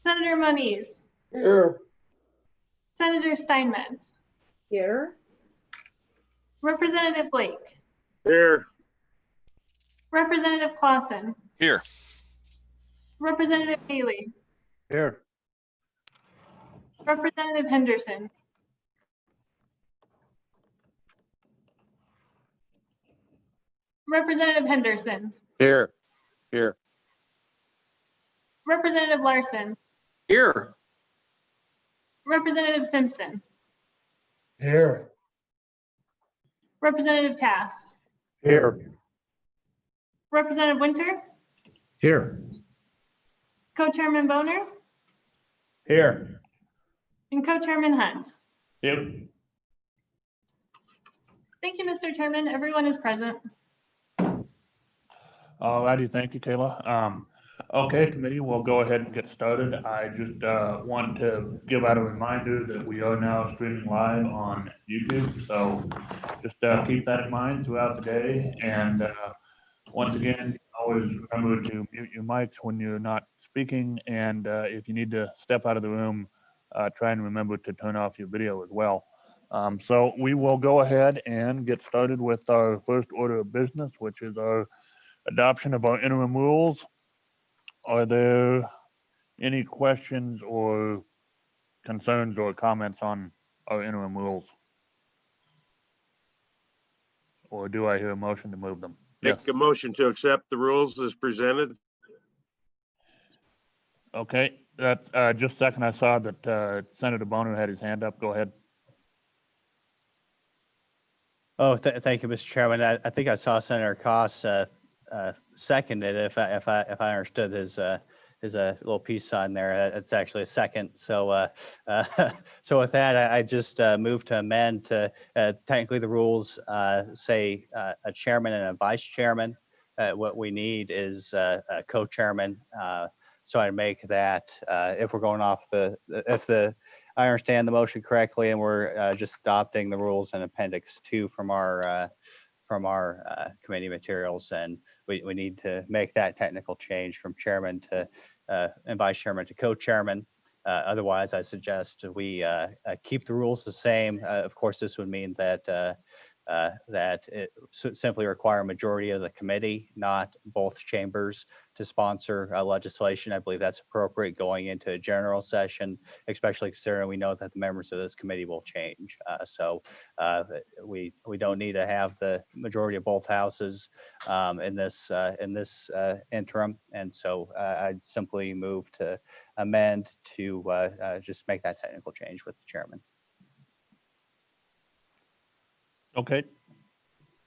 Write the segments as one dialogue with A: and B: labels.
A: Senator Moniz,
B: Here.
A: Senator Steinmetz,
C: Here.
A: Representative Blake,
B: Here.
A: Representative Clausen,
D: Here.
A: Representative Haley,
B: Here.
A: Representative Henderson, Representative Henderson,
B: Here. Here.
A: Representative Larson,
B: Here.
A: Representative Simpson,
B: Here.
A: Representative Tass,
B: Here.
A: Representative Winter,
B: Here.
A: Co-Chairman Boner,
B: Here.
A: and Co-Chairman Hunt.
B: Yep.
A: Thank you, Mr. Chairman. Everyone is present.
E: Alrighty, thank you, Kayla. Okay, committee, we'll go ahead and get started. I just want to give out a reminder that we are now streaming live on YouTube, so just keep that in mind throughout the day. And once again, always remember to mute your mics when you're not speaking, and if you need to step out of the room, try and remember to turn off your video as well. So we will go ahead and get started with our first order of business, which is our adoption of our interim rules. Are there any questions or concerns or comments on our interim rules? Or do I hear a motion to move them? Yes.
F: Make a motion to accept the rules as presented.
E: Okay, that just a second. I saw that Senator Boner had his hand up. Go ahead.
G: Oh, thank you, Mr. Chairman. I think I saw Senator Koss seconded. If I understood his little peace sign there, it's actually a second. So so with that, I just move to amend to technically the rules say a chairman and a vice chairman. What we need is a co-chairman. So I make that if we're going off I understand the motion correctly, and we're just adopting the rules in Appendix 2 from our committee materials, and we need to make that technical change from chairman to and vice chairman to co-chairman. Otherwise, I suggest we keep the rules the same. Of course, this would mean that that it simply require a majority of the committee, not both chambers, to sponsor legislation. I believe that's appropriate going into a general session, especially considering we know that the members of this committee will change. So we don't need to have the majority of both houses in this interim. And so I'd simply move to amend to just make that technical change with the chairman.
E: Okay,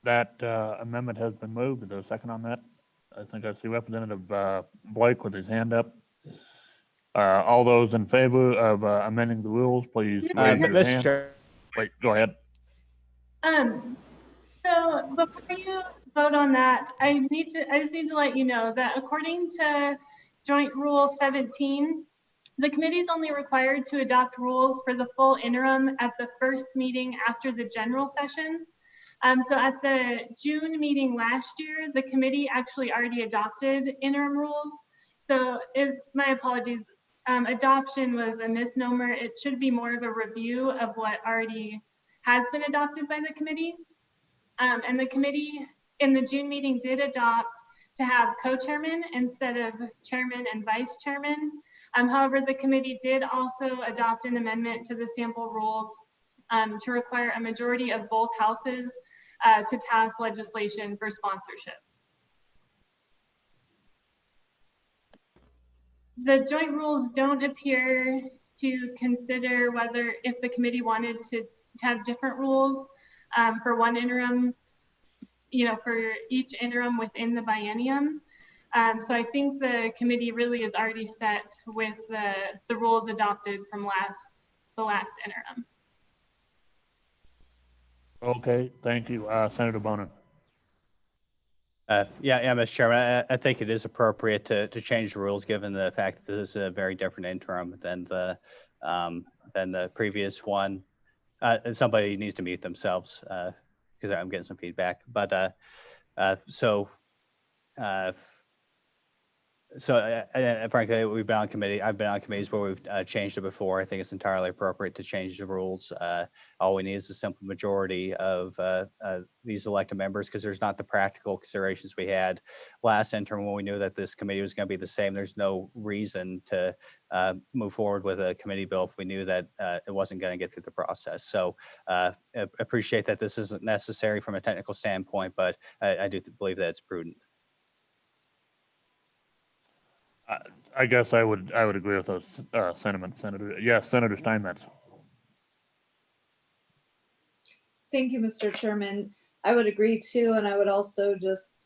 E: that amendment has been moved. Is there a second on that? I think I see Representative Blake with his hand up. All those in favor of amending the rules, please raise your hand. Wait, go ahead.
A: So before you vote on that, I just need to let you know that according to Joint Rule 17, the committee is only required to adopt rules for the full interim at the first meeting after the general session. So at the June meeting last year, the committee actually already adopted interim rules. So my apologies, adoption was a misnomer. It should be more of a review of what already has been adopted by the committee. And the committee in the June meeting did adopt to have co-chairman instead of chairman and vice chairman. However, the committee did also adopt an amendment to the sample rules to require a majority of both houses to pass legislation for sponsorship. The joint rules don't appear to consider whether if the committee wanted to have different rules for one interim, for each interim within the biennium. So I think the committee really is already set with the rules adopted from the last interim.
E: Okay, thank you, Senator Boner.
G: Yeah, Mr. Chairman, I think it is appropriate to change the rules given the fact that this is a very different interim than the previous one. Somebody needs to mute themselves because I'm getting some feedback. But So frankly, we've been on committee. I've been on committees where we've changed it before. I think it's entirely appropriate to change the rules. All we need is a simple majority of these elected members, because there's not the practical considerations we had last interim when we knew that this committee was going to be the same. There's no reason to move forward with a committee bill if we knew that it wasn't going to get through the process. So appreciate that this isn't necessary from a technical standpoint, but I do believe that it's prudent.
E: I guess I would agree with those sentiments, Senator. Yes, Senator Steinmetz.
C: Thank you, Mr. Chairman. I would agree too, and I would also just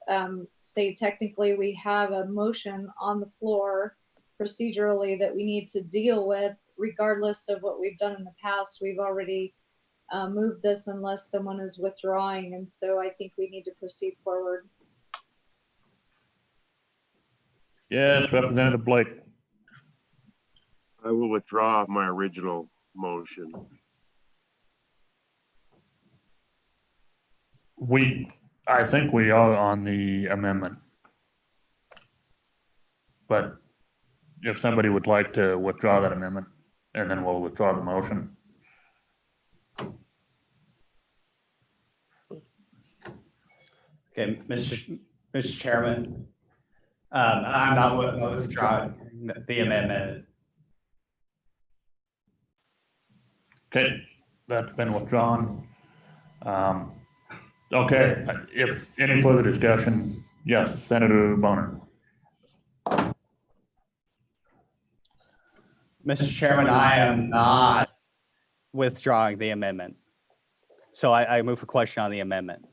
C: say technically we have a motion on the floor procedurally that we need to deal with regardless of what we've done in the past. We've already moved this unless someone is withdrawing, and so I think we need to proceed forward.
E: Yes, Representative Blake.
F: I will withdraw my original motion.
E: I think we are on the amendment. But if somebody would like to withdraw that amendment, and then we'll withdraw the motion.
G: Okay, Mr. Chairman, I'm not withdrawing the amendment.
E: Okay, that's been withdrawn. Okay, if any further discussion, yes, Senator Boner.
G: Mr. Chairman, I am not withdrawing the amendment. So I move for question on the amendment.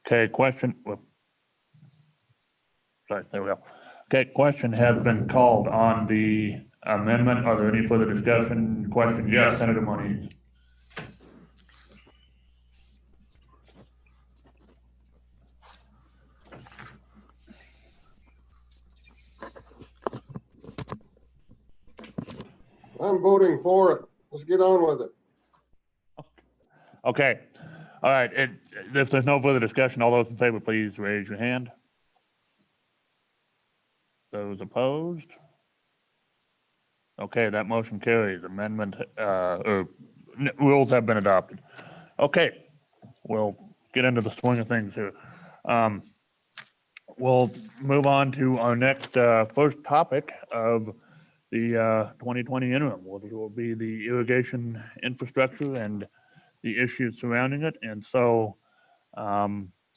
E: Okay, question. Sorry, there we go. Okay, question has been called on the amendment. Are there any further discussion? Question, yes, Senator Moniz.
B: I'm voting for it. Let's get on with it.
E: Okay, all right. If there's no further discussion, all those in favor, please raise your hand. Those opposed? Okay, that motion carries. Amendment or rules have been adopted. Okay, we'll get into the swing of things here. We'll move on to our next first topic of the 2020 interim, which will be the irrigation infrastructure and the issues surrounding it. And so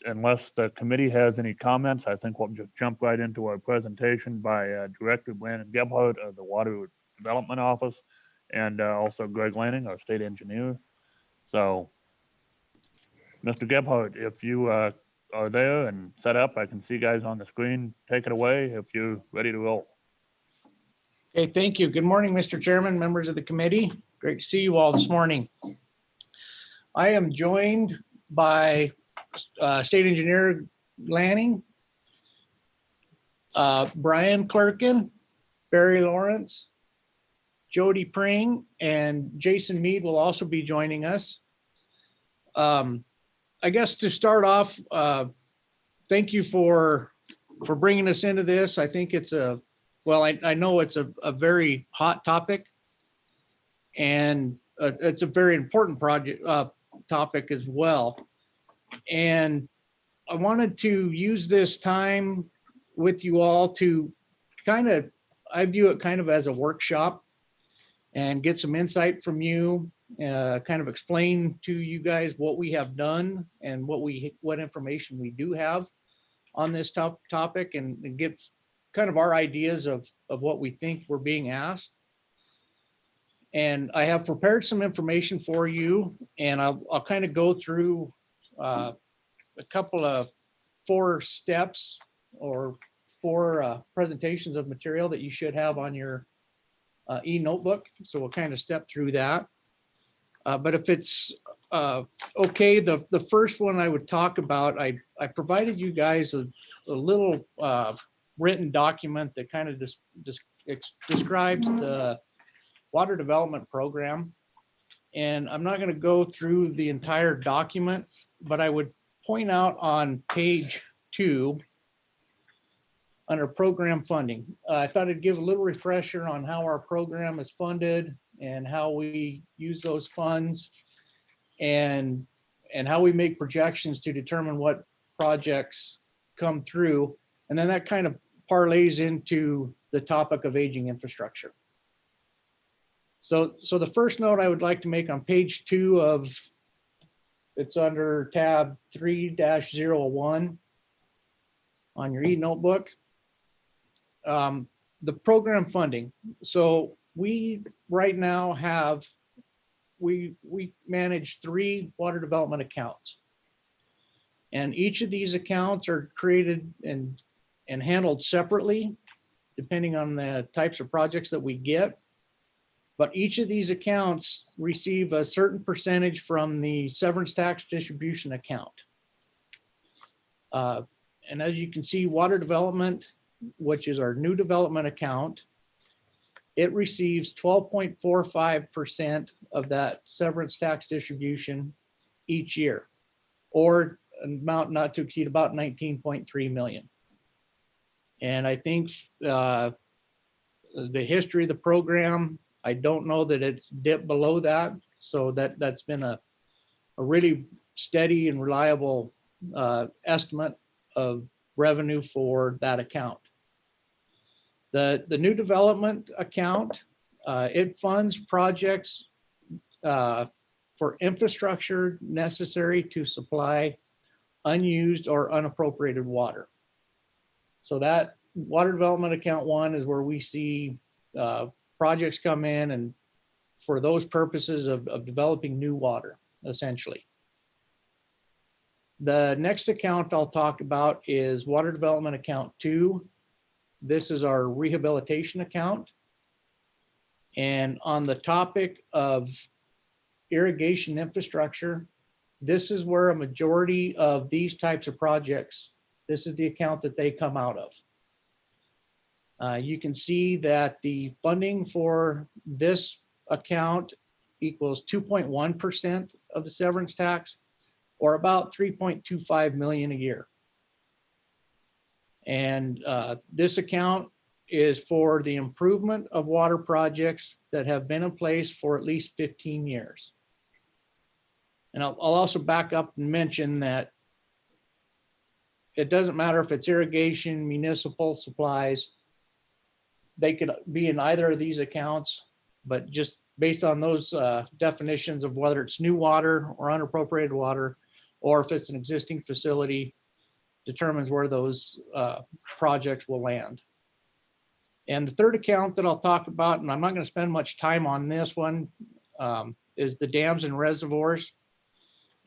E: unless the committee has any comments, I think we'll just jump right into our presentation by Director Brandon Gebhardt of the Water Development Office, and also Greg Lanning, our state engineer. So, Mr. Gebhardt, if you are there and set up, I can see you guys on the screen. Take it away if you're ready to roll.
D: Okay, thank you. Good morning, Mr. Chairman, members of the committee. Great to see you all this morning. I am joined by State Engineer Lanning, Brian Clerkin, Barry Lawrence, Jody Pring, and Jason Mead will also be joining us. I guess to start off, thank you for bringing us into this. I think it's I know it's a very hot topic, and it's a very important topic as well. And I wanted to use this time with you all to I view it kind of as a workshop and get some insight from you, kind of explain to you guys what we have done and what information we do have on this topic, and give kind of our ideas of what we think we're being asked. And I have prepared some information for you, and I'll kind of go through a couple of 4 steps or 4 presentations of material that you should have on your e-notebook. So we'll kind of step through that. But if it's okay, the first one I would talk about, I provided you guys a little written document that kind of describes the water development program. And I'm not going to go through the entire document, but I would point out on page 2 under program funding. I thought I'd give a little refresher on how our program is funded and how we use those funds and how we make projections to determine what projects come through. And then that kind of parlays into the topic of aging infrastructure. So the first note I would like to make on page 2 of, it's under tab 3-01 on your e-notebook. The program funding. So we right now have, we manage 3 water development accounts. And each of these accounts are created and handled separately, depending on the types of projects that we get. But each of these accounts receive a certain percentage from the severance tax distribution account. And as you can see, water development, which is our new development account, it receives 12.45% of that severance tax distribution each year, or an amount not to exceed about 19.3 million. And I think the history of the program, I don't know that it's dipped below that. So that's been a really steady and reliable estimate of revenue for that account. The new development account, it funds projects for infrastructure necessary to supply unused or unappropriated water. So that water development account 1 is where we see projects come in and for those purposes of developing new water, essentially. The next account I'll talk about is water development account 2. This is our rehabilitation account. And on the topic of irrigation infrastructure, this is where a majority of these types of projects, this is the account that they come out of. You can see that the funding for this account equals 2.1% of the severance tax, or about 3.25 million a year. And this account is for the improvement of water projects that have been in place for at least 15 years. And I'll also back up and mention that it doesn't matter if it's irrigation, municipal supplies, they could be in either of these accounts, but just based on those definitions of whether it's new water or unappropriated water, or if it's an existing facility, determines where those projects will land. And the third account that I'll talk about, and I'm not going to spend much time on this one, is the dams and reservoirs.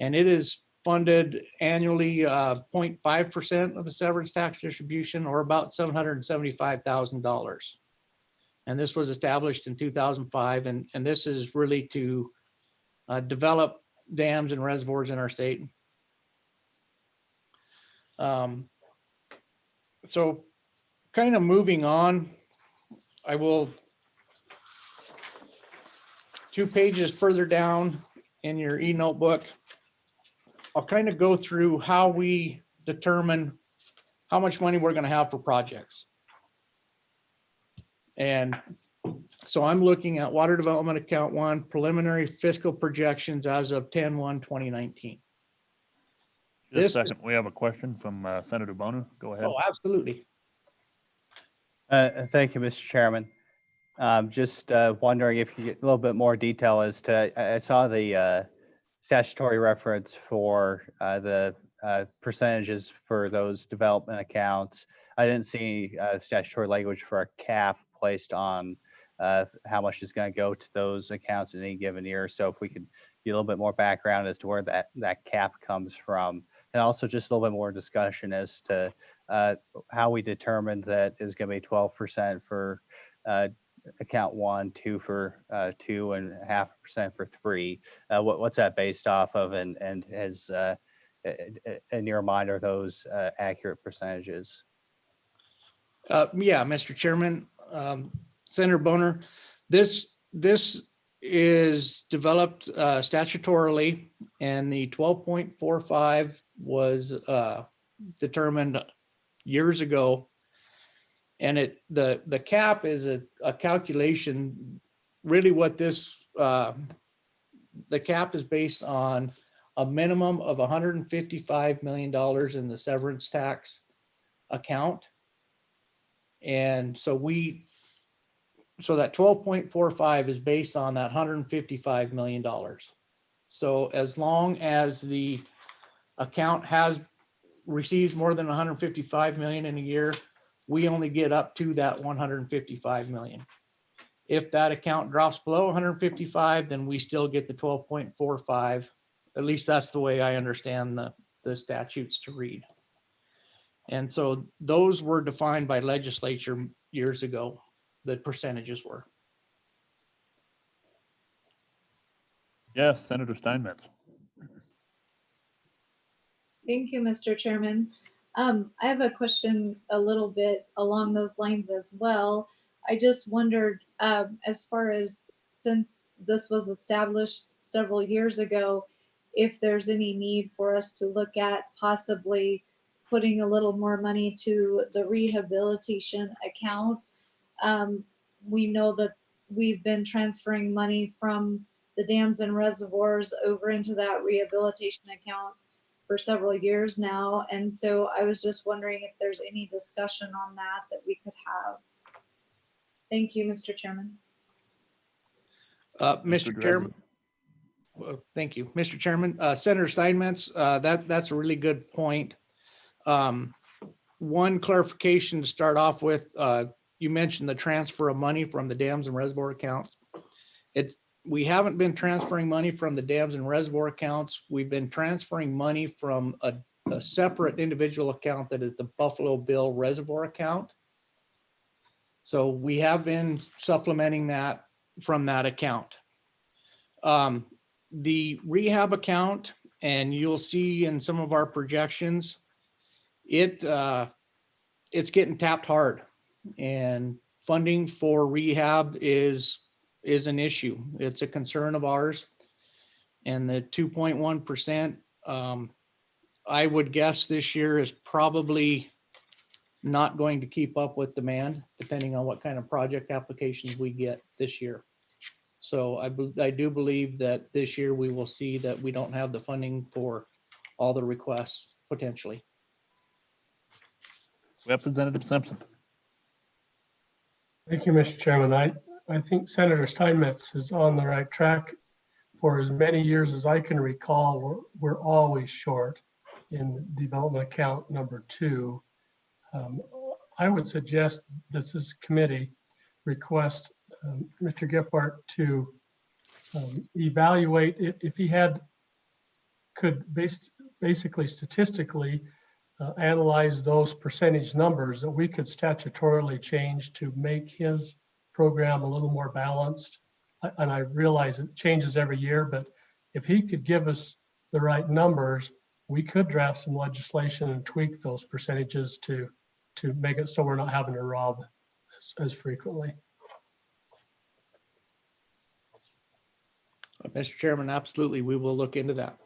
D: And it is funded annually 0.5% of the severance tax distribution, or about $775,000. And this was established in 2005, and this is really to develop dams and reservoirs in our state. So kind of moving on, I will, 2 pages further down in your e-notebook, I'll kind of go through how we determine how much money we're going to have for projects. And so I'm looking at water development account 1, preliminary fiscal projections as of 10/1/2019.
E: Just a second, we have a question from Senator Boner. Go ahead.
D: Oh, absolutely.
G: Thank you, Mr. Chairman. Just wondering if you get a little bit more detail as to, I saw the statutory reference for the percentages for those development accounts. I didn't see statutory language for a cap placed on how much is going to go to those accounts in any given year. So if we could get a little bit more background as to where that cap comes from, and also just a little bit more discussion as to how we determined that is going to be 12% for account 1, 2 for 2.5% for 3. What's that based off of, and has in your mind, are those accurate percentages?
D: Yeah, Mr. Chairman, Senator Boner, this is developed statutorily, and the 12.45 was determined years ago. And the cap is a calculation, really what this, the cap is based on a minimum of $155 million in the severance tax account. And so that 12.45 is based on that $155 million. So as long as the account receives more than 155 million in a year, we only get up to that 155 million. If that account drops below 155, then we still get the 12.45. At least that's the way I understand the statutes to read. And so those were defined by legislature years ago, the percentages were.
E: Yes, Senator Steinmetz.
C: Thank you, Mr. Chairman. I have a question a little bit along those lines as well. I just wondered, as far as since this was established several years ago, if there's any need for us to look at possibly putting a little more money to the rehabilitation account. We know that we've been transferring money from the dams and reservoirs over into that rehabilitation account for several years now. And so I was just wondering if there's any discussion on that we could have. Thank you, Mr. Chairman.
D: Mr. Chairman. Thank you, Mr. Chairman. Senator Steinmetz, that's a really good point. One clarification to start off with, you mentioned the transfer of money from the dams and reservoir accounts. We haven't been transferring money from the dams and reservoir accounts. We've been transferring money from a separate individual account that is the Buffalo Bill Reservoir account. So we have been supplementing that from that account. The rehab account, and you'll see in some of our projections, it's getting tapped hard, and funding for rehab is an issue. It's a concern of ours. And the 2.1%, I would guess this year is probably not going to keep up with demand, depending on what kind of project applications we get this year. So I do believe that this year we will see that we don't have the funding for all the requests potentially.
E: Representative Simpson.
H: Thank you, Mr. Chairman. I think Senator Steinmetz is on the right track. For as many years as I can recall, we're always short in development account number 2. I would suggest that this committee request Mr. Gephardt to evaluate if he could basically statistically analyze those percentage numbers that we could statutorily change to make his program a little more balanced. And I realize it changes every year, but if he could give us the right numbers, we could draft some legislation and tweak those percentages to make it so we're not having to rob as frequently.
D: Mr. Chairman, absolutely. We will look into that.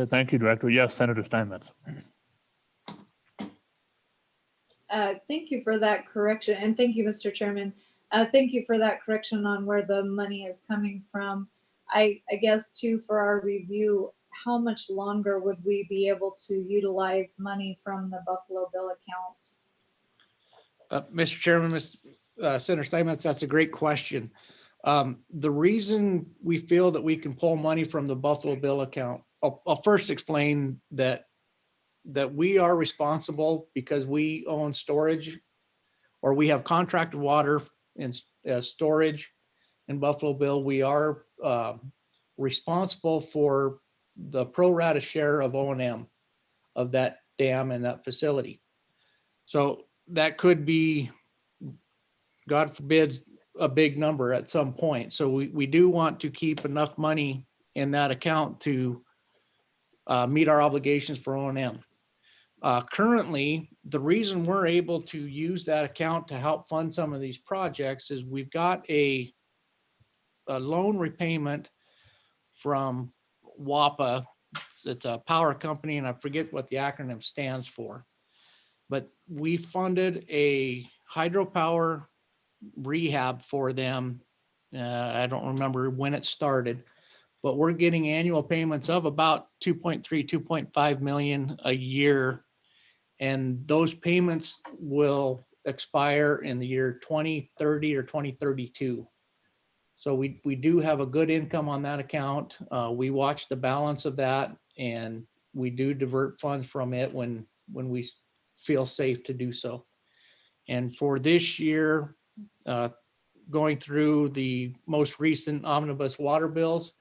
E: Thank you, Director. Yes, Senator Steinmetz.
C: Thank you for that correction. And thank you, Mr. Chairman. Thank you for that correction on where the money is coming from. I guess too, for our review, how much longer would we be able to utilize money from the Buffalo Bill account?
D: Mr. Chairman, Senator Steinmetz, that's a great question. The reason we feel that we can pull money from the Buffalo Bill account, I'll first explain that we are responsible because we own storage, or we have contracted water and storage in Buffalo Bill. We are responsible for the pro rata share of O&M of that dam and that facility. So that could be, God forbid, a big number at some point. So we do want to keep enough money in that account to meet our obligations for O&M. Currently, the reason we're able to use that account to help fund some of these projects is we've got a loan repayment from WAPA it's a power company, and I forget what the acronym stands for. But we funded a hydropower rehab for them. I don't remember when it started, but we're getting annual payments of about 2.3, 2.5 million a year. And those payments will expire in the year 2030 or 2032. So we do have a good income on that account. We watch the balance of that, and we do divert funds from it when we feel safe to do so. And for this year, going through the most recent omnibus water bills,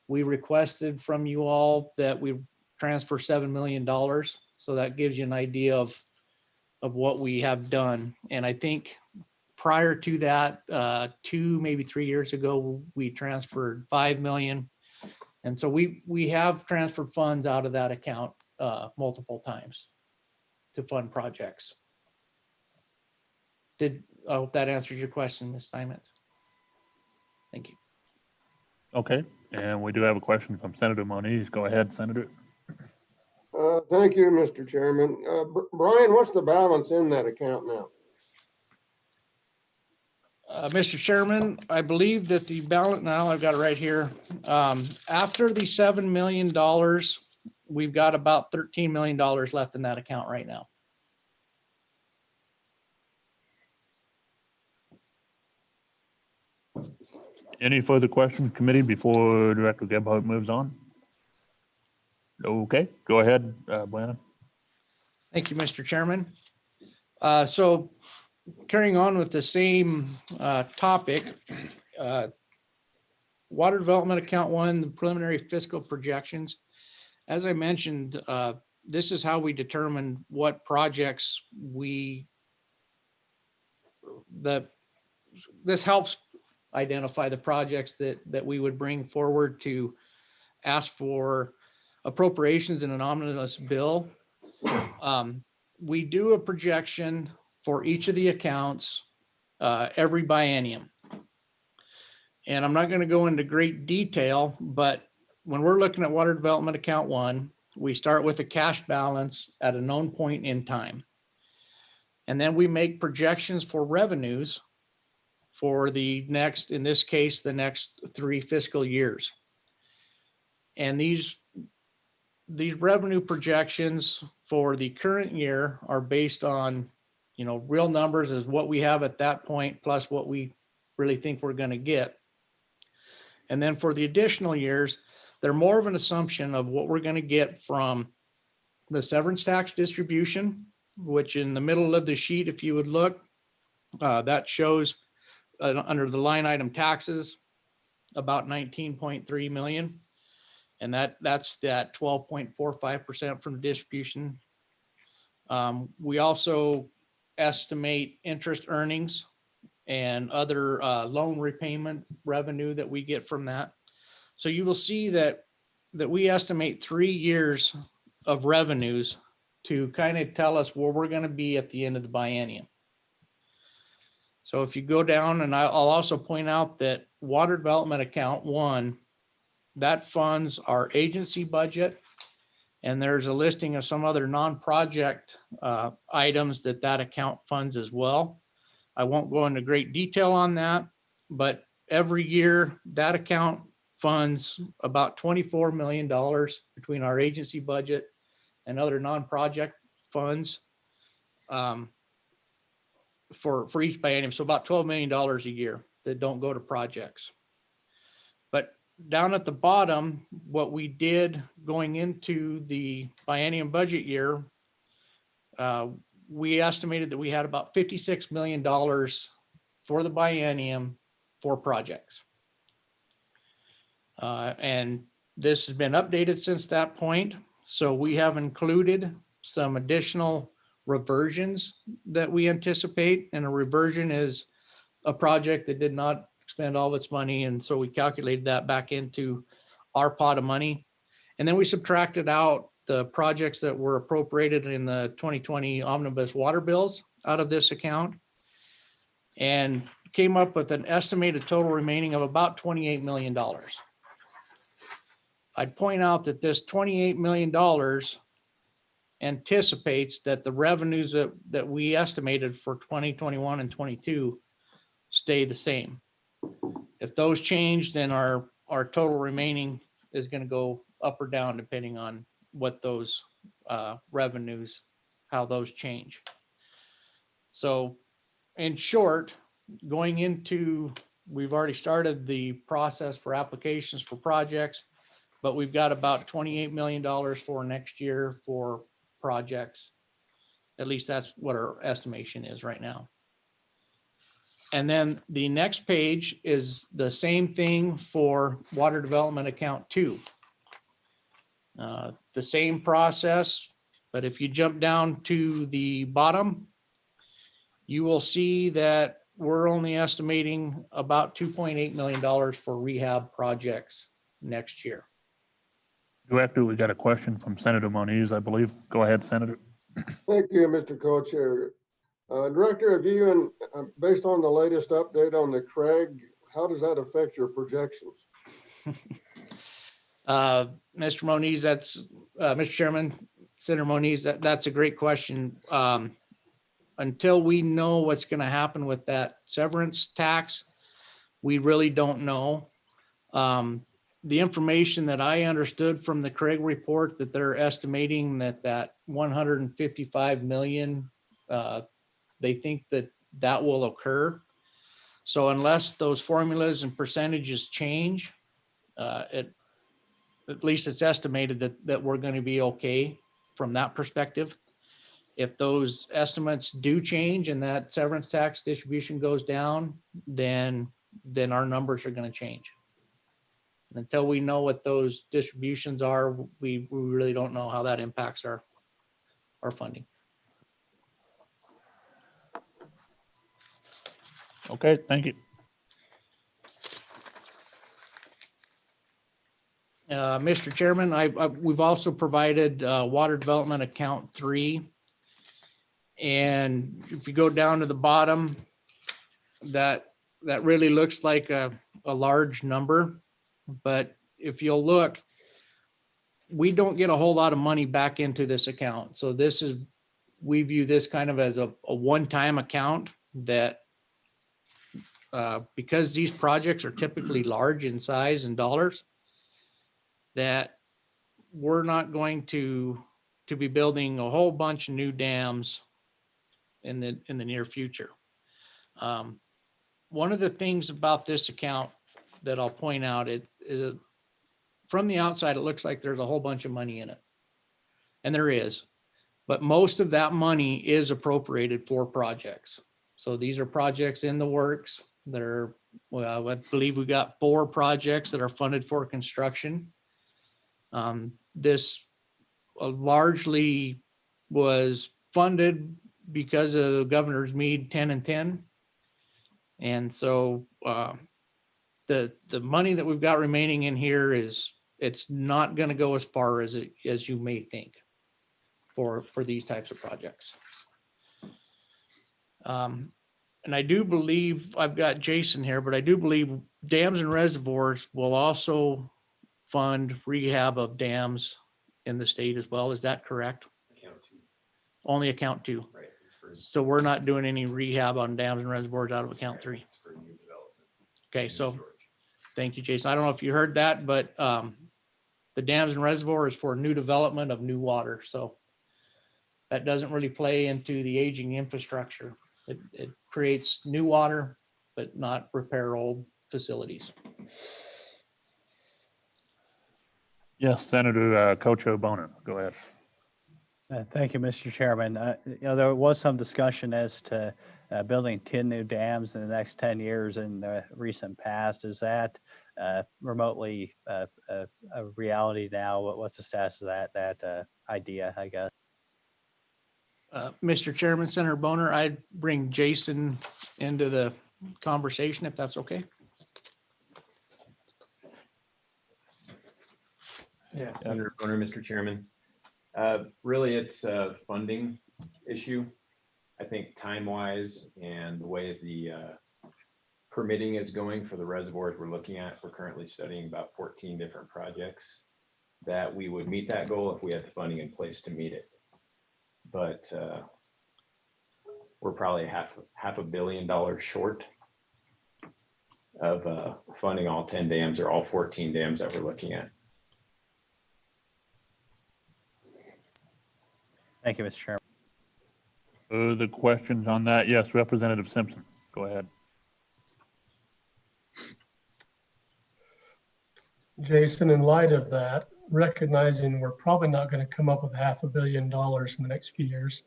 D: we requested from you all that we transfer $7 million. So that gives you an idea of what we have done. And I think prior to that, 2, maybe 3 years ago, we transferred 5 million. And so we have transferred funds out of that account multiple times to fund projects. I hope that answers your question, Ms. Steinmetz. Thank you.
E: Okay, and we do have a question from Senator Moniz. Go ahead, Senator.
B: Thank you, Mr. Chairman. Brian, what's the balance in that account now?
D: Mr. Chairman, I believe that the balance, now I've got it right here. After the $7 million, we've got about $13 million left in that account right now.
E: Any further questions, committee, before Director Gebhardt moves on? Okay, go ahead, Brandon.
D: Thank you, Mr. Chairman. So carrying on with the same topic, Water Development Account 1, the preliminary fiscal projections. As I mentioned, this is how we determine what projects this helps identify the projects that we would bring forward to ask for appropriations in an omnibus bill. We do a projection for each of the accounts every biennium. And I'm not going to go into great detail, but when we're looking at Water Development Account 1, we start with a cash balance at a known point in time. And then we make projections for revenues for the next, in this case, the next 3 fiscal years. And these revenue projections for the current year are based on, real numbers as what we have at that point, plus what we really think we're going to get. And then for the additional years, they're more of an assumption of what we're going to get from the severance tax distribution, which in the middle of the sheet, if you would look, that shows under the line item taxes, about 19.3 million. And that's that 12.45% from the distribution. We also estimate interest earnings and other loan repayment revenue that we get from that. So you will see that we estimate 3 years of revenues to kind of tell us where we're going to be at the end of the biennium. So if you go down, and I'll also point out that Water Development Account 1, that funds our agency budget, and there's a listing of some other non-project items that account funds as well. I won't go into great detail on that, but every year that account funds about $24 million between our agency budget and other non-project funds for each biennium. So about $12 million a year that don't go to projects. But down at the bottom, what we did going into the biennium budget year, we estimated that we had about $56 million for the biennium for projects. And this has been updated since that point. So we have included some additional reversions that we anticipate. And a reversion is a project that did not expend all of its money. And so we calculated that back into our pot of money. And then we subtracted out the projects that were appropriated in the 2020 omnibus water bills out of this account and came up with an estimated total remaining of about $28 million. I'd point out that this $28 million anticipates that the revenues that we estimated for 2021 and 22 stay the same. If those change, then our total remaining is going to go up or down depending on what those revenues, how those change. So in short, going into, we've already started the process for applications for projects, but we've got about $28 million for next year for projects. At least that's what our estimation is right now. And then the next page is the same thing for Water Development Account 2. The same process, but if you jump down to the bottom, you will see that we're only estimating about $2.8 million for rehab projects next year.
E: We got a question from Senator Moniz, I believe. Go ahead, Senator.
B: Thank you, Mr. Co-Chair. Director, have you, based on the latest update on the Craig, how does that affect your projections?
D: Mr. Moniz, Mr. Chairman, Senator Moniz, that's a great question. Until we know what's going to happen with that severance tax, we really don't know. The information that I understood from the Craig report, that they're estimating that 155 million, they think that will occur. So unless those formulas and percentages change, at least it's estimated that we're going to be okay from that perspective. If those estimates do change and that severance tax distribution goes down, then our numbers are going to change. Until we know what those distributions are, we really don't know how that impacts our funding.
E: Okay, thank you.
D: Mr. Chairman, we've also provided Water Development Account 3. And if you go down to the bottom, that really looks like a large number. But if you'll look, we don't get a whole lot of money back into this account. So we view this kind of as a one-time account that because these projects are typically large in size and dollars, that we're not going to be building a whole bunch of new dams in the near future. One of the things about this account that I'll point out, it is from the outside, it looks like there's a whole bunch of money in it. And there is, but most of that money is appropriated for projects. So these are projects in the works that are, well, I believe we got 4 projects that are funded for construction. This largely was funded because of the Governor's Meade 10 and 10. And so the money that we've got remaining in here it's not going to go as far as you may think for these types of projects. And I do believe, I've got Jason here, but I do believe dams and reservoirs will also fund rehab of dams in the state as well. Is that correct?
I: Account 2.
D: Only account 2.
I: Right.
D: So we're not doing any rehab on dams and reservoirs out of account 3.
I: It's for new development.
D: Okay,
I: New
D: so
I: storage.
D: thank you, Jason. I don't know if you heard that, but the dams and reservoirs is for new development of new water. So that doesn't really play into the aging infrastructure. It creates new water, but not repair old facilities.
E: Yes, Senator Cocho Bonin, go ahead.
G: Thank you, Mr. Chairman. There was some discussion as to building 10 new dams in the next 10 years in the recent past. Is that remotely a reality now? What's the status of that idea, I guess?
D: Mr. Chairman, Senator Boner, I'd bring Jason into the conversation if that's okay.
I: Yeah, Senator Boner, Mr. Chairman. Really, it's a funding issue. I think time-wise and the way the permitting is going for the reservoirs we're looking at, we're currently studying about 14 different projects. that we would meet that goal if we had the funding in place to meet it. But we're probably half $500 million short of funding all 10 dams or all 14 dams that we're looking at.
G: Thank you, Mr. Chairman.
E: Further questions on that? Yes, Representative Simpson, go ahead.
H: Jason, in light of that, recognizing we're probably not going to come up with $500 million in the next few years,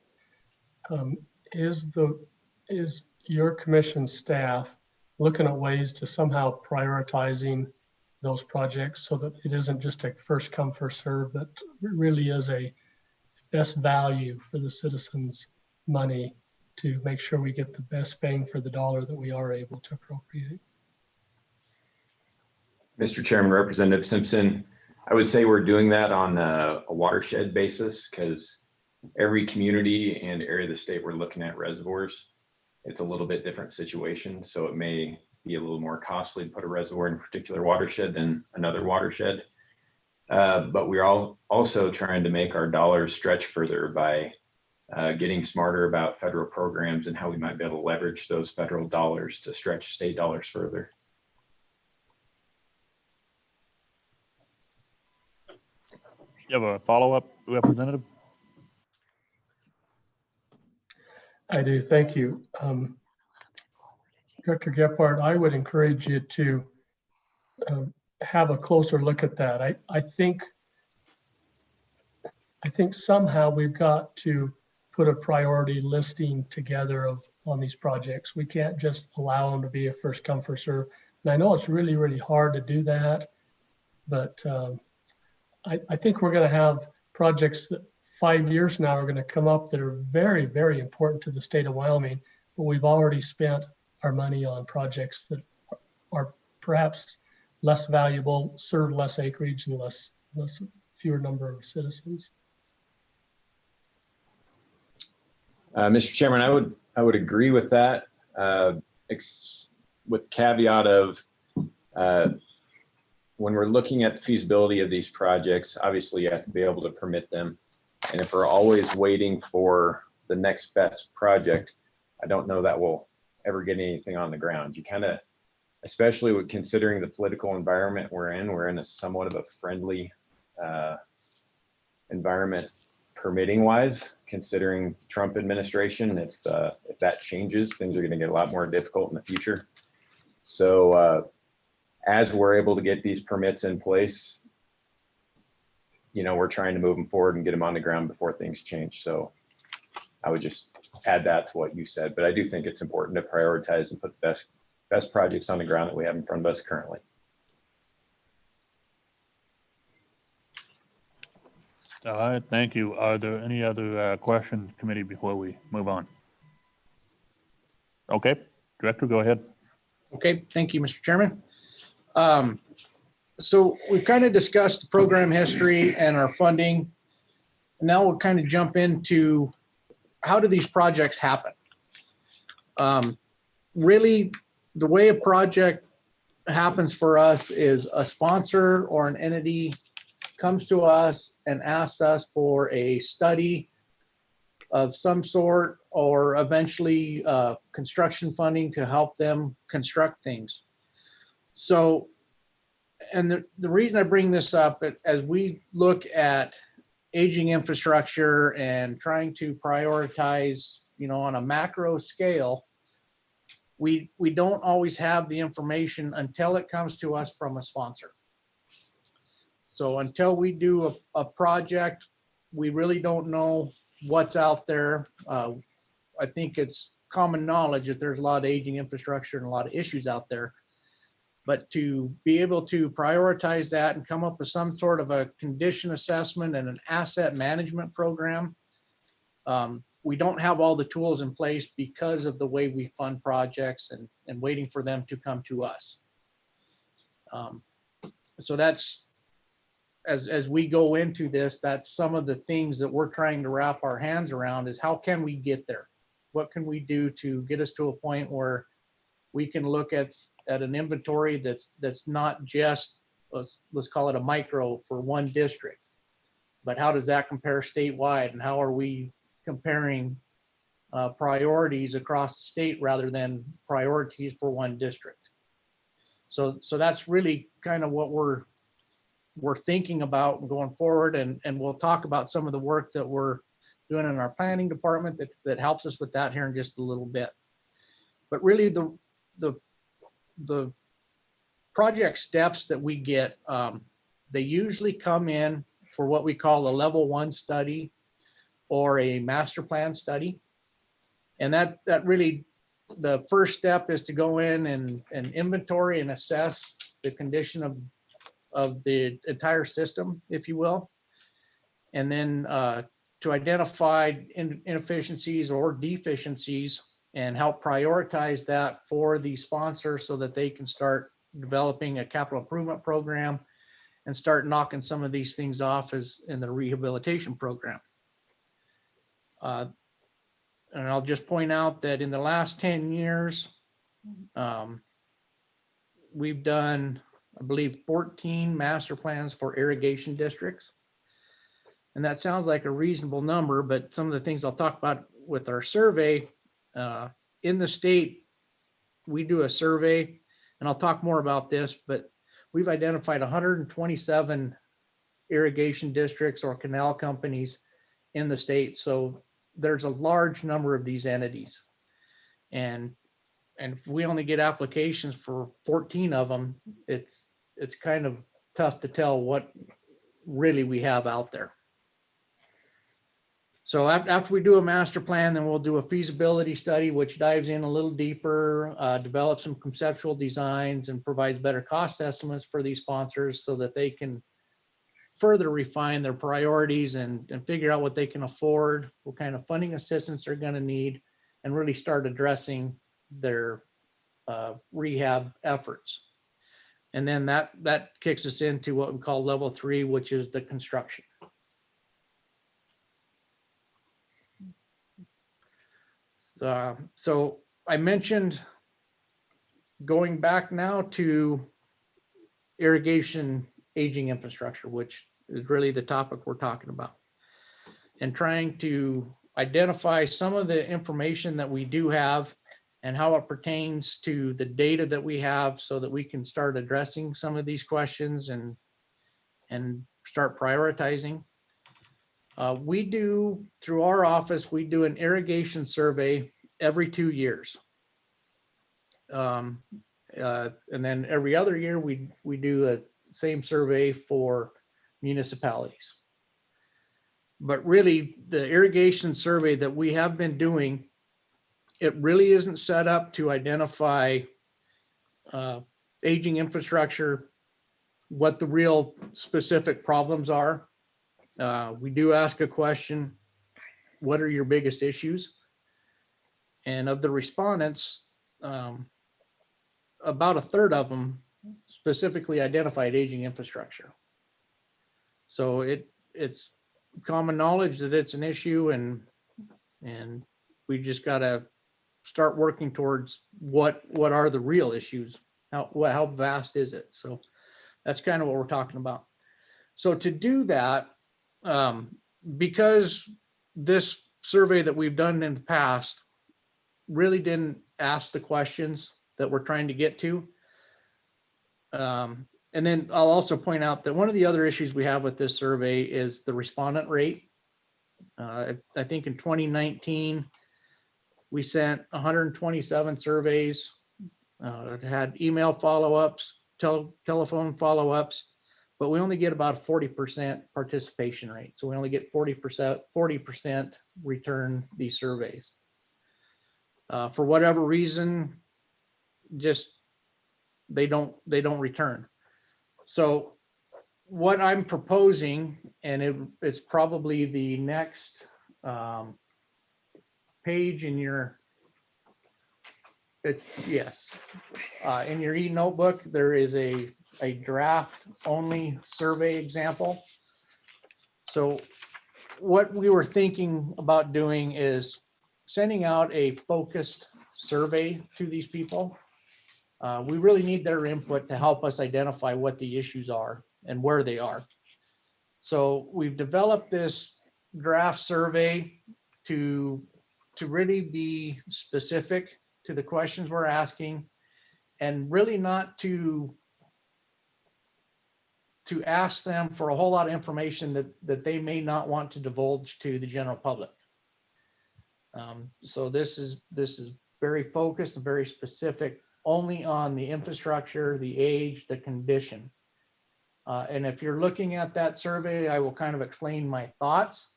H: is your commission staff looking at ways to somehow prioritizing those projects so that it isn't just a first come, first serve, but really is a best value for the citizens' money to make sure we get the best bang for the dollar that we are able to appropriate?
I: Mr. Chairman, Representative Simpson, I would say we're doing that on a watershed basis because every community and area of the state we're looking at reservoirs, it's a little bit different situation. So it may be a little more costly to put a reservoir in a particular watershed than another watershed. But we're also trying to make our dollars stretch further by getting smarter about federal programs and how we might be able to leverage those federal dollars to stretch state dollars further.
E: You have a follow-up, Representative?
H: I do, thank you. Director Gephardt, I would encourage you to have a closer look at that. I think somehow we've got to put a priority listing together on these projects. We can't just allow them to be a first come, first serve. And I know it's really, really hard to do that, but I think we're going to have projects that 5 years now are going to come up that are very, very important to the state of Wyoming, but we've already spent our money on projects that are perhaps less valuable, serve less acreage and fewer number of citizens.
I: Mr. Chairman, I would agree with that, with caveat of when we're looking at the feasibility of these projects, obviously you have to be able to permit them. And if we're always waiting for the next best project, I don't know that we'll ever get anything on the ground. You kind of, especially with considering the political environment we're in a somewhat of a friendly environment permitting wise, considering Trump administration. If that changes, things are going to get a lot more difficult in the future. So as we're able to get these permits in place, we're trying to move them forward and get them on the ground before things change. So I would just add that to what you said, but I do think it's important to prioritize and put the best projects on the ground that we have in front of us currently.
E: All right, thank you. Are there any other questions, committee, before we move on? Okay, Director, go ahead.
D: Okay, thank you, Mr. Chairman. So we've kind of discussed the program history and our funding. Now we'll kind of jump into how do these projects happen? Really, the way a project happens for us is a sponsor or an entity comes to us and asks us for a study of some sort, or eventually construction funding to help them construct things. So, and the reason I bring this up, as we look at aging infrastructure and trying to prioritize, on a macro scale, we don't always have the information until it comes to us from a sponsor. So until we do a project, we really don't know what's out there. I think it's common knowledge that there's a lot of aging infrastructure and a lot of issues out there. But to be able to prioritize that and come up with some sort of a condition assessment and an asset management program, we don't have all the tools in place because of the way we fund projects and waiting for them to come to us. So that's, as we go into this, that's some of the things that we're trying to wrap our hands around, is how can we get there? What can we do to get us to a point where we can look at an inventory that's not just let's call it a micro for one district. But how does that compare statewide, and how are we comparing priorities across the state rather than priorities for one district? So that's really kind of what we're thinking about going forward, and we'll talk about some of the work that we're doing in our planning department that helps us with that here in just a little bit. But really the project steps that we get, they usually come in for what we call a level 1 study or a master plan study. And that really, the first step is to go in and inventory and assess the condition of the entire system, if you will. And then to identify inefficiencies or deficiencies and help prioritize that for the sponsor so that they can start developing a capital improvement program and start knocking some of these things off as in the rehabilitation program. And I'll just point out that in the last 10 years, we've done, I believe, 14 master plans for irrigation districts. And that sounds like a reasonable number, but some of the things I'll talk about with our survey, in the state, we do a survey, and I'll talk more about this, but we've identified 127 irrigation districts or canal companies in the state. So there's a large number of these entities. And if we only get applications for 14 of them, it's kind of tough to tell what really we have out there. So after we do a master plan, then we'll do a feasibility study, which dives in a little deeper, develops some conceptual designs, and provides better cost estimates for these sponsors so that they can further refine their priorities and figure out what they can afford, what kind of funding assistance they're going to need, and really start addressing their rehab efforts. And then that kicks us into what we call level 3, which is the construction. So I mentioned going back now to irrigation aging infrastructure, which is really the topic we're talking about, and trying to identify some of the information that we do have and how it pertains to the data that we have so that we can start addressing some of these questions and start prioritizing. We do, through our office, we do an irrigation survey every 2 years. And then every other year, we do a same survey for municipalities. But really, the irrigation survey that we have been doing, it really isn't set up to identify aging infrastructure, what the real specific problems are. We do ask a question, what are your biggest issues? And of the respondents, about a third of them specifically identified aging infrastructure. So it's common knowledge that it's an issue, and we just got to start working towards what are the real issues, how vast is it? So that's kind of what we're talking about. So to do that, because this survey that we've done in the past really didn't ask the questions that we're trying to get to. And then I'll also point out that one of the other issues we have with this survey is the respondent rate. I think in 2019, we sent 127 surveys, had email follow-ups, telephone follow-ups, but we only get about 40% participation rate. So we only get 40% return these surveys. For whatever reason, just they don't return. So what I'm proposing, and it's probably the next page in your, in your e-notebook, there is a draft only survey example. So what we were thinking about doing is sending out a focused survey to these people. We really need their input to help us identify what the issues are and where they are. So we've developed this draft survey to really be specific to the questions we're asking, and really not to ask them for a whole lot of information that they may not want to divulge to the general public. So this is very focused and very specific, only on the infrastructure, the age, the condition. And if you're looking at that survey, I will kind of explain my thoughts.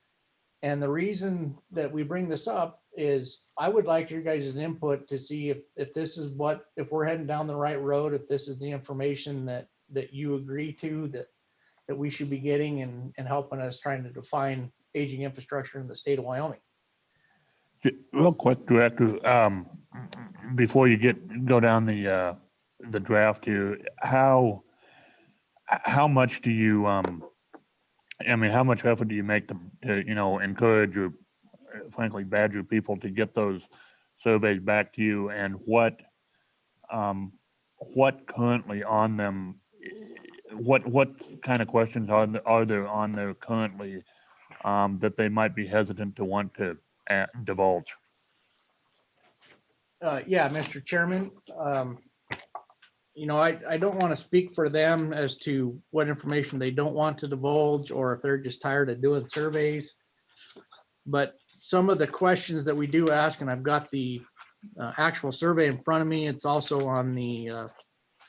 D: And the reason that we bring this up is I would like your guys' input to see if this is if we're heading down the right road, if this is the information that you agree to, that we should be getting and helping us trying to define aging infrastructure in the state of Wyoming.
E: Real quick, Director, before you go down the draft here, how much do you, how much effort do you make to encourage or frankly badger people to get those surveys back to you, and what currently on them, what kind of questions are there on there currently that they might be hesitant to want to divulge?
D: Yeah, Mr. Chairman, I don't want to speak for them as to what information they don't want to divulge, or if they're just tired of doing surveys. But some of the questions that we do ask, and I've got the actual survey in front of me. It's also on the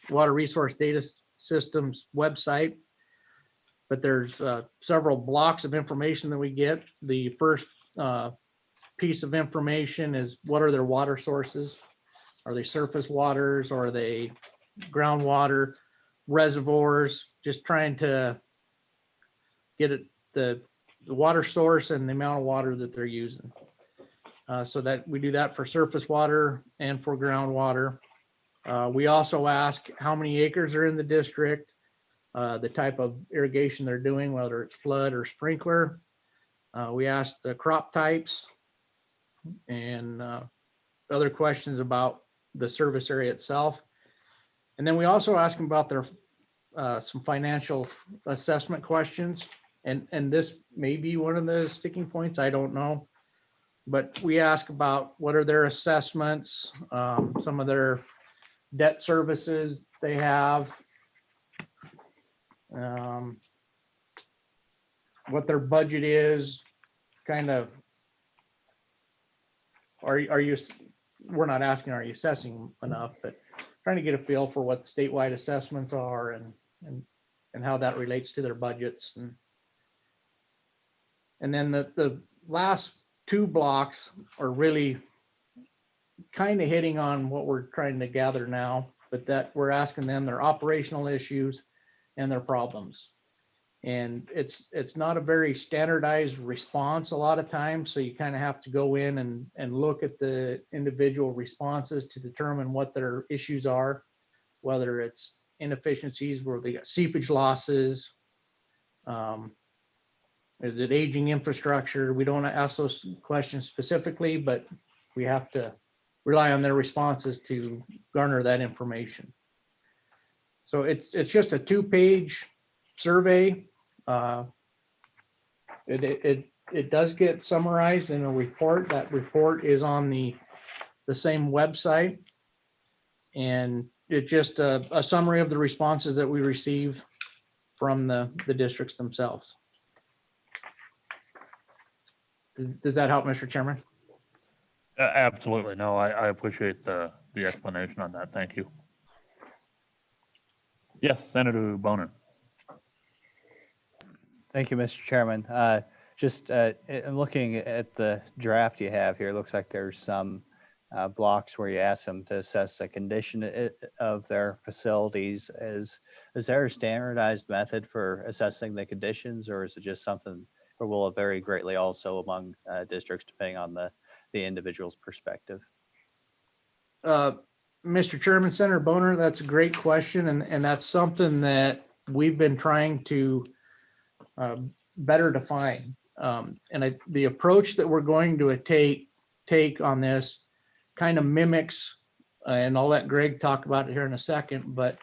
D: Water Resource Data Systems website. But there's several blocks of information that we get. The first piece of information is, what are their water sources? Are they surface waters, or are they groundwater, reservoirs? Just trying to get the water source and the amount of water that they're using. So that we do that for surface water and for groundwater. We also ask how many acres are in the district, the type of irrigation they're doing, whether it's flood or sprinkler. We ask the crop types and other questions about the service area itself. And then we also ask them about their some financial assessment questions. And this may be one of the sticking points, I don't know. But we ask about what are their assessments, some of their debt services they have, what their budget is, kind of, are you, we're not asking are you assessing enough, but trying to get a feel for what statewide assessments are and how that relates to their budgets. And then the last two blocks are really kind of hitting on what we're trying to gather now, but that we're asking them their operational issues and their problems. And it's not a very standardized response a lot of times. So you kind of have to go in and look at the individual responses to determine what their issues are, whether it's inefficiencies where they got seepage losses. Is it aging infrastructure? We don't ask those questions specifically, but we have to rely on their responses to garner that information. So it's just a 2-page survey. It does get summarized in a report. That report is on the same website, and it's just a summary of the responses that we receive from the districts themselves. Does that help, Mr. Chairman?
E: Absolutely. No, I appreciate the explanation on that. Thank you. Yes, Senator Boner.
G: Thank you, Mr. Chairman. Just looking at the draft you have here, it looks like there's some blocks where you ask them to assess the condition of their facilities. Is there a standardized method for assessing the conditions, or is it just something, or will it vary greatly also among districts depending on the individual's perspective?
D: Mr. Chairman, Senator Boner, that's a great question. And that's something that we've been trying to better define. And the approach that we're going to take on this kind of mimics and I'll let Greg talk about it here in a second, but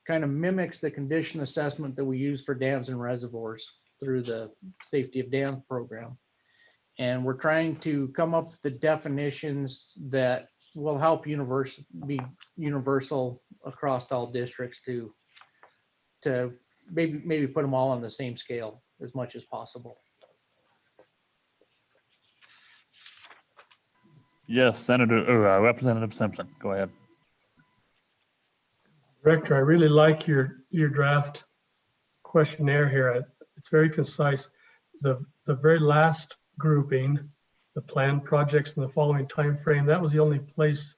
D: kind of mimics the condition assessment that we use for dams and reservoirs through the Safety of Dams program. And we're trying to come up with the definitions that will help be universal across all districts to maybe put them all on the same scale as much as possible.
E: Yes, Senator, or Representative Simpson, go ahead.
H: Director, I really like your draft questionnaire here. It's very concise. The very last grouping, the planned projects in the following time frame, that was the only place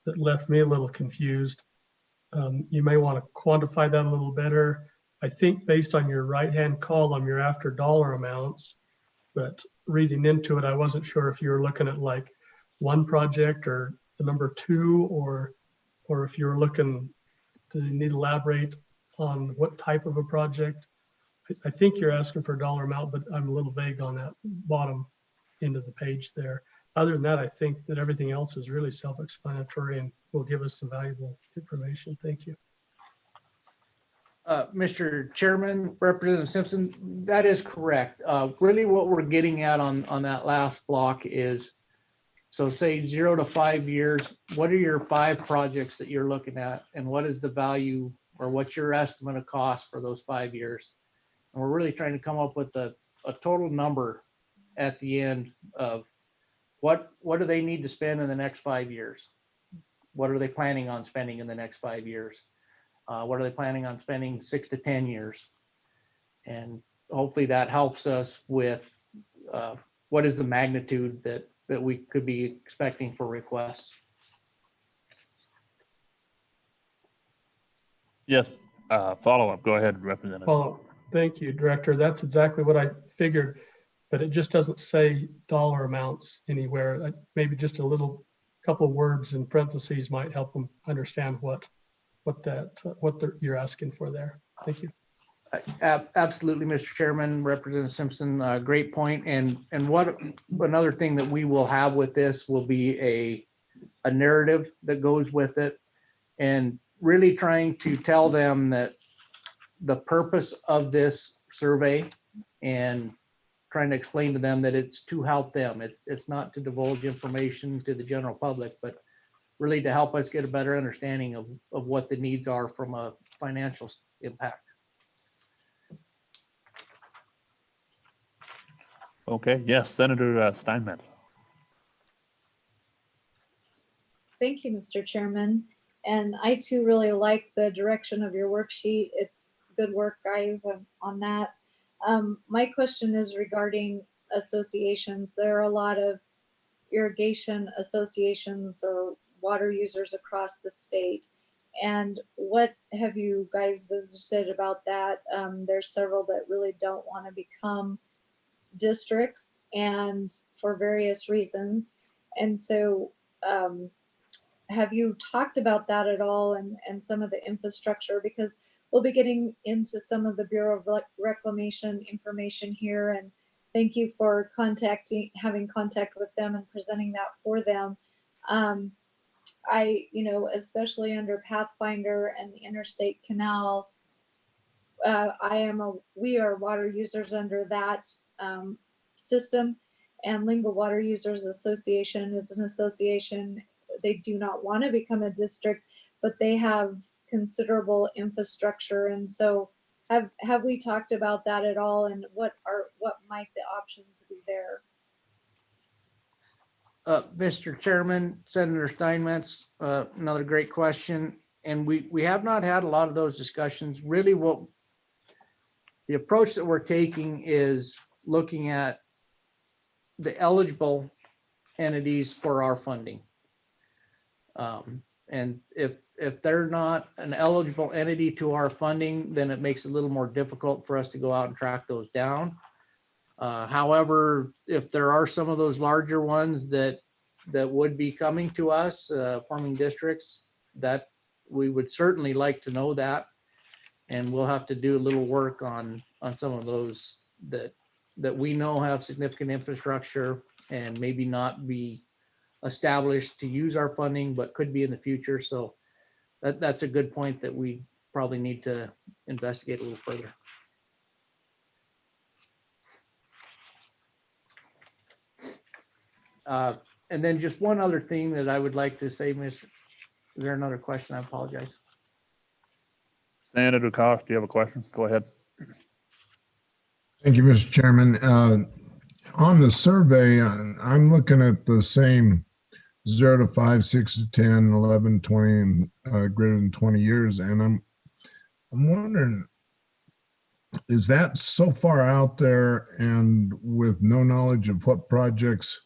H: that left me a little confused. You may want to quantify that a little better. I think based on your right-hand column, you're after dollar amounts, but reading into it, I wasn't sure if you were looking at like one project or the number 2, or if you were looking, do you need to elaborate on what type of a project? I think you're asking for a dollar amount, but I'm a little vague on that bottom end of the page there. Other than that, I think that everything else is really self-explanatory and will give us some valuable information. Thank you.
D: Mr. Chairman, Representative Simpson, that is correct. Really what we're getting at on that last block is, so say 0 to 5 years, what are your 5 projects that you're looking at, and what is the value, or what's your estimate of cost for those 5 years? And we're really trying to come up with a total number at the end of what do they need to spend in the next 5 years? What are they planning on spending in the next 5 years? What are they planning on spending 6 to 10 years? And hopefully that helps us with what is the magnitude that we could be expecting for requests.
E: Yes, follow-up. Go ahead, Representative.
H: Well, thank you, Director. That's exactly what I figured, but it just doesn't say dollar amounts anywhere. Maybe just a little couple of words in parentheses might help them understand what you're asking for there. Thank you.
D: Absolutely, Mr. Chairman, Representative Simpson, great point. And what another thing that we will have with this will be a narrative that goes with it, and really trying to tell them that the purpose of this survey, and trying to explain to them that it's to help them. It's not to divulge information to the general public, but really to help us get a better understanding of what the needs are from a financial impact.
E: Okay, yes, Senator Steinmetz.
C: Thank you, Mr. Chairman. And I too really like the direction of your worksheet. It's good work, guys, on that. My question is regarding associations. There are a lot of irrigation associations or water users across the state. And what have you guys visited about that? There's several that really don't want to become districts, and for various reasons. And so have you talked about that at all, and some of the infrastructure? Because we'll be getting into some of the Bureau of Reclamation information here, and thank you for having contact with them and presenting that for them. Especially under Pathfinder and the Interstate Canal, we are water users under that system, and Lingo Water Users Association is an association. They do not want to become a district, but they have considerable infrastructure. And so have we talked about that at all, and what might the options be there?
D: Mr. Chairman, Senator Steinmetz, another great question. And we have not had a lot of those discussions. Really, what the approach that we're taking is looking at the eligible entities for our funding. And if they're not an eligible entity to our funding, then it makes it a little more difficult for us to go out and track those down. However, if there are some of those larger ones that would be coming to us, forming districts, that we would certainly like to know that. And we'll have to do a little work on some of those that we know have significant infrastructure and maybe not be established to use our funding, but could be in the future. So that's a good point that we probably need to investigate a little further. And then just one other thing that I would like to say, Mr. Is there another question? I apologize.
E: Senator Dukas, do you have a question? Go ahead.
J: Thank you, Mr. Chairman. On the survey, I'm looking at the same 0 to 5, 6 to 10, 11, 20, and greater than 20 years. And I'm wondering, is that so far out there and with no knowledge of what projects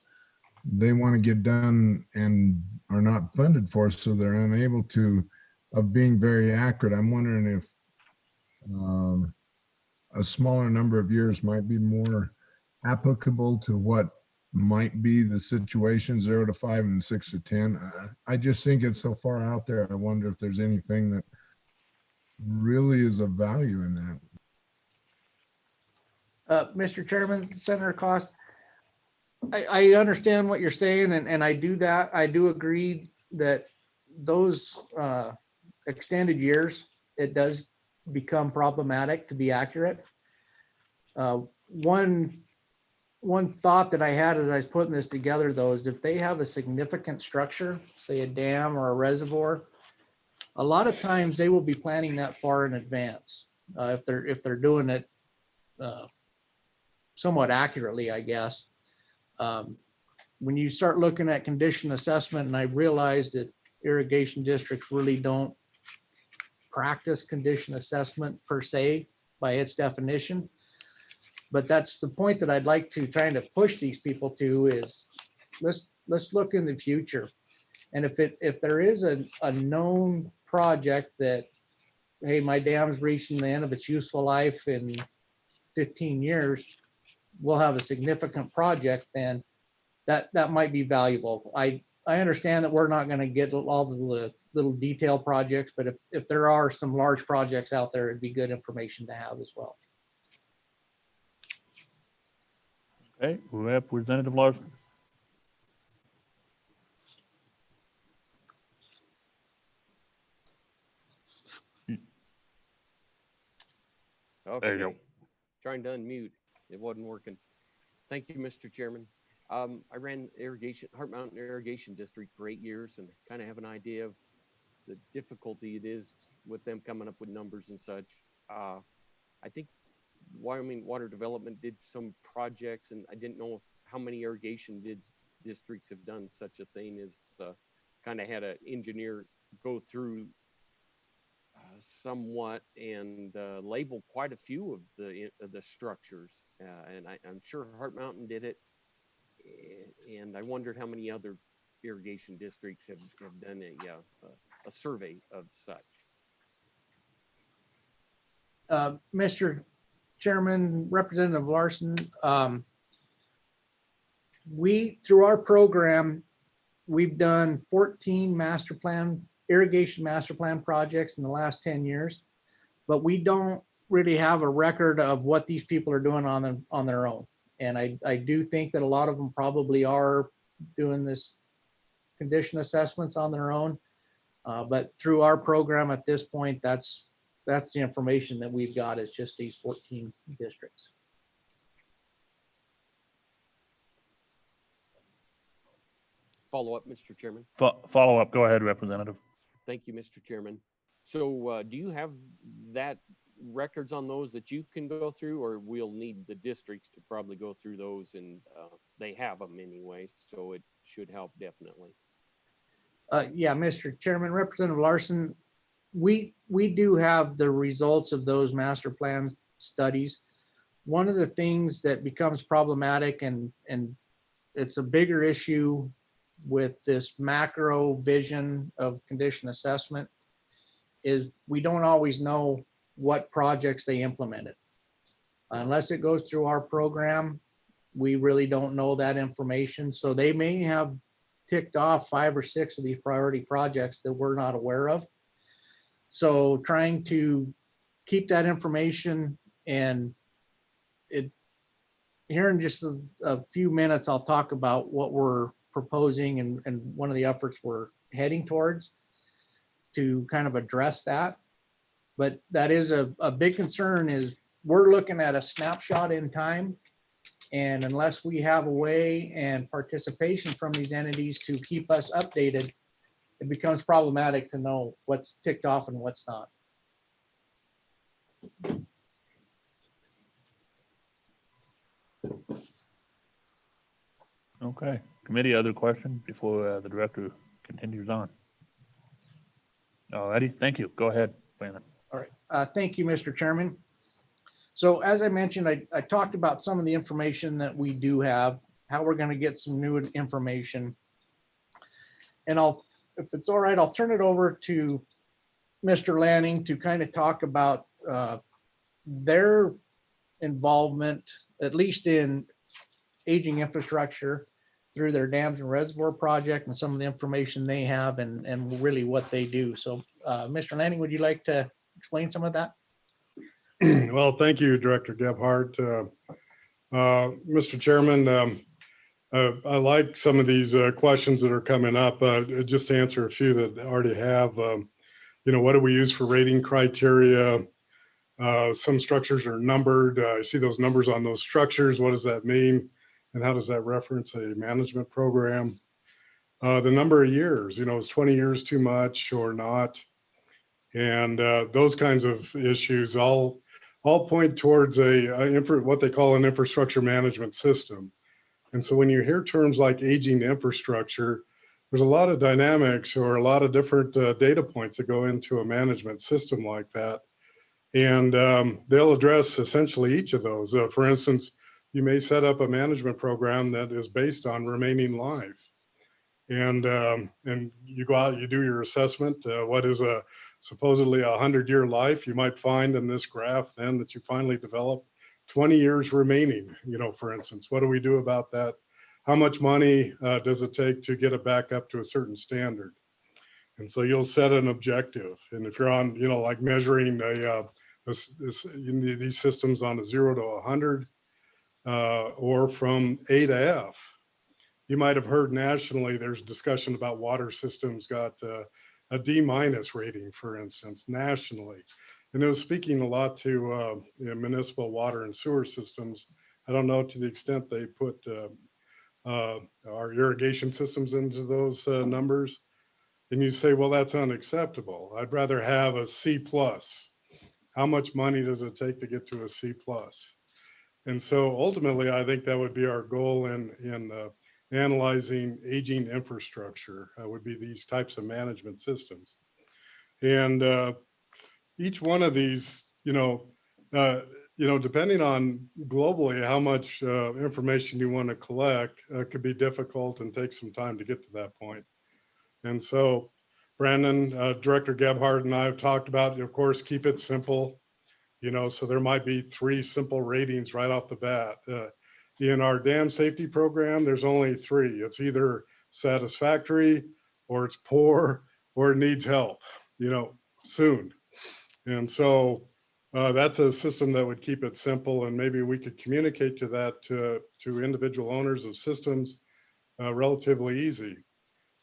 J: they want to get done and are not funded for, so they're unable to, of being very accurate? I'm wondering if a smaller number of years might be more applicable to what might be the situation, 0 to 5 and 6 to 10. I just think it's so far out there. I wonder if there's anything that really is of value in that.
D: Mr. Chairman, Senator Cost, I understand what you're saying, and I do that. I do agree that those extended years, it does become problematic to be accurate. One thought that I had as I was putting this together, though, is if they have a significant structure, say a dam or a reservoir, a lot of times they will be planning that far in advance. If they're doing it somewhat accurately, I guess. When you start looking at condition assessment, and I realized that irrigation districts really don't practice condition assessment per se by its definition. But that's the point that I'd like to try to push these people to is let's look in the future. And if there is a known project that, hey, my dam's reaching the end of its useful life in 15 years, we'll have a significant project, then that might be valuable. I understand that we're not going to get all the little detailed projects, but if there are some large projects out there, it'd be good information to have as well.
E: Okay, Representative Larson.
K: Okay.
E: There you go.
K: Trying to unmute. It wasn't working. Thank you, Mr. Chairman. I ran Heart Mountain Irrigation District for 8 years and kind of have an idea of the difficulty it is with them coming up with numbers and such. I think Wyoming Water Development did some projects, and I didn't know how many irrigation districts have done such a thing as kind of had an engineer go through somewhat and label quite a few of the structures, and I'm sure Heart Mountain did it, and I wondered how many other irrigation districts have done a survey of such.
D: Mr. Chairman, Representative Larson, through our program, we've done 14 irrigation master plan projects in the last 10 years, but we don't really have a record of what these people are doing on their own. And I do think that a lot of them probably are doing this condition assessments on their own. But through our program at this point, that's the information that we've got, is just these 14 districts.
K: Follow up, Mr. Chairman.
E: Follow up. Go ahead, Representative.
K: Thank you, Mr. Chairman. So do you have that records on those that you can go through, or we'll need the districts to probably go through those, and they have them anyway, so it should help definitely.
D: Yeah, Mr. Chairman, Representative Larson, we do have the results of those master plan studies. One of the things that becomes problematic, and it's a bigger issue with this macro vision of condition assessment, is we don't always know what projects they implemented. Unless it goes through our program, we really don't know that information. So they may have ticked off 5 or 6 of these priority projects that we're not aware of. So trying to keep that information, and here in just a few minutes, I'll talk about what we're proposing and one of the efforts we're heading towards to kind of address that. But that is a big concern is we're looking at a snapshot in time. And unless we have a way and participation from these entities to keep us updated, it becomes problematic to know what's ticked off and what's not.
E: Okay, committee, other questions before the director continues on? All righty, thank you. Go ahead, Brandon.
D: All right, thank you, Mr. Chairman. So as I mentioned, I talked about some of the information that we do have, how we're going to get some new information. And if it's all right, I'll turn it over to Mr. Lanning to kind of talk about their involvement, at least in aging infrastructure through their dams and reservoir project and some of the information they have and really what they do. So Mr. Lanning, would you like to explain some of that?
L: Well, thank you, Director Gebhardt. Mr. Chairman, I like some of these questions that are coming up. Just to answer a few that already have, what do we use for rating criteria? Some structures are numbered. I see those numbers on those structures. What does that mean? And how does that reference a management program? The number of years, is 20 years too much or not? And those kinds of issues all point towards what they call an infrastructure management system. And so when you hear terms like aging infrastructure, there's a lot of dynamics or a lot of different data points that go into a management system like that. And they'll address essentially each of those. For instance, you may set up a management program that is based on remaining life. And you go out, you do your assessment. What is supposedly a 100-year life? You might find in this graph then that you finally develop 20 years remaining, for instance. What do we do about that? How much money does it take to get it back up to a certain standard? And so you'll set an objective. And if you're on, like measuring these systems on a 0 to 100 or from A to F, you might have heard nationally there's discussion about water systems got a D- rating, for instance, nationally. And it was speaking a lot to municipal water and sewer systems. I don't know to the extent they put our irrigation systems into those numbers. And you say, well, that's unacceptable. I'd rather have a C+. How much money does it take to get to a C+? And so ultimately, I think that would be our goal in analyzing aging infrastructure, would be these types of management systems. And each one of these, depending on globally how much information you want to collect, could be difficult and take some time to get to that point. And so Brandon, Director Gebhardt and I have talked about, of course, keep it simple, so there might be 3 simple ratings right off the bat. In our dam safety program, there's only 3. It's either satisfactory, or it's poor, or it needs help, soon. And so that's a system that would keep it simple, and maybe we could communicate to that to individual owners of systems relatively easy.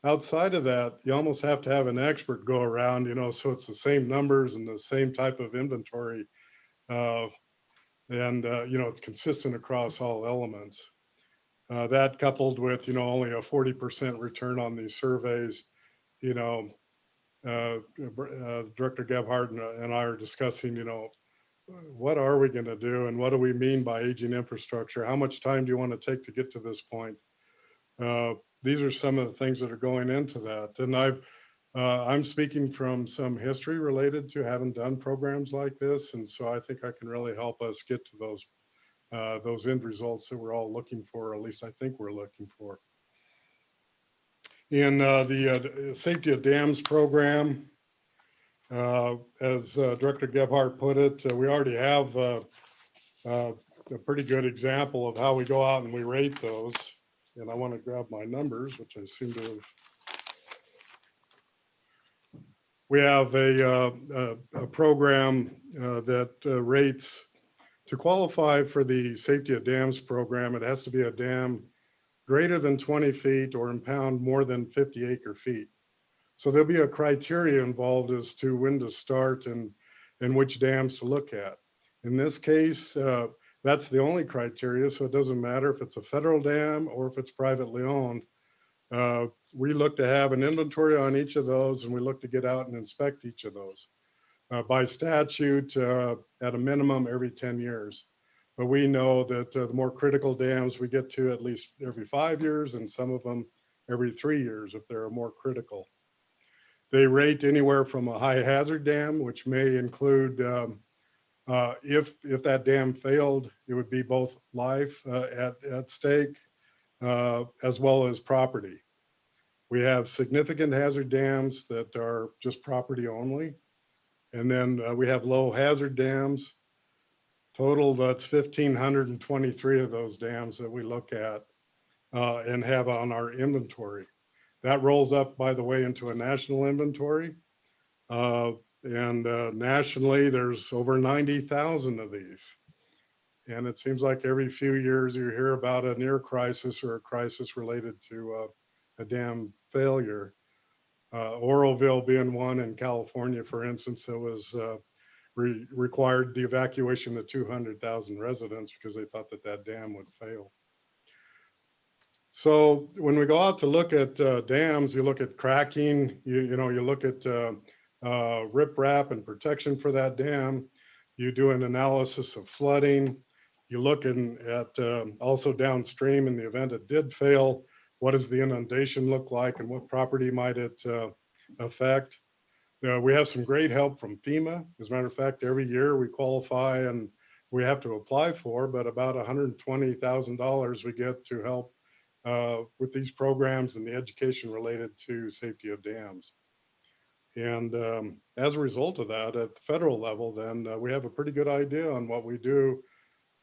L: Outside of that, you almost have to have an expert go around, so it's the same numbers and the same type of inventory. It's consistent across all elements. That coupled with, only a 40% return on these surveys, Director Gebhardt and I are discussing, what are we going to do and what do we mean by aging infrastructure? How much time do you want to take to get to this point? These are some of the things that are going into that. And I'm speaking from some history related to having done programs like this. And so I think I can really help us get to those end results that we're all looking for, or at least I think we're looking for. In the Safety of Dams program, as Director Gebhardt put it, we already have a pretty good example of how we go out and we rate those. And I want to grab my numbers, which I seem to have. We have a program that rates, to qualify for the Safety of Dams program, it has to be a dam greater than 20 feet or impound more than 50 acre feet. So there'll be a criteria involved as to when to start and which dams to look at. In this case, that's the only criteria, so it doesn't matter if it's a federal dam or if it's privately owned. We look to have an inventory on each of those, and we look to get out and inspect each of those. By statute, at a minimum every 10 years. But we know that the more critical dams we get to at least every 5 years, and some of them every 3 years if they're more critical. They rate anywhere from a high hazard dam, which may include if that dam failed, it would be both life at stake as well as property. We have significant hazard dams that are just property only. And then we have low hazard dams. Total, that's 1,523 of those dams that we look at and have on our inventory. That rolls up, by the way, into a national inventory. Nationally, there's over 90,000 of these. And it seems like every few years you hear about a near crisis or a crisis related to a dam failure. Oroville being one in California, for instance, that was required the evacuation of 200,000 residents because they thought that dam would fail. So when we go out to look at dams, you look at cracking, you look at riprap and protection for that dam. You do an analysis of flooding. You look at also downstream in the event it did fail, what does the inundation look like and what property might it affect? We have some great help from FEMA. As a matter of fact, every year we qualify and we have to apply for, but about $120,000 we get to help with these programs and the education related to safety of dams. And as a result of that, at the federal level, then we have a pretty good idea on what we do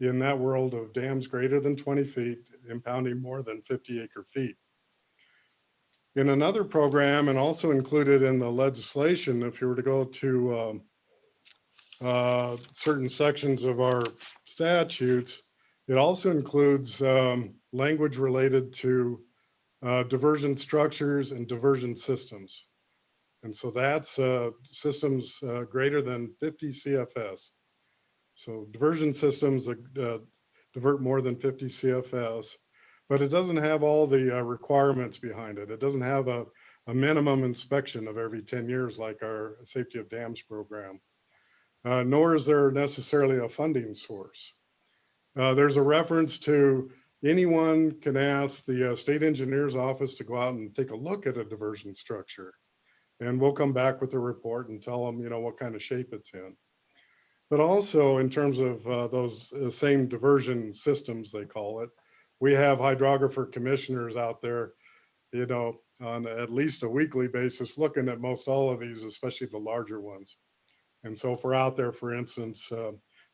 L: in that world of dams greater than 20 feet, impounding more than 50 acre feet. In another program, and also included in the legislation, if you were to go to certain sections of our statutes, it also includes language related to diversion structures and diversion systems. And so that's systems greater than 50 CFS. So diversion systems divert more than 50 CFS, but it doesn't have all the requirements behind it. It doesn't have a minimum inspection of every 10 years like our Safety of Dams program, nor is there necessarily a funding source. There's a reference to anyone can ask the state engineer's office to go out and take a look at a diversion structure. And we'll come back with a report and tell them, what kind of shape it's in. But also in terms of those same diversion systems, they call it, we have hydrographer commissioners out there, on at least a weekly basis, looking at most all of these, especially the larger ones. And so if we're out there, for instance,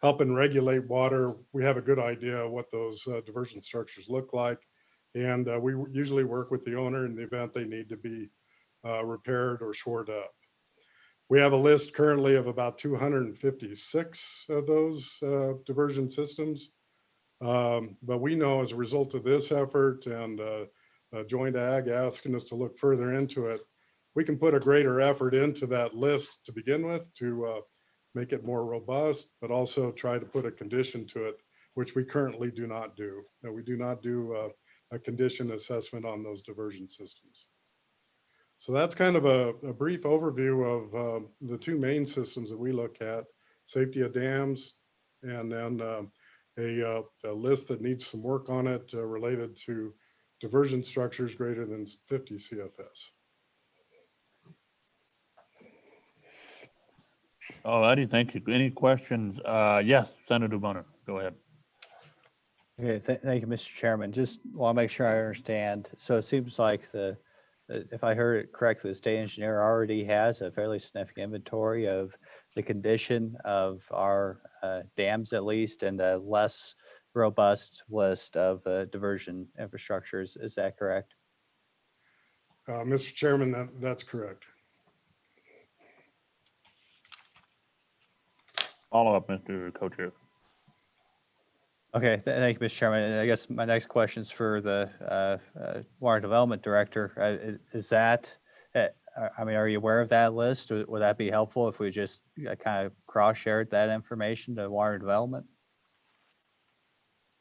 L: helping regulate water, we have a good idea of what those diversion structures look like. And we usually work with the owner in the event they need to be repaired or shored up. We have a list currently of about 256 of those diversion systems. But we know as a result of this effort and Joint Ag asking us to look further into it, we can put a greater effort into that list to begin with to make it more robust, but also try to put a condition to it, which we currently do not do. We do not do a condition assessment on those diversion systems. So that's kind of a brief overview of the two main systems that we look at, safety of dams, and then a list that needs some work on it related to diversion structures greater than 50 CFS.
E: All righty, thank you. Any questions? Yes, Senator Bonner, go ahead.
G: Okay, thank you, Mr. Chairman. Just want to make sure I understand. So it seems like if I heard it correctly, the state engineer already has a fairly significant inventory of the condition of our dams, at least, and a less robust list of diversion infrastructures. Is that correct?
L: Mr. Chairman, that's correct.
E: Follow up, Mr. Co-Chair.
G: Okay, thank you, Mr. Chairman. And I guess my next question is for the Water Development Director. Is that, I mean, are you aware of that list? Would that be helpful if we just kind of cross-shared that information to Water Development?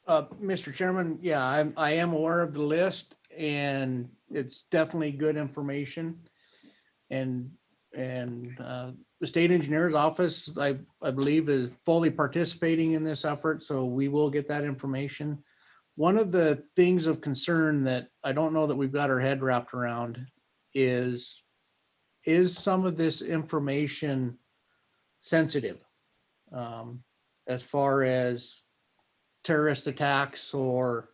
D: Mr. Chairman, yeah, I am aware of the list, and it's definitely good information. And the state engineer's office, I believe, is fully participating in this effort, so we will get that information. One of the things of concern that I don't know that we've got our head wrapped around is some of this information sensitive, as far as terrorist attacks or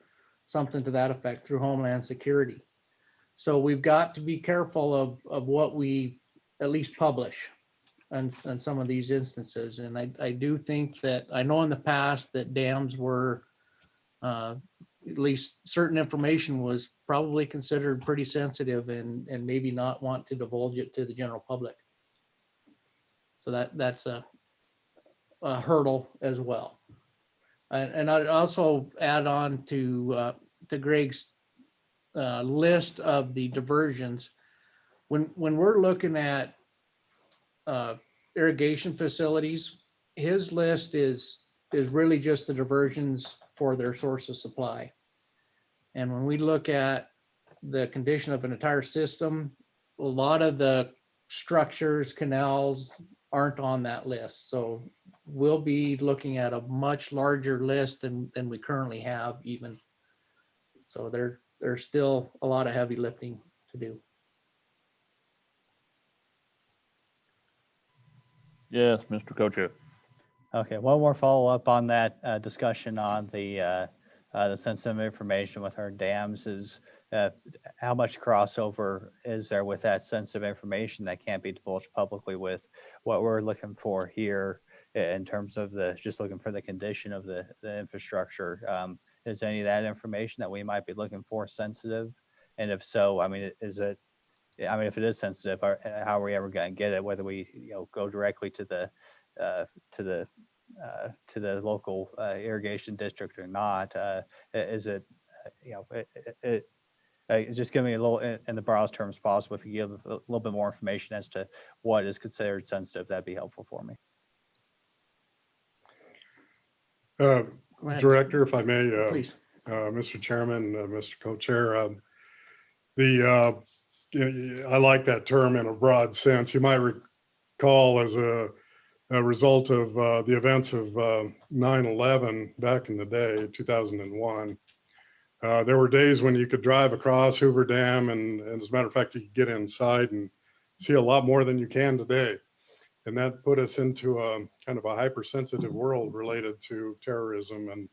D: something to that effect through Homeland Security. So we've got to be careful of what we at least publish on some of these instances. And I do think that, I know in the past that dams were, at least certain information was probably considered pretty sensitive and maybe not want to divulge it to the general public. So that's a hurdle as well. And I'd also add on to Greg's list of the diversions. When we're looking at irrigation facilities, his list is really just the diversions for their source of supply. And when we look at the condition of an entire system, a lot of the structures, canals aren't on that list. So we'll be looking at a much larger list than we currently have even. So there's still a lot of heavy lifting to do.
E: Yes, Mr. Co-Chair.
G: Okay, one more follow-up on that discussion on the sensitive information with our dams is how much crossover is there with that sensitive information that can't be divulged publicly with what we're looking for here in terms of just looking for the condition of the infrastructure. Is any of that information that we might be looking for sensitive? And if so, I mean, if it is sensitive, how are we ever going to get it? Whether we go directly to the local irrigation district or not? Is it just give me a little, in the broadest terms possible, if you give a little bit more information as to what is considered sensitive, that'd be helpful for me.
L: Director, if I may,
D: Please.
L: Mr. Chairman, Mr. Co-Chair, I like that term in a broad sense. You might recall as a result of the events of 9/11 back in the day, 2001, there were days when you could drive across Hoover Dam, and as a matter of fact, you could get inside and see a lot more than you can today. And that put us into a kind of a hypersensitive world related to terrorism, and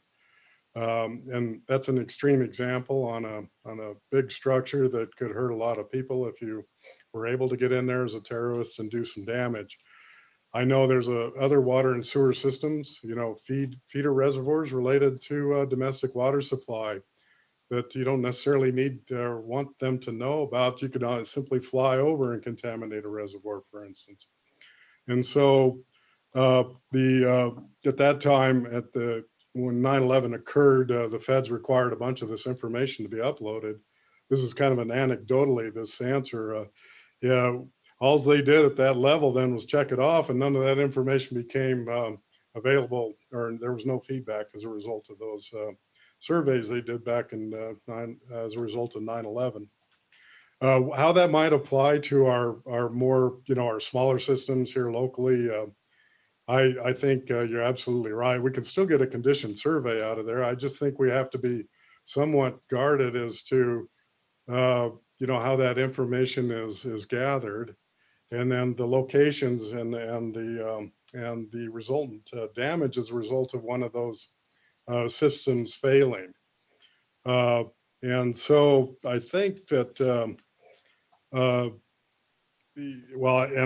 L: that's an extreme example on a big structure that could hurt a lot of people if you were able to get in there as a terrorist and do some damage. I know there's other water and sewer systems, feeder reservoirs related to domestic water supply that you don't necessarily need or want them to know about. You could simply fly over and contaminate a reservoir, for instance. And so at that time, when 9/11 occurred, the feds required a bunch of this information to be uploaded. This is kind of an anecdotally, this answer. All they did at that level then was check it off, and none of that information became available, or there was no feedback as a result of those surveys they did back in as a result of 9/11. How that might apply to our more, our smaller systems here locally, I think you're absolutely right. We can still get a condition survey out of there. I just think we have to be somewhat guarded as to, how that information is gathered, and then the locations and the resultant damage as a result of one of those systems failing. And so I think that, and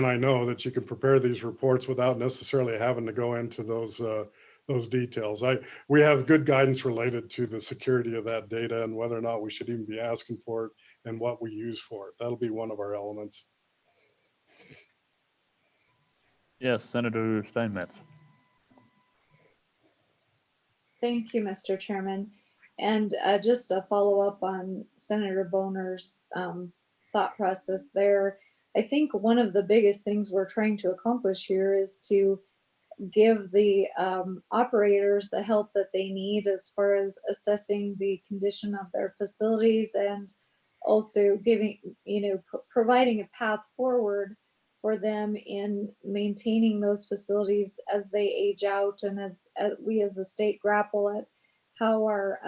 L: I know that you can prepare these reports without necessarily having to go into those details. We have good guidance related to the security of that data and whether or not we should even be asking for it and what we use for it. That'll be one of our elements.
E: Yes, Senator Steinmetz.
C: Thank you, Mr. Chairman. And just a follow up on Senator Boner's thought process there. I think one of the biggest things we're trying to accomplish here is to give the operators the help that they need as far as assessing the condition of their facilities, and also giving, providing a path forward for them in maintaining those facilities as they age out, and as we as a state grapple at how our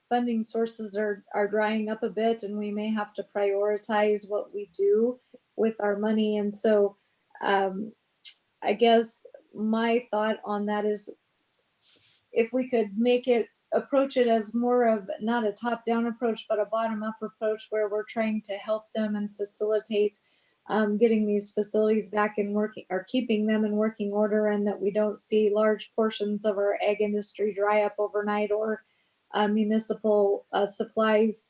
C: funding sources are drying up a bit, and we may have to prioritize what we do with our money. And so I guess my thought on that is, if we could approach it as more of not a top-down approach, but a bottom-up approach, where we're trying to help them and facilitate getting these facilities back in working, or keeping them in working order, and that we don't see large portions of our ag industry dry up overnight, or municipal supplies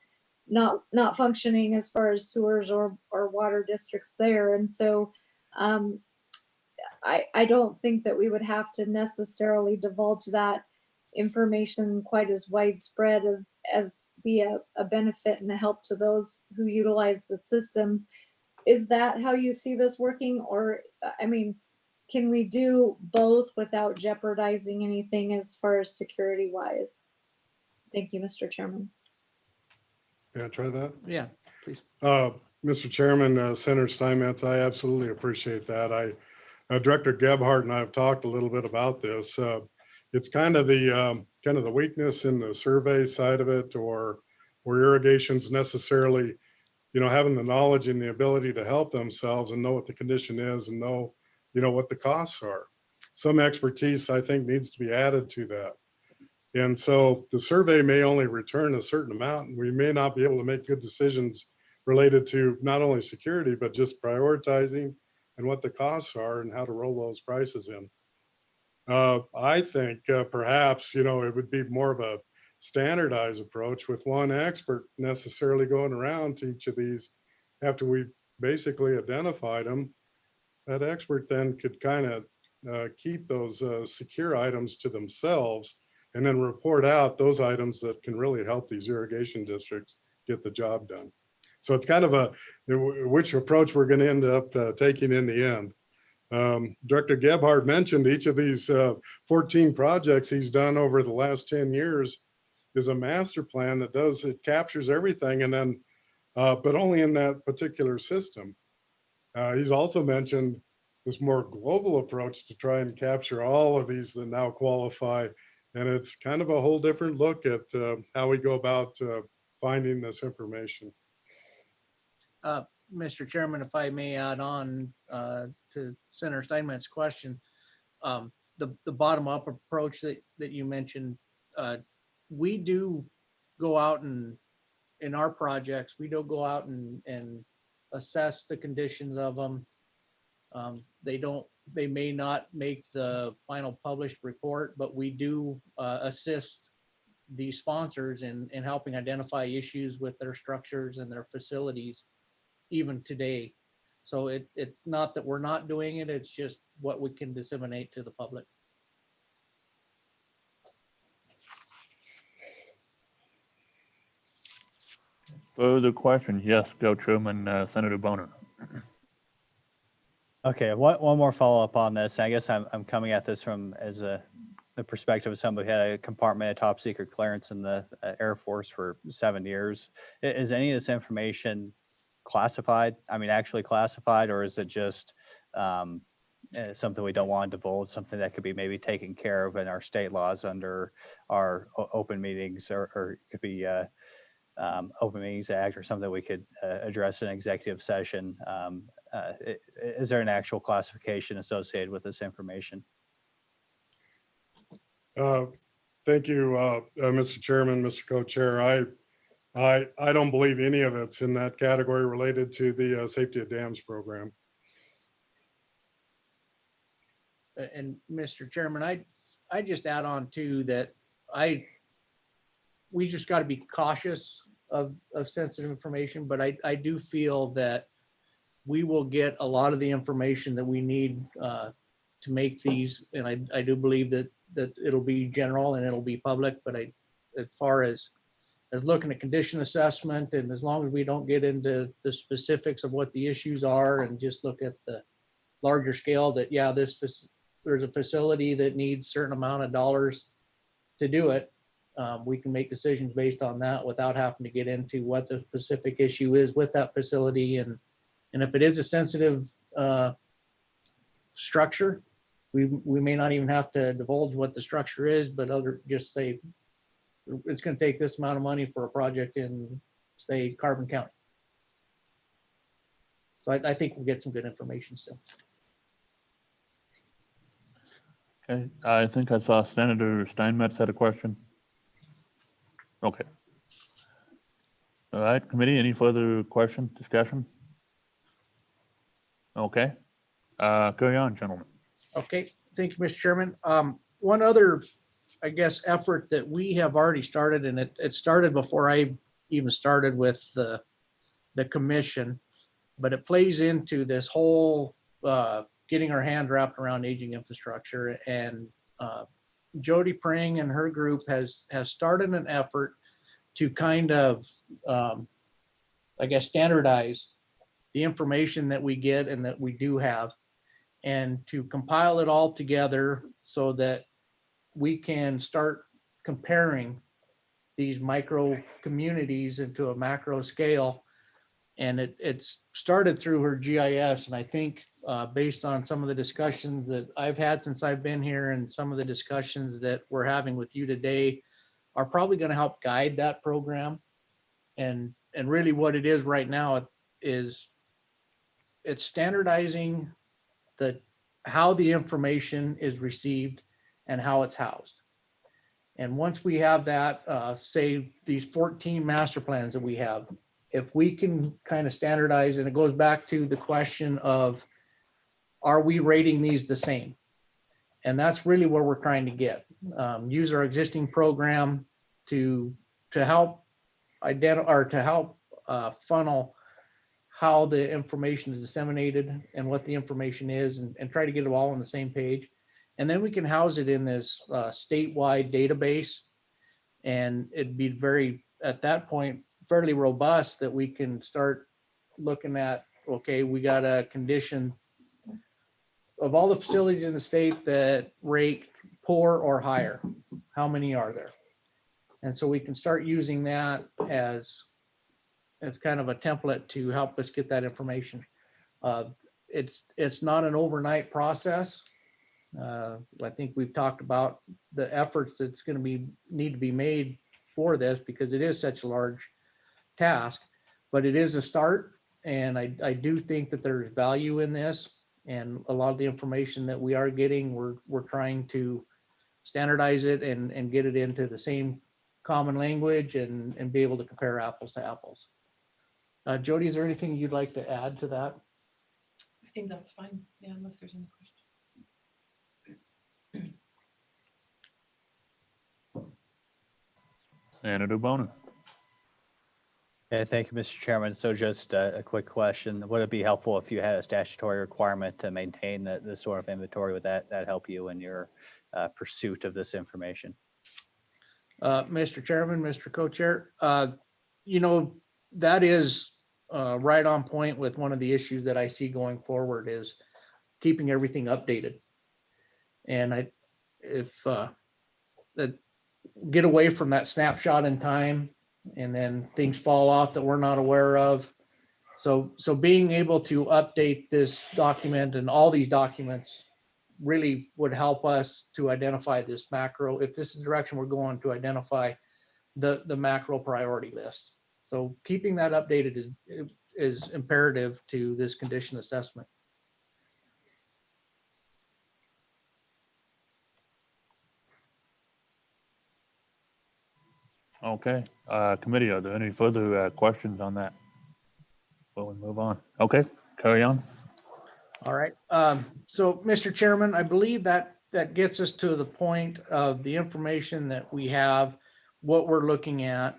C: not functioning as far as sewers or water districts there. And so I don't think that we would have to necessarily divulge that information quite as widespread as be a benefit and a help to those who utilize the systems. Is that how you see this working? Or, can we do both without jeopardizing anything as far as security wise? Thank you, Mr. Chairman.
L: Yeah, try that.
D: Yeah, please.
L: Mr. Chairman, Senator Steinmetz, I absolutely appreciate that. Director Gebhardt and I have talked a little bit about this. It's kind of the weakness in the survey side of it, or irrigation's necessarily, having the knowledge and the ability to help themselves and know what the condition is, and know, what the costs are. Some expertise, I think, needs to be added to that. And so the survey may only return a certain amount, and we may not be able to make good decisions related to not only security, but just prioritizing and what the costs are and how to roll those prices in. I think perhaps, it would be more of a standardized approach, with one expert necessarily going around to each of these after we basically identified them. That expert then could kind of keep those secure items to themselves, and then report out those items that can really help these irrigation districts get the job done. So it's kind of which approach we're going to end up taking in the end. Director Gebhardt mentioned each of these 14 projects he's done over the last 10 years is a master plan it captures everything, and then, but only in that particular system. He's also mentioned this more global approach to try and capture all of these that now qualify. And it's kind of a whole different look at how we go about finding this information.
D: Mr. Chairman, if I may add on to Senator Steinmetz's question, the bottom-up approach that you mentioned, we do go out and in our projects, we do go out and assess the conditions of them. They may not make the final published report, but we do assist the sponsors in helping identify issues with their structures and their facilities even today. So it's not that we're not doing it, it's just what we can disseminate to the public.
E: Further questions? Yes, Joe Truman, Senator Boner.
G: Okay, one more follow-up on this. I guess I'm coming at this from the perspective of somebody who had a compartment of top secret clearance in the Air Force for 7 years. Is any of this information classified? I mean, actually classified, or is it just something we don't want to divulge, something that could be maybe taken care of in our state laws under our open meetings, or it could be Open Meetings Act, or something we could address in executive session? Is there an actual classification associated with this information?
L: Thank you, Mr. Chairman, Mr. Co-Chair. I don't believe any of it's in that category related to the Safety of Dams program.
D: And Mr. Chairman, I just add on to that. We just got to be cautious of sensitive information, but I do feel that we will get a lot of the information that we need to make these, and I do believe that that it'll be general and it'll be public, but as far as looking at condition assessment, and as long as we don't get into the specifics of what the issues are and just look at the larger scale that, yeah, there's a facility that needs certain amount of dollars to do it, we can make decisions based on that without having to get into what the specific issue is with that facility. And if it is a sensitive structure, we may not even have to divulge what the structure is, but just say it's going to take this amount of money for a project in, say, Carbon County. So I think we'll get some good information still.
E: Okay, I think I saw Senator Steinmetz had a question. Okay. All right, committee, any further questions, discussion? Okay, carry on, gentlemen.
D: Okay, thank you, Mr. Chairman. One other, I guess, effort that we have already started, and it started before I even started with the commission, but it plays into this whole getting our hand wrapped around aging infrastructure. And Jody Pring and her group has started an effort to kind of, I guess, standardize the information that we get and that we do have, and to compile it all together so that we can start comparing these micro communities into a macro scale. And it's started through her GIS. And I think based on some of the discussions that I've had since I've been here and some of the discussions that we're having with you today are probably going to help guide that program. And really what it is right now is it's standardizing how the information is received and how it's housed. And once we have that, say these 14 master plans that we have, if we can kind of standardize, and it goes back to the question of, are we rating these the same? And that's really where we're trying to get. Use our existing program to help identify, or to help funnel how the information is disseminated and what the information is, and try to get it all on the same page. And then we can house it in this statewide database. And it'd be at that point, fairly robust, that we can start looking at, okay, we got a condition of all the facilities in the state that rate poor or higher, how many are there? And so we can start using that as kind of a template to help us get that information. It's not an overnight process. I think we've talked about the efforts that's going to need to be made for this, because it is such a large task, but it is a start. And I do think that there's value in this, and a lot of the information that we are getting, we're trying to standardize it and get it into the same common language and be able to compare apples to apples. Jody, is there anything you'd like to add to that?
M: I think that's fine. Yeah, unless there's any questions.
E: Senator Boner.
G: Yeah, thank you, Mr. Chairman. So just a quick question. Would it be helpful if you had a statutory requirement to maintain this sort of inventory? Would that help you in your pursuit of this information?
D: Mr. Chairman, Mr. Co-Chair, that is right on point with one of the issues that I see going forward, is keeping everything updated. And get away from that snapshot in time, and then things fall off that we're not aware of. So being able to update this document and all these documents really would help us to identify this macro, if this is the direction we're going, to identify the macro priority list. So keeping that updated is imperative to this condition assessment.
E: Okay, committee, are there any further questions on that before we move on? Okay, carry on.
D: All right. So, Mr. Chairman, I believe that gets us to the point of the information that we have, what we're looking at.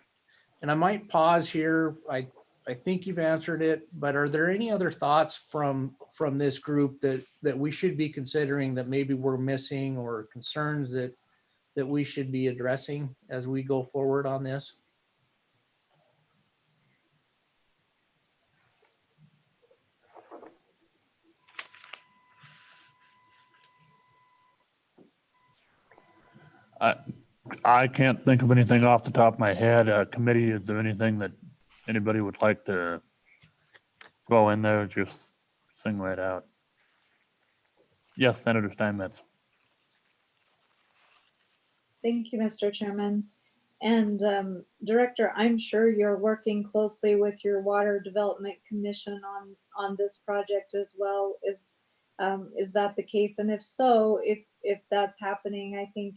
D: And I might pause here. I I think you've answered it, but are there any other thoughts from this group that we should be considering that maybe we're missing, or concerns that we should be addressing as we go forward on this?
E: I can't think of anything off the top of my head. Committee, is there anything that anybody would like to throw in there? Just sing right out. Yes, Senator Steinmetz.
C: Thank you, Mr. Chairman. And Director, I'm sure you're working closely with your Water Development Commission on this project as well. Is that the case? And if so, if that's happening, I think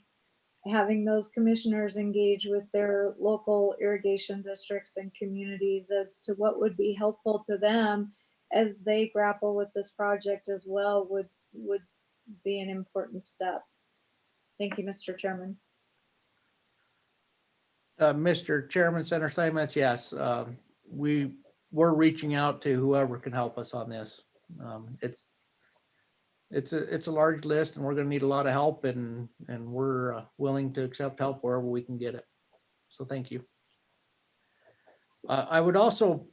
C: having those commissioners engage with their local irrigation districts and communities as to what would be helpful to them as they grapple with this project as well would be an important step. Thank you, Mr. Chairman.
D: Mr. Chairman, Senator Steinmetz, yes, we're reaching out to whoever can help us on this. It's a large list, and we're going to need a lot of help, and we're willing to accept help wherever we can get it. So thank you. I would also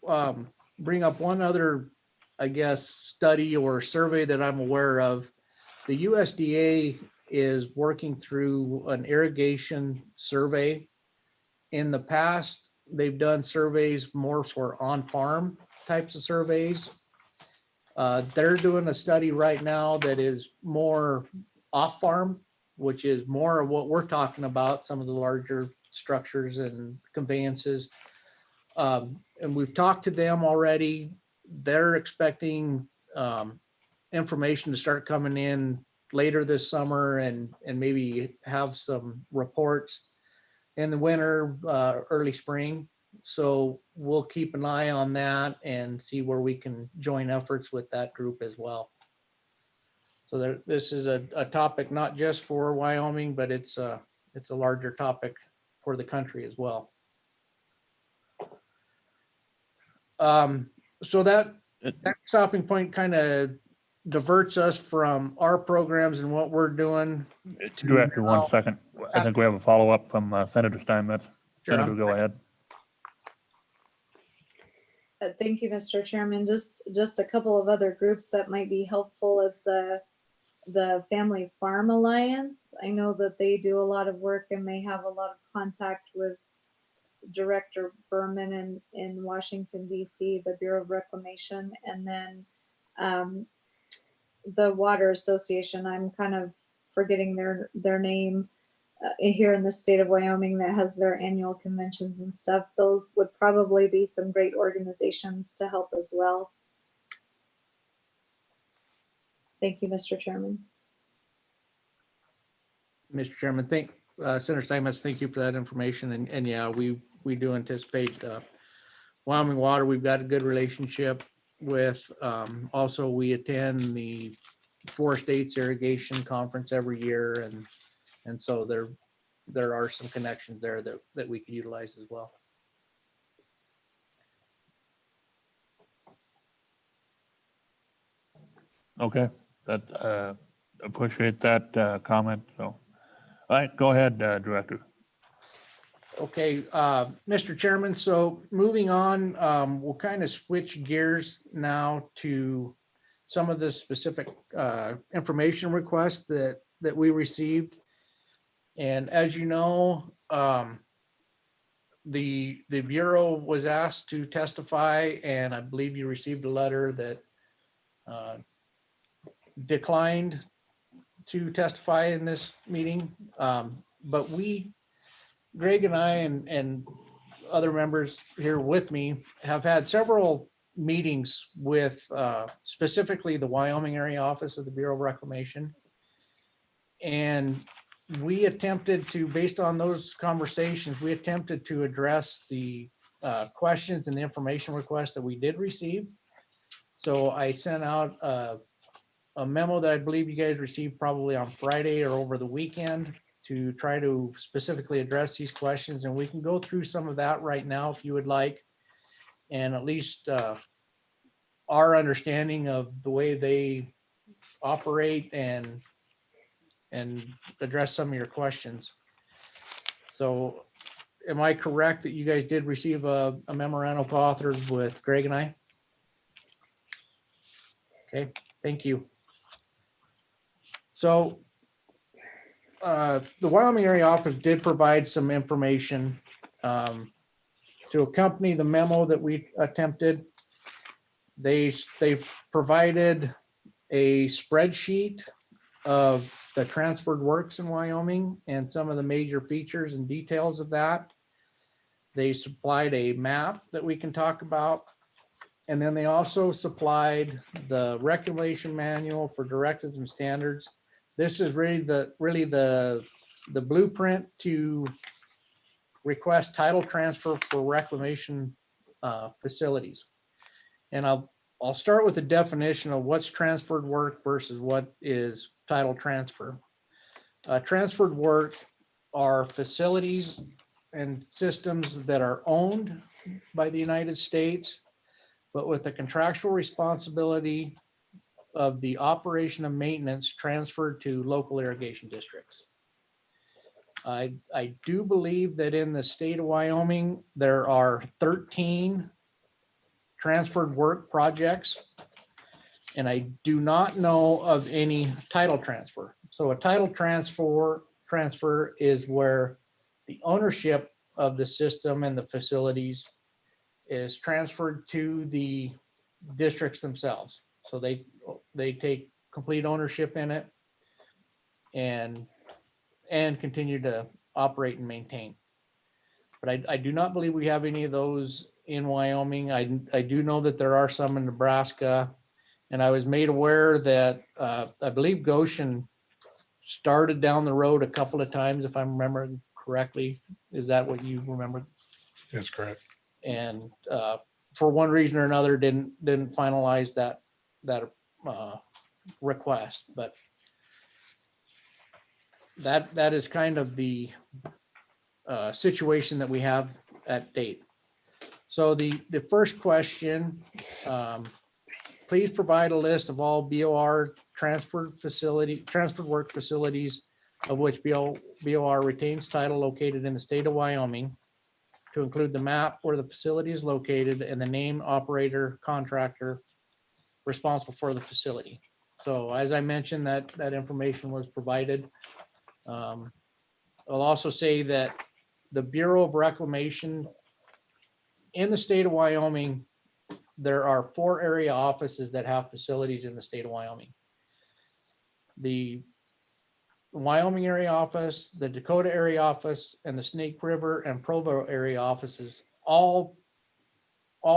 D: bring up one other, I guess, study or survey that I'm aware of. The USDA is working through an irrigation survey. In the past, they've done surveys more for on-farm types of surveys. They're doing a study right now that is more off-farm, which is more of what we're talking about, some of the larger structures and conveyances. And we've talked to them already. They're expecting information to start coming in later this summer, and maybe have some reports in the winter, early spring. So we'll keep an eye on that and see where we can join efforts with that group as well. So this is a topic not just for Wyoming, but it's a larger topic for the country as well. So that stopping point kind of diverts us from our programs and what we're doing.
E: Director, 1 second. I think we have a follow-up from Senator Steinmetz.
D: Sure.
E: Senator, go ahead.
C: Thank you, Mr. Chairman. Just a couple of other groups that might be helpful is the Family Farm Alliance. I know that they do a lot of work, and they have a lot of contact with Director Berman in Washington, D.C., the Bureau of Reclamation, and then the Water Association. I'm kind of forgetting their name here in the state of Wyoming that has their annual conventions and stuff. Those would probably be some great organizations to help as well. Thank you, Mr. Chairman.
D: Mr. Chairman, Senator Steinmetz, thank you for that information. And yeah, we do anticipate Wyoming Water. We've got a good relationship with. Also, we attend the 4 States Irrigation Conference every year, and so there are some connections there that we could utilize as well.
E: Okay, that appreciate that comment. So, all right, go ahead, Director.
D: Okay, Mr. Chairman, so moving on, we'll kind of switch gears now to some of the specific information requests that we received. And as you know, the Bureau was asked to testify, and I believe you received a letter that declined to testify in this meeting. But Greg and I and other members here with me have had several meetings with specifically the Wyoming Area Office of the Bureau of Reclamation. And we attempted to, based on those conversations, we attempted to address the questions and the information requests that we did receive. So I sent out a memo that I believe you guys received probably on Friday or over the weekend to try to specifically address these questions. And we can go through some of that right now if you would like. and at least our understanding of the way they operate and address some of your questions. So am I correct that you guys did receive a memorandum of authors with Greg and I? Okay, thank you. So the Wyoming Area Office did provide some information to accompany the memo that we attempted. They provided a spreadsheet of the transferred works in Wyoming and some of the major features and details of that. They supplied a map that we can talk about. And then they also supplied the regulation manual for directives and standards. This is really the blueprint to request title transfer for reclamation facilities. And I'll start with the definition of what's transferred work versus what is title transfer. Transferred work are facilities and systems that are owned by the United States, but with the contractual responsibility of the operation and maintenance transferred to local irrigation districts. I do believe that in the state of Wyoming, there are 13 transferred work projects, and I do not know of any title transfer. So a title transfer is where the ownership of the system and the facilities is transferred to the districts themselves. So they take complete ownership in it and continue to operate and maintain. But I do not believe we have any of those in Wyoming. I do know that there are some in Nebraska, and I was made aware that I believe Goshen started down the road a couple of times, if I'm remembering correctly. Is that what you remember?
L: That's correct.
D: And for one reason or another, didn't finalize that request. But that is kind of the situation that we have at date. So the first question, please provide a list of all BOR transferred work facilities of which BOR retains title located in the state of Wyoming, to include the map where the facility is located and the name, operator, contractor responsible for the facility. So as I mentioned, that information was provided. I'll also say that the Bureau of Reclamation in the state of Wyoming, there are 4 area offices that have facilities in the state of Wyoming. The Wyoming area office, the Dakota area office, and the Snake River and Provo area offices all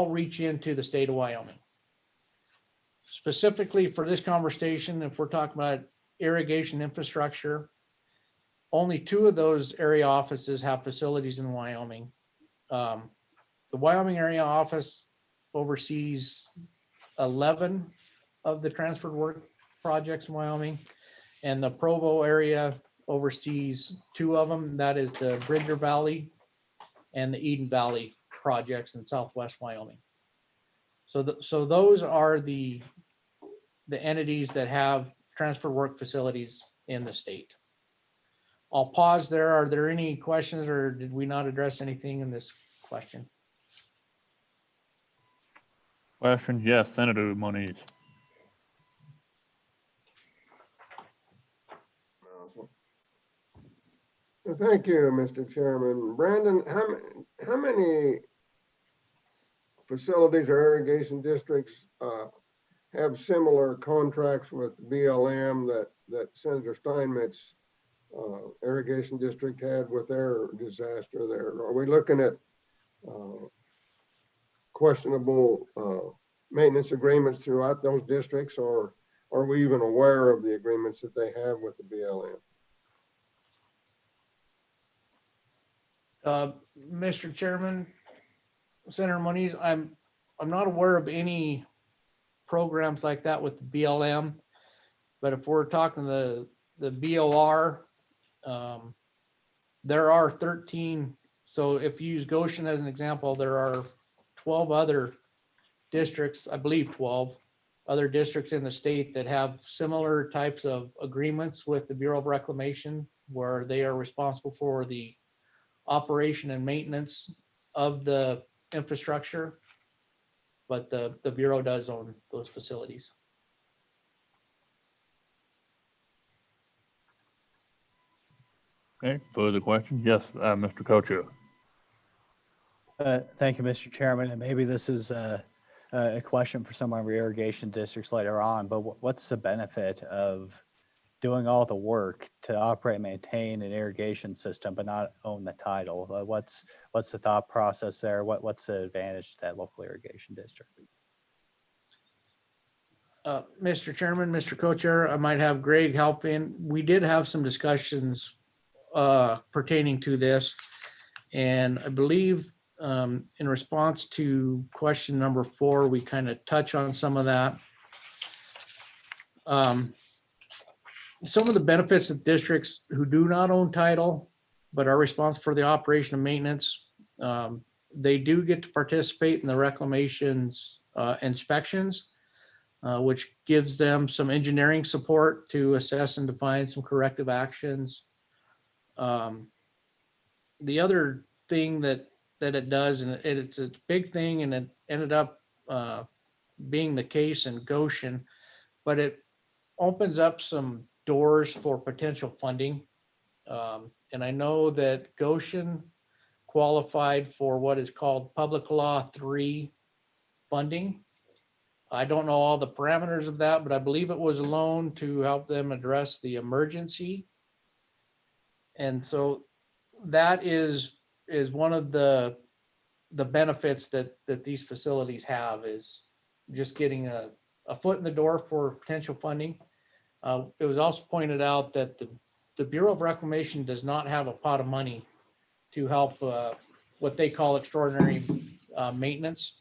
D: reach into the state of Wyoming. Specifically for this conversation, if we're talking about irrigation infrastructure, only 2 of those area offices have facilities in Wyoming. The Wyoming area office oversees 11 of the transferred work projects in Wyoming, and the Provo area oversees 2 of them. That is the Bridger Valley and the Eden Valley projects in southwest Wyoming. So those are the entities that have transfer work facilities in the state. I'll pause there. Are there any questions, or did we not address anything in this question?
E: Questions? Yes, Senator Moniz.
B: Thank you, Mr. Chairman. Brandon, how many facilities or irrigation districts have similar contracts with BLM that Senator Steinmetz irrigation district had with their disaster there? Are we looking at questionable maintenance agreements throughout those districts, or are we even aware of the agreements that they have with the BLM?
D: Mr. Chairman, Senator Moniz, I'm not aware of any programs like that with the BLM, but if we're talking the BOR, there are 13. So if you use Goshen as an example, there are 12 other districts, I believe 12 other districts in the state that have similar types of agreements with the Bureau of Reclamation, where they are responsible for the operation and maintenance of the infrastructure. But the Bureau does own those facilities.
E: Okay, further questions? Yes, Mr. Kocher.
G: Thank you, Mr. Chairman. And maybe this is a question for some of our irrigation districts later on, but what's the benefit of doing all the work to operate and maintain an irrigation system, but not own the title? What's the thought process there? What's the advantage to that local irrigation district?
D: Mr. Chairman, Mr. Co-Chair, I might have Greg help in. We did have some discussions pertaining to this. And I believe in response to question number 4, we kind of touch on some of that. Some of the benefits of districts who do not own title, but are responsible for the operation and maintenance, they do get to participate in the reclamation's inspections, which gives them some engineering support to assess and define some corrective actions. The other thing that it does, and it's a big thing, and it ended up being the case in Goshen, but it opens up some doors for potential funding. And I know that Goshen qualified for what is called Public Law 3 funding. I don't know all the parameters of that, but I believe it was a loan to help them address the emergency. And so that is one of the benefits that these facilities have, is just getting a foot in the door for potential funding. It was also pointed out that the Bureau of Reclamation does not have a pot of money to help what they call extraordinary maintenance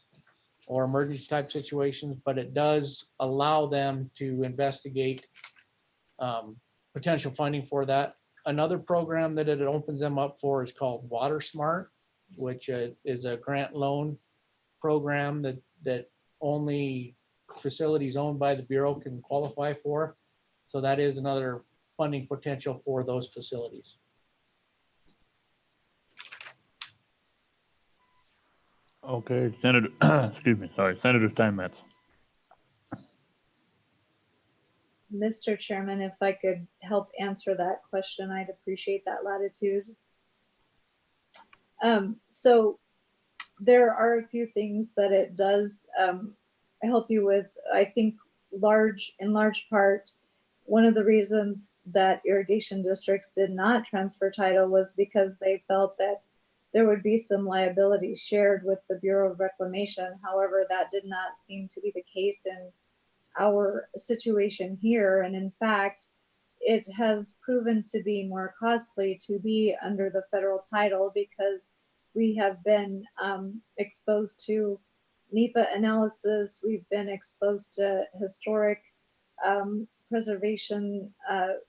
D: or emergency type situations, but it does allow them to investigate potential funding for that. Another program that it opens them up for is called Water Smart, which is a grant loan program that only facilities owned by the Bureau can qualify for. So that is another funding potential for those facilities.
E: Okay, Senator, excuse me, sorry, Senator Steinmetz.
C: Mr. Chairman, if I could help answer that question, I'd appreciate that latitude. So there are a few things that it does help you with. I think in large part, one of the reasons that irrigation districts did not transfer title was because they felt that there would be some liability shared with the Bureau of Reclamation. However, that did not seem to be the case in our situation here. And in fact, it has proven to be more costly to be under the federal title, because we have been exposed to NEPA analysis. We've been exposed to historic preservation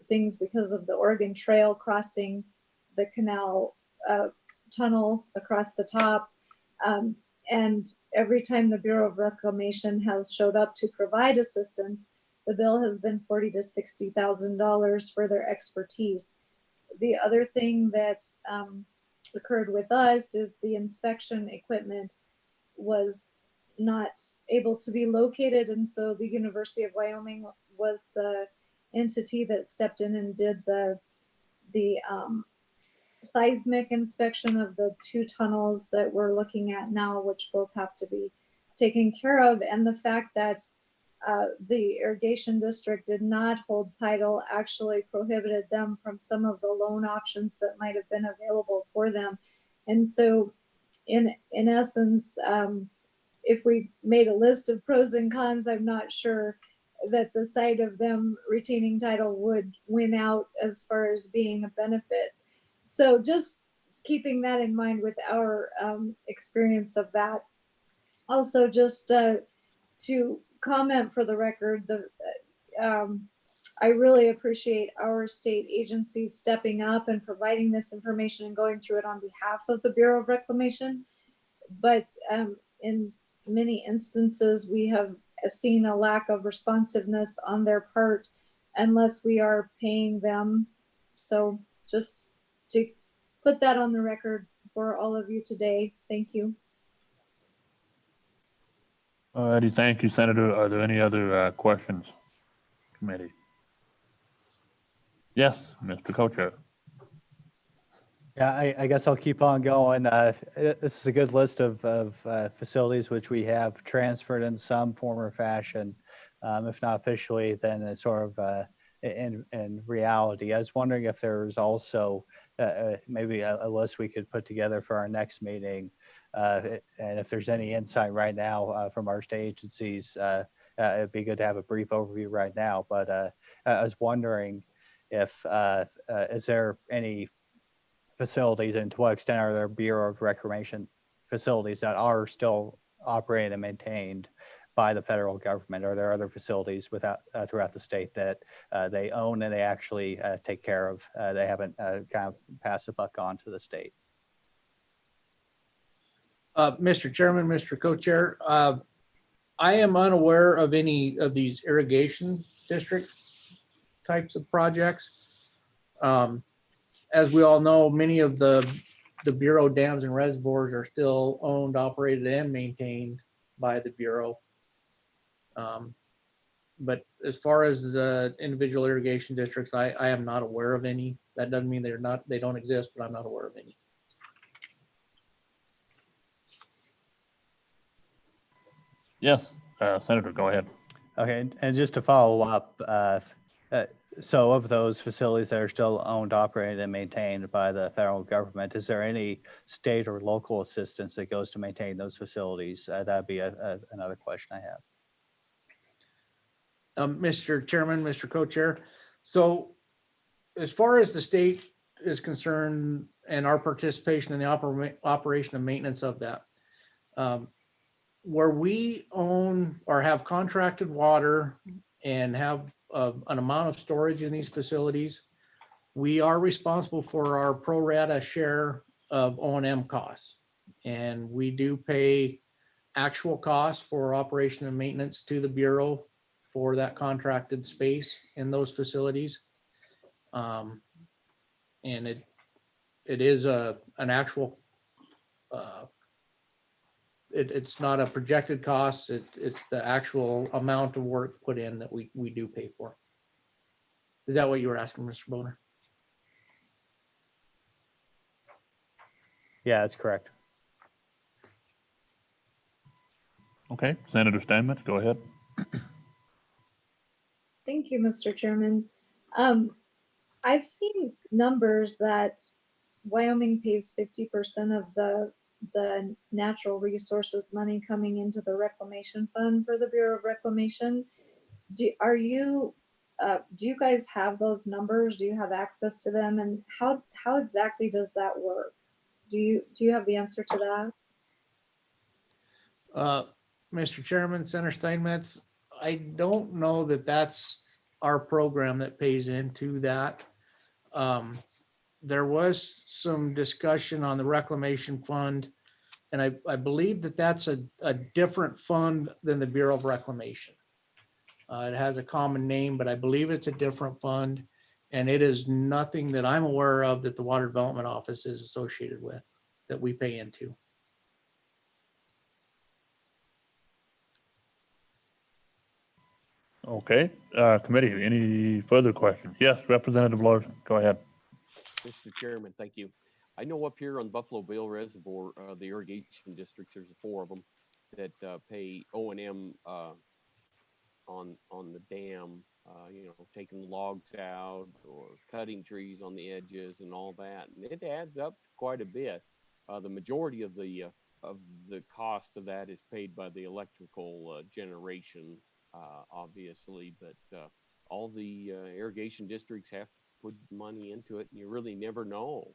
C: things because of the Oregon Trail crossing the canal tunnel across the top. And every time the Bureau of Reclamation has showed up to provide assistance, the bill has been $40,000 to $60,000 for their expertise. The other thing that occurred with us is the inspection equipment was not able to be located, and so the University of Wyoming was the entity that stepped in and did the seismic inspection of the 2 tunnels that we're looking at now, which both have to be taken care of. And the fact that the irrigation district did not hold title actually prohibited them from some of the loan options that might have been available for them. And so in essence, if we made a list of pros and cons, I'm not sure that the side of them retaining title would win out as far as being a benefit. So just keeping that in mind with our experience of that. Also, just to comment for the record, I really appreciate our state agencies stepping up and providing this information and going through it on behalf of the Bureau of Reclamation. But in many instances, we have seen a lack of responsiveness on their part unless we are paying them. So just to put that on the record for all of you today. Thank you.
E: Alrighty, thank you, Senator. Are there any other questions, committee? Yes, Mr. Co-Chair.
G: Yeah, I guess I'll keep on going. This is a good list of facilities which we have transferred in some form or fashion, if not officially, then it's sort of in reality. I was wondering if there was also maybe a list we could put together for our next meeting, and if there's any insight right now from our state agencies, it'd be good to have a brief overview right now. But I was wondering if is there any facilities, and to what extent are there Bureau of Reclamation facilities that are still operated and maintained by the federal government? Are there other facilities throughout the state that they own and they actually take care of? They haven't kind of passed the buck on to the state.
D: Mr. Chairman, Mr. Co-Chair, I am unaware of any of these irrigation district types of projects. As we all know, many of the Bureau dams and reservoirs are still owned, operated, and maintained by the Bureau. But as far as the individual irrigation districts, I am not aware of any. That doesn't mean they don't exist, but I'm not aware of any.
E: Yes, Senator, go ahead.
G: Okay, and just to follow up, so of those facilities that are still owned, operated, and maintained by the federal government, is there any state or local assistance that goes to maintain those facilities? That'd be another question I have.
D: Mr. Chairman, Mr. Co-Chair, so as far as the state is concerned and our participation in the operation and maintenance of that, where we own or have contracted water and have an amount of storage in these facilities, we are responsible for our pro rata share of O&M costs. And we do pay actual costs for operation and maintenance to the Bureau for that contracted space in those facilities. And it is an actual, it's not a projected cost. It's the actual amount of work put in that we do pay for. Is that what you were asking, Mr. Boner?
G: Yeah, that's correct.
E: Okay, Senator Steinmetz, go ahead.
C: Thank you, Mr. Chairman. I've seen numbers that Wyoming pays 50% of the natural resources money coming into the reclamation fund for the Bureau of Reclamation. Do you guys have those numbers? Do you have access to them? And how exactly does that work? Do you have the answer to that?
D: Mr. Chairman, Senator Steinmetz, I don't know that that's our program that pays into that. There was some discussion on the reclamation fund, and I believe that that's a different fund than the Bureau of Reclamation. It has a common name, but I believe it's a different fund, and it is nothing that I'm aware of that the Water Development Office is associated with that we pay into.
E: Okay, committee, any further questions? Yes, Representative Larson, go ahead.
K: Mr. Chairman, thank you. I know up here on Buffalo Bill Reservoir, the irrigation districts, there's 4 of them that pay O&M on the dam, taking logs out or cutting trees on the edges and all that, and it adds up quite a bit. The majority of the cost of that is paid by the electrical generation, obviously, but all the irrigation districts have to put money into it, and you really never know.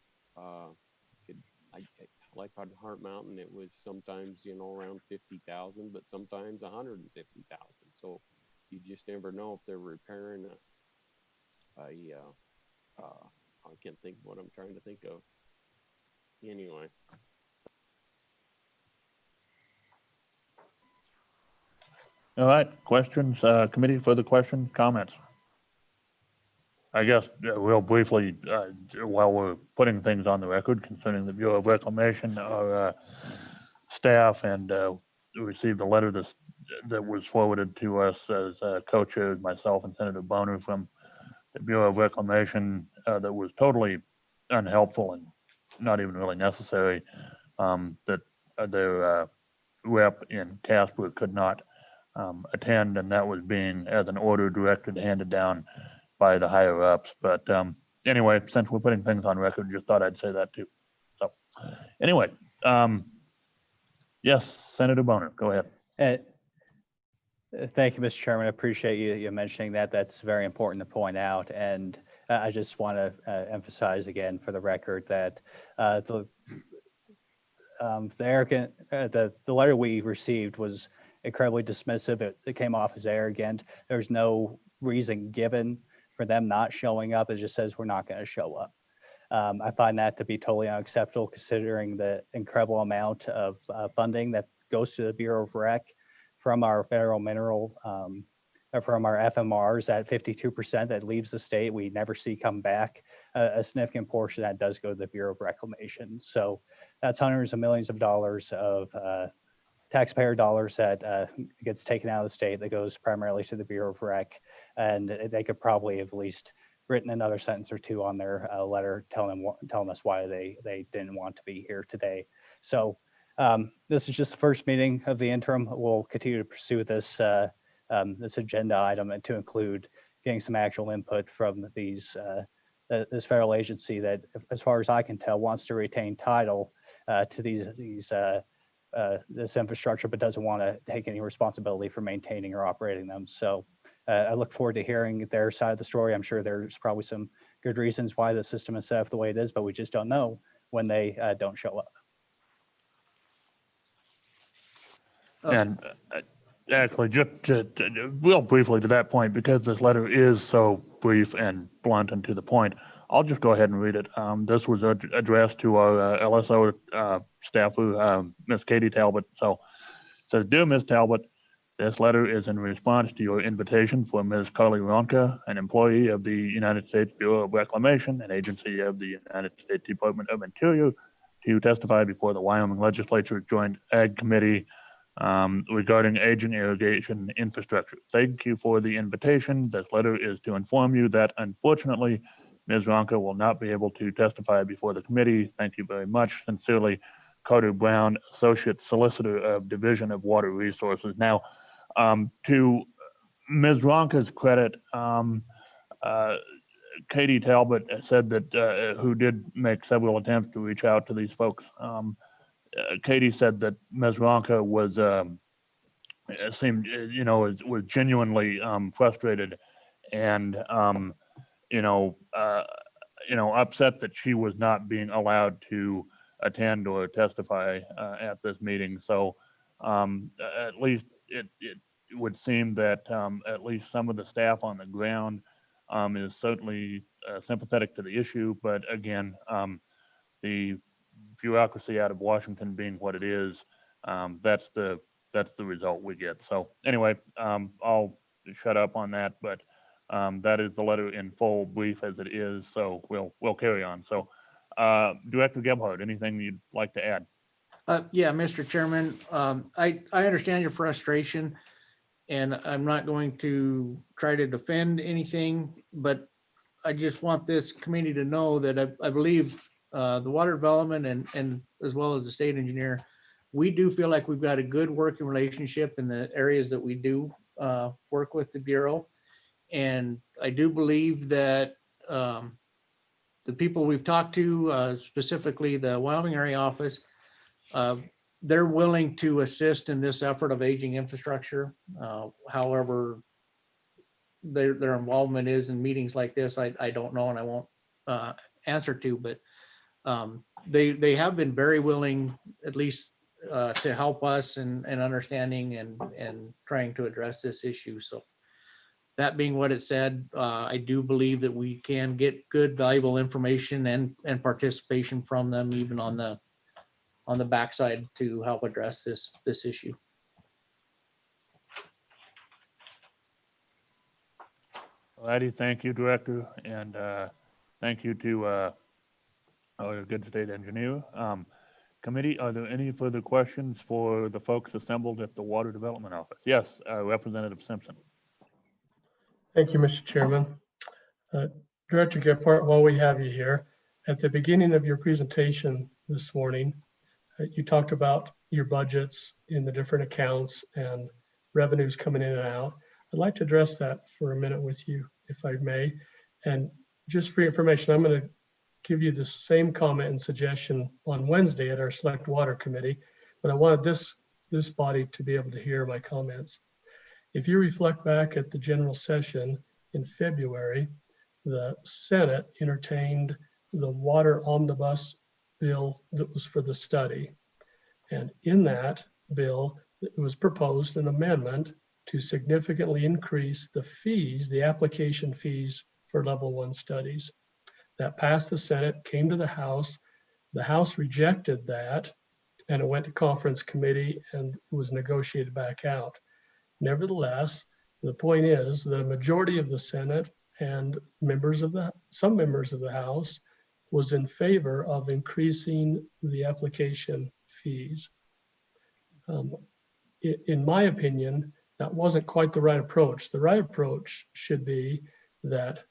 K: Like on Heart Mountain, it was sometimes around 50,000, but sometimes 150,000. So you just never know if they're repairing I can't think of what I'm trying to think of. Anyway.
E: All right, questions, committee, further questions, comments? I guess real briefly, while we're putting things on the record concerning the Bureau of Reclamation, our staff and received a letter that was forwarded to us as co-chairs, myself and Senator Boner from the Bureau of Reclamation, that was totally unhelpful and not even really necessary, that their rep in Casper could not attend, and that was being as an order directed handed down by the higher ups. But anyway, since we're putting things on record, just thought I'd say that too. So anyway, yes, Senator Boner, go ahead.
G: Thank you, Mr. Chairman. I appreciate you mentioning that. That's very important to point out. And I just want to emphasize again for the record that the letter we received was incredibly dismissive. It came off as arrogant. There's no reason given for them not showing up. It just says we're not going to show up. I find that to be totally unacceptable considering the incredible amount of funding that goes to the Bureau of Rec from our federal mineral, from our FMRs at 52% that leaves the state. We never see come back. A significant portion that does go to the Bureau of Reclamation. So that's hundreds of millions of dollars of taxpayer dollars that gets taken out of the state that goes primarily to the Bureau of Rec. And they could probably have at least written another sentence or two on their letter telling us why they didn't want to be here today. So this is just the first meeting of the interim. We'll continue to pursue this this agenda item and to include getting some actual input from this federal agency that, as far as I can tell, wants to retain title to this infrastructure, but doesn't want to take any responsibility for maintaining or operating them. So I look forward to hearing their side of the story. I'm sure there's probably some good reasons why the system is set up the way it is, but we just don't know when they don't show up.
E: And actually, just real briefly to that point, because this letter is so brief and blunt and to the point, I'll just go ahead and read it. This was addressed to our LSO staffer, Ms. Katie Talbot. So it says, "Dear Ms. Talbot, this letter is in response to your invitation for Ms. Carly Ronka, an employee of the United States Bureau of Reclamation, an agency of the United States Department of Interior, to testify before the Wyoming Legislature Joint Ag Committee regarding aging irrigation infrastructure. Thank you for the invitation. This letter is to inform you that unfortunately, Ms. Ronka will not be able to testify before the committee. Thank you very much. Sincerely, Carter Brown, Associate Solicitor of Division of Water Resources." Now, to Ms. Ronka's credit, Katie Talbot said that, who did make several attempts to reach out to these folks. Katie said that Ms. Ronka was, was genuinely frustrated and, upset that she was not being allowed to attend or testify at this meeting. So at least it would seem that at least some of the staff on the ground is certainly sympathetic to the issue. But again, the bureaucracy out of Washington being what it is, that's the result we get. So anyway, I'll shut up on that, but that is the letter in full, brief as it is. So we'll carry on. So Director Gebhardt, anything you'd like to add?
D: Yeah, Mr. Chairman, I understand your frustration, and I'm not going to try to defend anything, but I just want this committee to know that I believe the water development and as well as the state engineer, we do feel like we've got a good working relationship in the areas that we do work with the Bureau. And I do believe that the people we've talked to, specifically the Wyoming area office, they're willing to assist in this effort of aging infrastructure. However, their involvement is in meetings like this, I don't know, and I won't answer to, but they have been very willing, at least to help us in understanding and trying to address this issue. So that being what it said, I do believe that we can get good, valuable information and participation from them, even on the backside, to help address this issue.
E: Righty, thank you, Director, and thank you to our good state engineer. Committee, are there any further questions for the folks assembled at the Water Development Office? Yes, Representative Simpson.
H: Thank you, Mr. Chairman. Director Gephardt, while we have you here, at the beginning of your presentation this morning, you talked about your budgets in the different accounts and revenues coming in and out. I'd like to address that for a minute with you, if I may. And just for your information, I'm going to give you the same comment and suggestion on Wednesday at our Select Water Committee, but I wanted this body to be able to hear my comments. If you reflect back at the general session in February, the Senate entertained the water omnibus bill that was for the study. And in that bill, it was proposed an amendment to significantly increase the fees, the application fees for level 1 studies. That passed the Senate, came to the House. The House rejected that, and it went to conference committee and was negotiated back out. Nevertheless, the point is that a majority of the Senate and some members of the House was in favor of increasing the application fees. In my opinion, that wasn't quite the right approach. The right approach should be that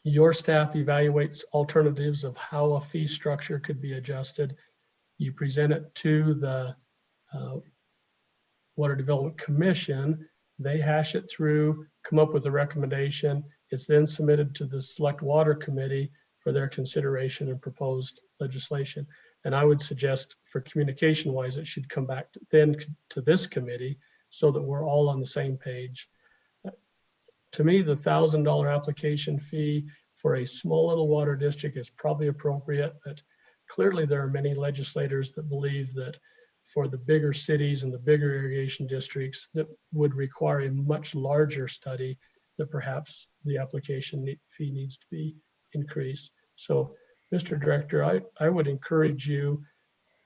H: your staff evaluates alternatives of how a fee structure could be adjusted. You present it to the Water Development Commission. They hash it through, come up with a recommendation. It's then submitted to the Select Water Committee for their consideration and proposed legislation. And I would suggest for communication wise, it should come back to this committee so that we're all on the same page. To me, the $1,000 application fee for a small little water district is probably appropriate, but clearly there are many legislators that believe that for the bigger cities and the bigger irrigation districts that would require a much larger study, that perhaps the application fee needs to be increased. So, Mr. Director, I would encourage you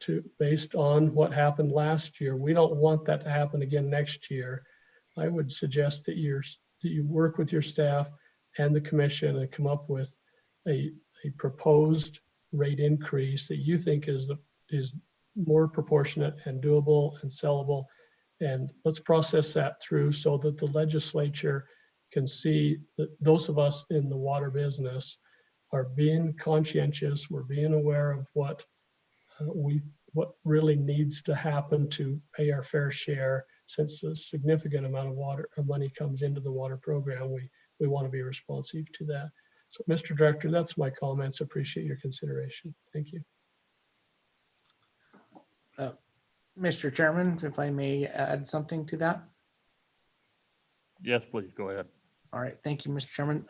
H: to, based on what happened last year, we don't want that to happen again next year. I would suggest that you work with your staff and the commission and come up with a proposed rate increase that you think is more proportionate and doable and sellable. And let's process that through so that the legislature can see that those of us in the water business are being conscientious. We're being aware of what really needs to happen to pay our fair share. Since a significant amount of money comes into the water program, we want to be responsive to that. So, Mr. Director, that's my comments. Appreciate your consideration. Thank you.
D: Mr. Chairman, if I may add something to that.
E: Yes, please, go ahead.
D: All right, thank you, Mr. Chairman.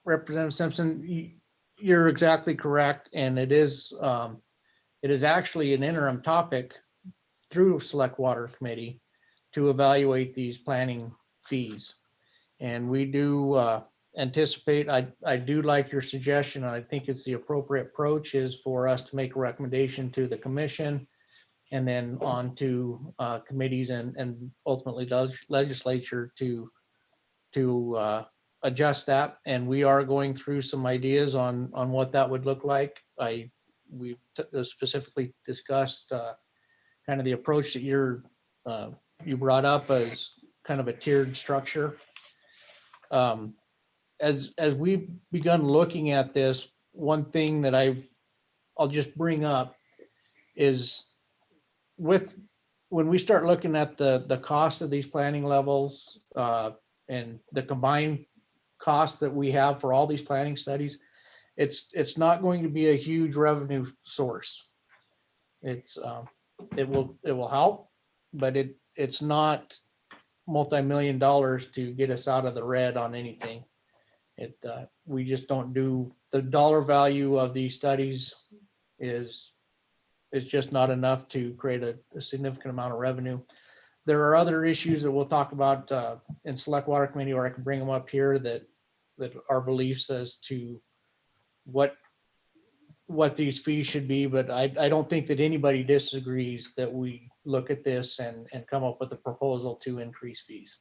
D: Representative Simpson, you're exactly correct, and it is actually an interim topic through Select Water Committee to evaluate these planning fees. And we do anticipate, I do like your suggestion. I think it's the appropriate approach is for us to make a recommendation to the commission and then on to committees and ultimately legislature to adjust that. And we are going through some ideas on what that would look like. We specifically discussed kind of the approach that you brought up as kind of a tiered structure. As we've begun looking at this, one thing that I'll just bring up is when we start looking at the cost of these planning levels and the combined cost that we have for all these planning studies, it's not going to be a huge revenue source. It will help, but it's not multi-million dollars to get us out of the red on anything. We just don't do the dollar value of these studies is just not enough to create a significant amount of revenue. There are other issues that we'll talk about in Select Water Committee, or I can bring them up here that our beliefs as to what these fees should be, but I don't think that anybody disagrees that we look at this and come up with a proposal to increase fees.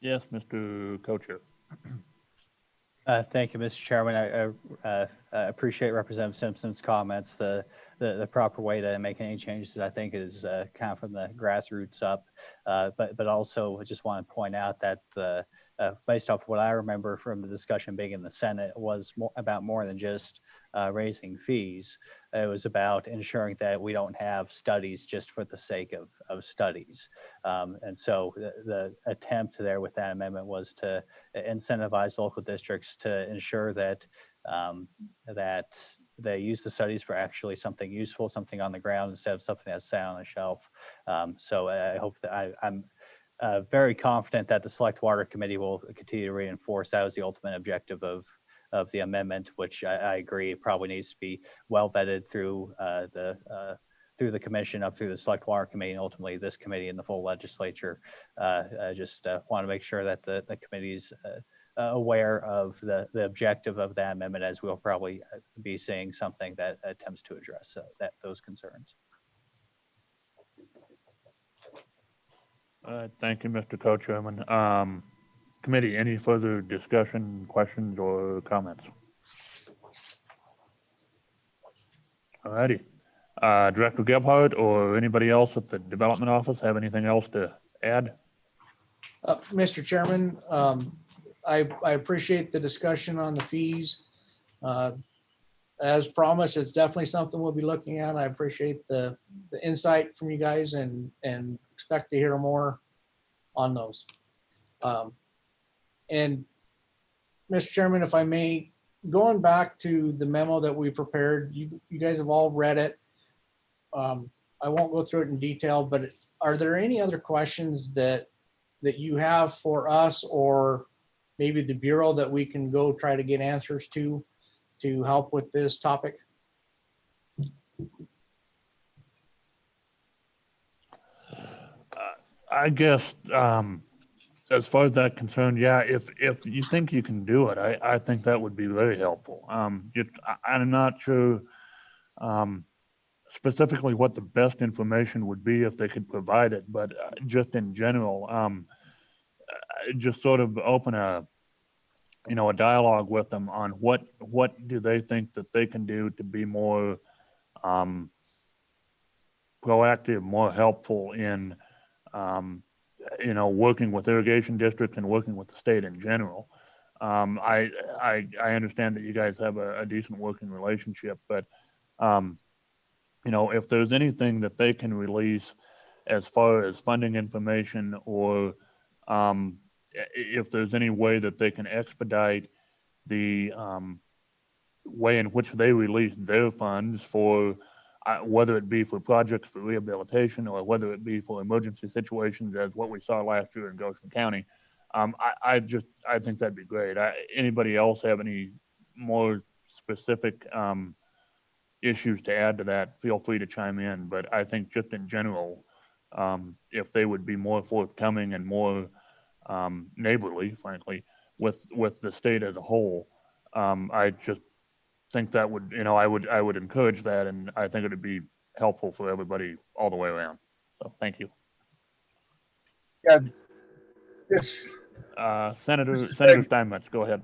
E: Yes, Mr. Co-Chair.
G: Thank you, Mr. Chairman. I appreciate Representative Simpson's comments. The proper way to make any changes, I think, is kind of from the grassroots up. But also, I just want to point out that based off what I remember from the discussion being in the Senate, it was about more than just raising fees. It was about ensuring that we don't have studies just for the sake of studies. And so the attempt there with that amendment was to incentivize local districts to ensure that that they use the studies for actually something useful, something on the ground instead of something that's sat on a shelf. So I hope that I'm very confident that the Select Water Committee will continue to reinforce that was the ultimate objective of the amendment, which I agree probably needs to be well vetted through the commission up through the Select Water Committee and ultimately this committee and the full legislature. I just want to make sure that the committee's aware of the objective of that amendment, as we'll probably be seeing something that attempts to address those concerns.
E: Thank you, Mr. Co-Chairman. Committee, any further discussion, questions, or comments? All righty. Director Gebhardt or anybody else at the Development Office have anything else to add?
D: Mr. Chairman, I appreciate the discussion on the fees. As promised, it's definitely something we'll be looking at. I appreciate the insight from you guys and expect to hear more on those. And Mr. Chairman, if I may, going back to the memo that we prepared, you guys have all read it. I won't go through it in detail, but are there any other questions that you have for us or maybe the Bureau that we can go try to get answers to help with this topic?
E: I guess as far as that concerned, yeah, if you think you can do it, I think that would be very helpful. I'm not sure specifically what the best information would be if they could provide it, but just in general, just sort of open a dialogue with them on what do they think that they can do to be more proactive, more helpful in working with irrigation districts and working with the state in general. I understand that you guys have a decent working relationship, but if there's anything that they can release as far as funding information or if there's any way that they can expedite the way in which they release their funds for whether it be for projects for rehabilitation or whether it be for emergency situations as what we saw last year in Goshen County. I think that'd be great. Anybody else have any more specific issues to add to that, feel free to chime in. But I think just in general, if they would be more forthcoming and more neighborly, frankly, with the state as a whole, I just think that would, I would encourage that, and I think it would be helpful for everybody all the way around. So thank you.
N: Yeah. Yes.
E: Senator Steinmetz, go ahead.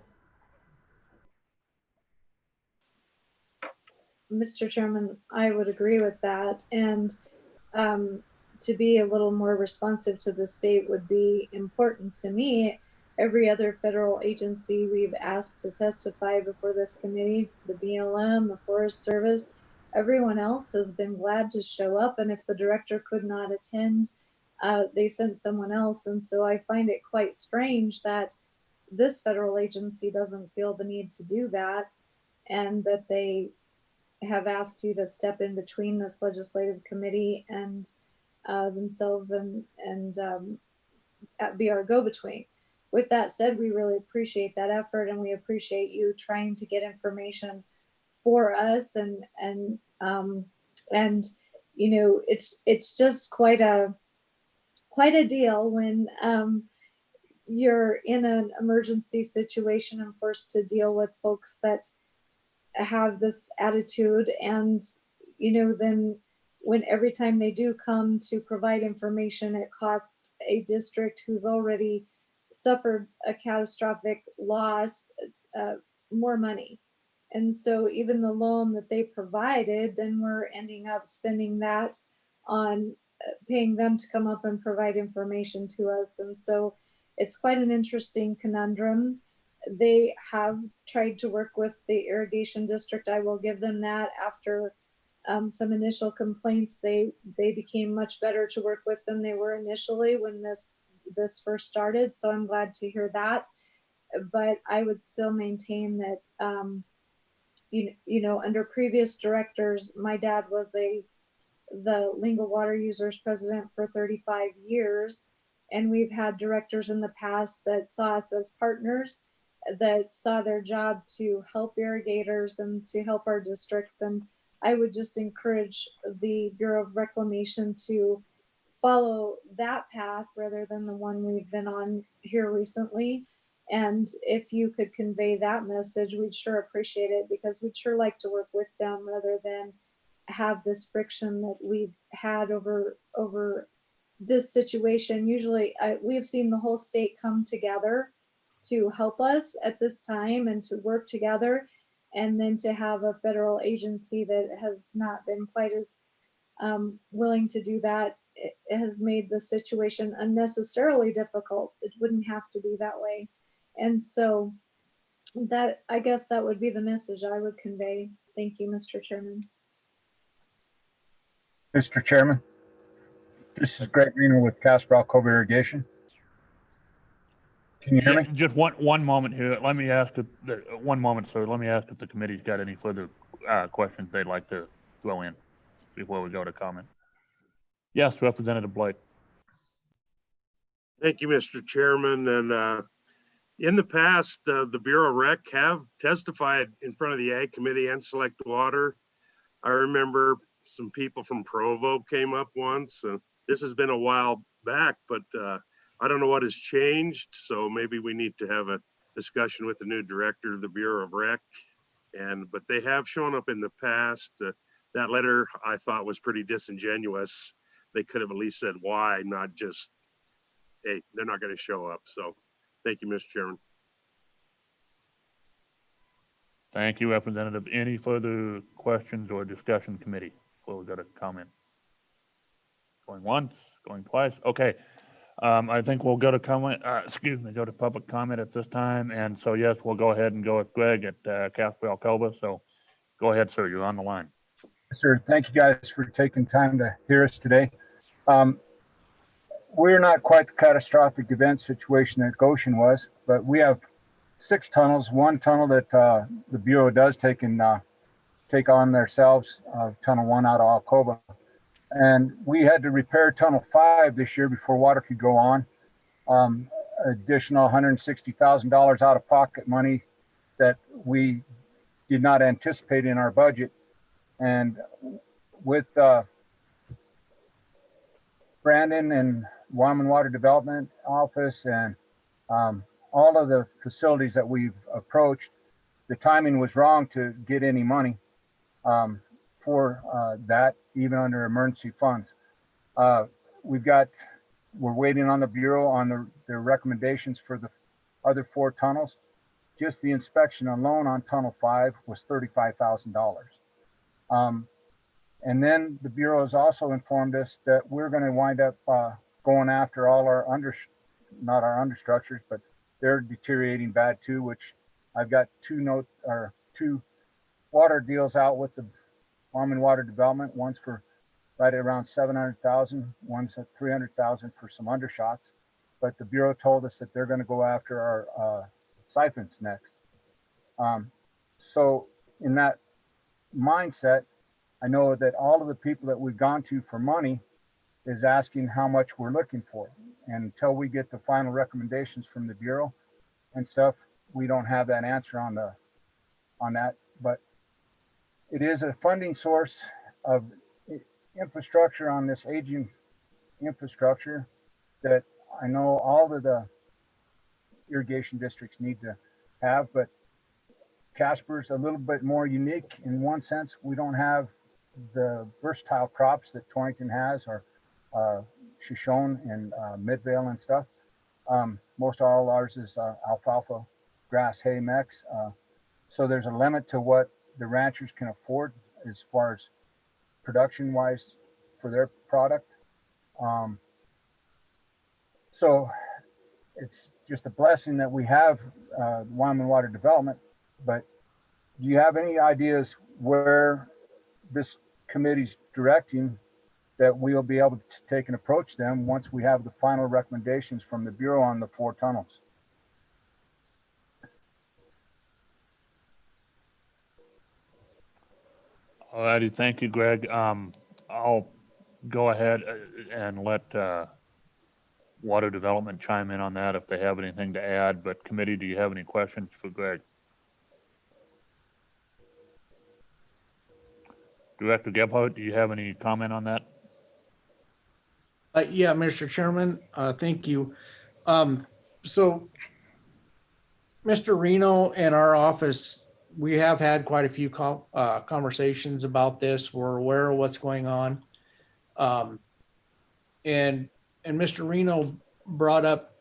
C: Mr. Chairman, I would agree with that. And to be a little more responsive to the state would be important to me. Every other federal agency we've asked to testify before this committee, the BLM, the Forest Service, everyone else has been glad to show up. And if the director could not attend, they sent someone else. And so I find it quite strange that this federal agency doesn't feel the need to do that, and that they have asked you to step in between this legislative committee and themselves and be our go-between. With that said, we really appreciate that effort, and we appreciate you trying to get information for us. And it's just quite a deal when you're in an emergency situation and forced to deal with folks that have this attitude. And then when every time they do come to provide information, it costs a district who's already suffered a catastrophic loss, more money. And so even the loan that they provided, then we're ending up spending that on paying them to come up and provide information to us. And so it's quite an interesting conundrum. They have tried to work with the irrigation district. I will give them that. After some initial complaints, they became much better to work with than they were initially when this first started. So I'm glad to hear that. But I would still maintain that you know, under previous directors, my dad was the Lingo Water Users president for 35 years. And we've had directors in the past that saw us as partners, that saw their job to help irrigators and to help our districts. And I would just encourage the Bureau of Reclamation to follow that path rather than the one we've been on here recently. And if you could convey that message, we'd sure appreciate it, because we'd sure like to work with them rather than have this friction that we've had over this situation. Usually we've seen the whole state come together to help us at this time and to work together. And then to have a federal agency that has not been quite as willing to do that, it has made the situation unnecessarily difficult. It wouldn't have to be that way. And so that, I guess that would be the message I would convey. Thank you, Mr. Chairman.
N: Mr. Chairman, this is Greg Reno with Casper Cove Irrigation. Can you hear me?
E: Just one moment here. Let me ask one moment, sir. Let me ask if the committee's got any further questions they'd like to throw in before we go to comment. Yes, Representative Blake.
F: Thank you, Mr. Chairman. And in the past, the Bureau of Rec have testified in front of the Ag Committee and Select Water. I remember some people from Provo came up once. This has been a while back, but I don't know what has changed. So maybe we need to have a discussion with the new director of the Bureau of Rec. But they have shown up in the past. That letter I thought was pretty disingenuous. They could have at least said why, not just, hey, they're not going to show up. So thank you, Mr. Chairman.
E: Thank you, Representative. Any further questions or discussion, committee, before we go to comment? Going once, going twice. Okay. I think we'll go to comment, go to public comment at this time. And so, yes, we'll go ahead and go with Greg at Casper Alcoba. So go ahead, sir, you're on the line.
N: Sir, thank you guys for taking time to hear us today. We're not quite the catastrophic event situation that Goshen was, but we have 6 tunnels. One tunnel that the Bureau does take on themselves, Tunnel 1 out of Alcoba. And we had to repair Tunnel 5 this year before water could go on. Additional $160,000 out of pocket money that we did not anticipate in our budget. And with Brandon and Wyoming Water Development Office and all of the facilities that we've approached, the timing was wrong to get any money for that, even under emergency funds. We're waiting on the Bureau on their recommendations for the other 4 tunnels. Just the inspection alone on Tunnel 5 was $35,000. And then the Bureau has also informed us that we're going to wind up going after all our not our understructures, but they're deteriorating bad too, which I've got 2 water deals out with the Wyoming Water Development. One's for right around $700,000, one's at $300,000 for some undershots. But the Bureau told us that they're going to go after our siphons next. So in that mindset, I know that all of the people that we've gone to for money is asking how much we're looking for. And until we get the final recommendations from the Bureau and stuff, we don't have that answer on that. But it is a funding source of infrastructure on this aging infrastructure that I know all of the irrigation districts need to have, but Casper's a little bit more unique in one sense. We don't have the versatile crops that Torrington has, or Shoshone and Midvale and stuff. Most all ours is alfalfa, grass, hay mix. So there's a limit to what the ranchers can afford as far as production wise for their product. So it's just a blessing that we have Wyoming Water Development. But do you have any ideas where this committee's directing that we'll be able to take and approach them once we have the final recommendations from the Bureau on the 4 tunnels?
E: All righty, thank you, Greg. I'll go ahead and let Water Development chime in on that if they have anything to add. But committee, do you have any questions for Greg? Director Gebhardt, do you have any comment on that?
D: Yeah, Mr. Chairman, thank you. So Mr. Reno and our office, we have had quite a few conversations about this. We're aware of what's going on. And Mr. Reno brought up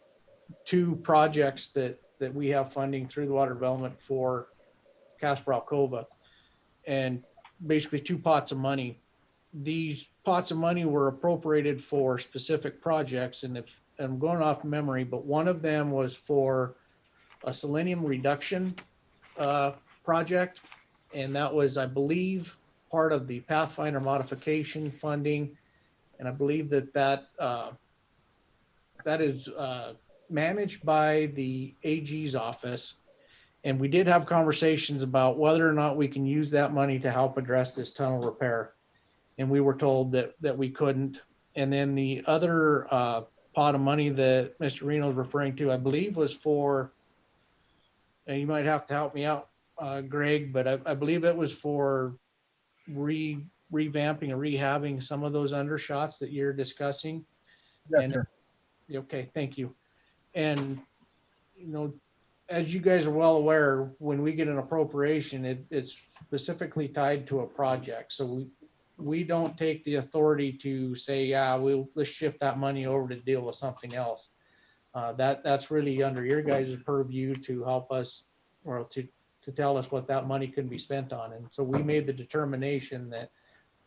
D: 2 projects that we have funding through the Water Development for Casper Alcova, and basically 2 pots of money. These pots of money were appropriated for specific projects, and if I'm going off memory, but one of them was for a selenium reduction project, and that was, I believe, part of the Pathfinder modification funding, and I believe that is managed by the AG's office. And we did have conversations about whether or not we can use that money to help address this tunnel repair. And we were told that we couldn't. And then the other pot of money that Mr. Reno is referring to, I believe was for, and you might have to help me out, Greg, but I believe it was for revamping and rehabbing some of those undershots that you're discussing.
N: Yes,
D: and,
N: sir.
D: Okay, thank you. And, as you guys are well aware, when we get an appropriation, it's specifically tied to a project. So we don't take the authority to say, yeah, let's shift that money over to deal with something else. That's really under your guys' purview to help us, or to tell us what that money can be spent on. And so we made the determination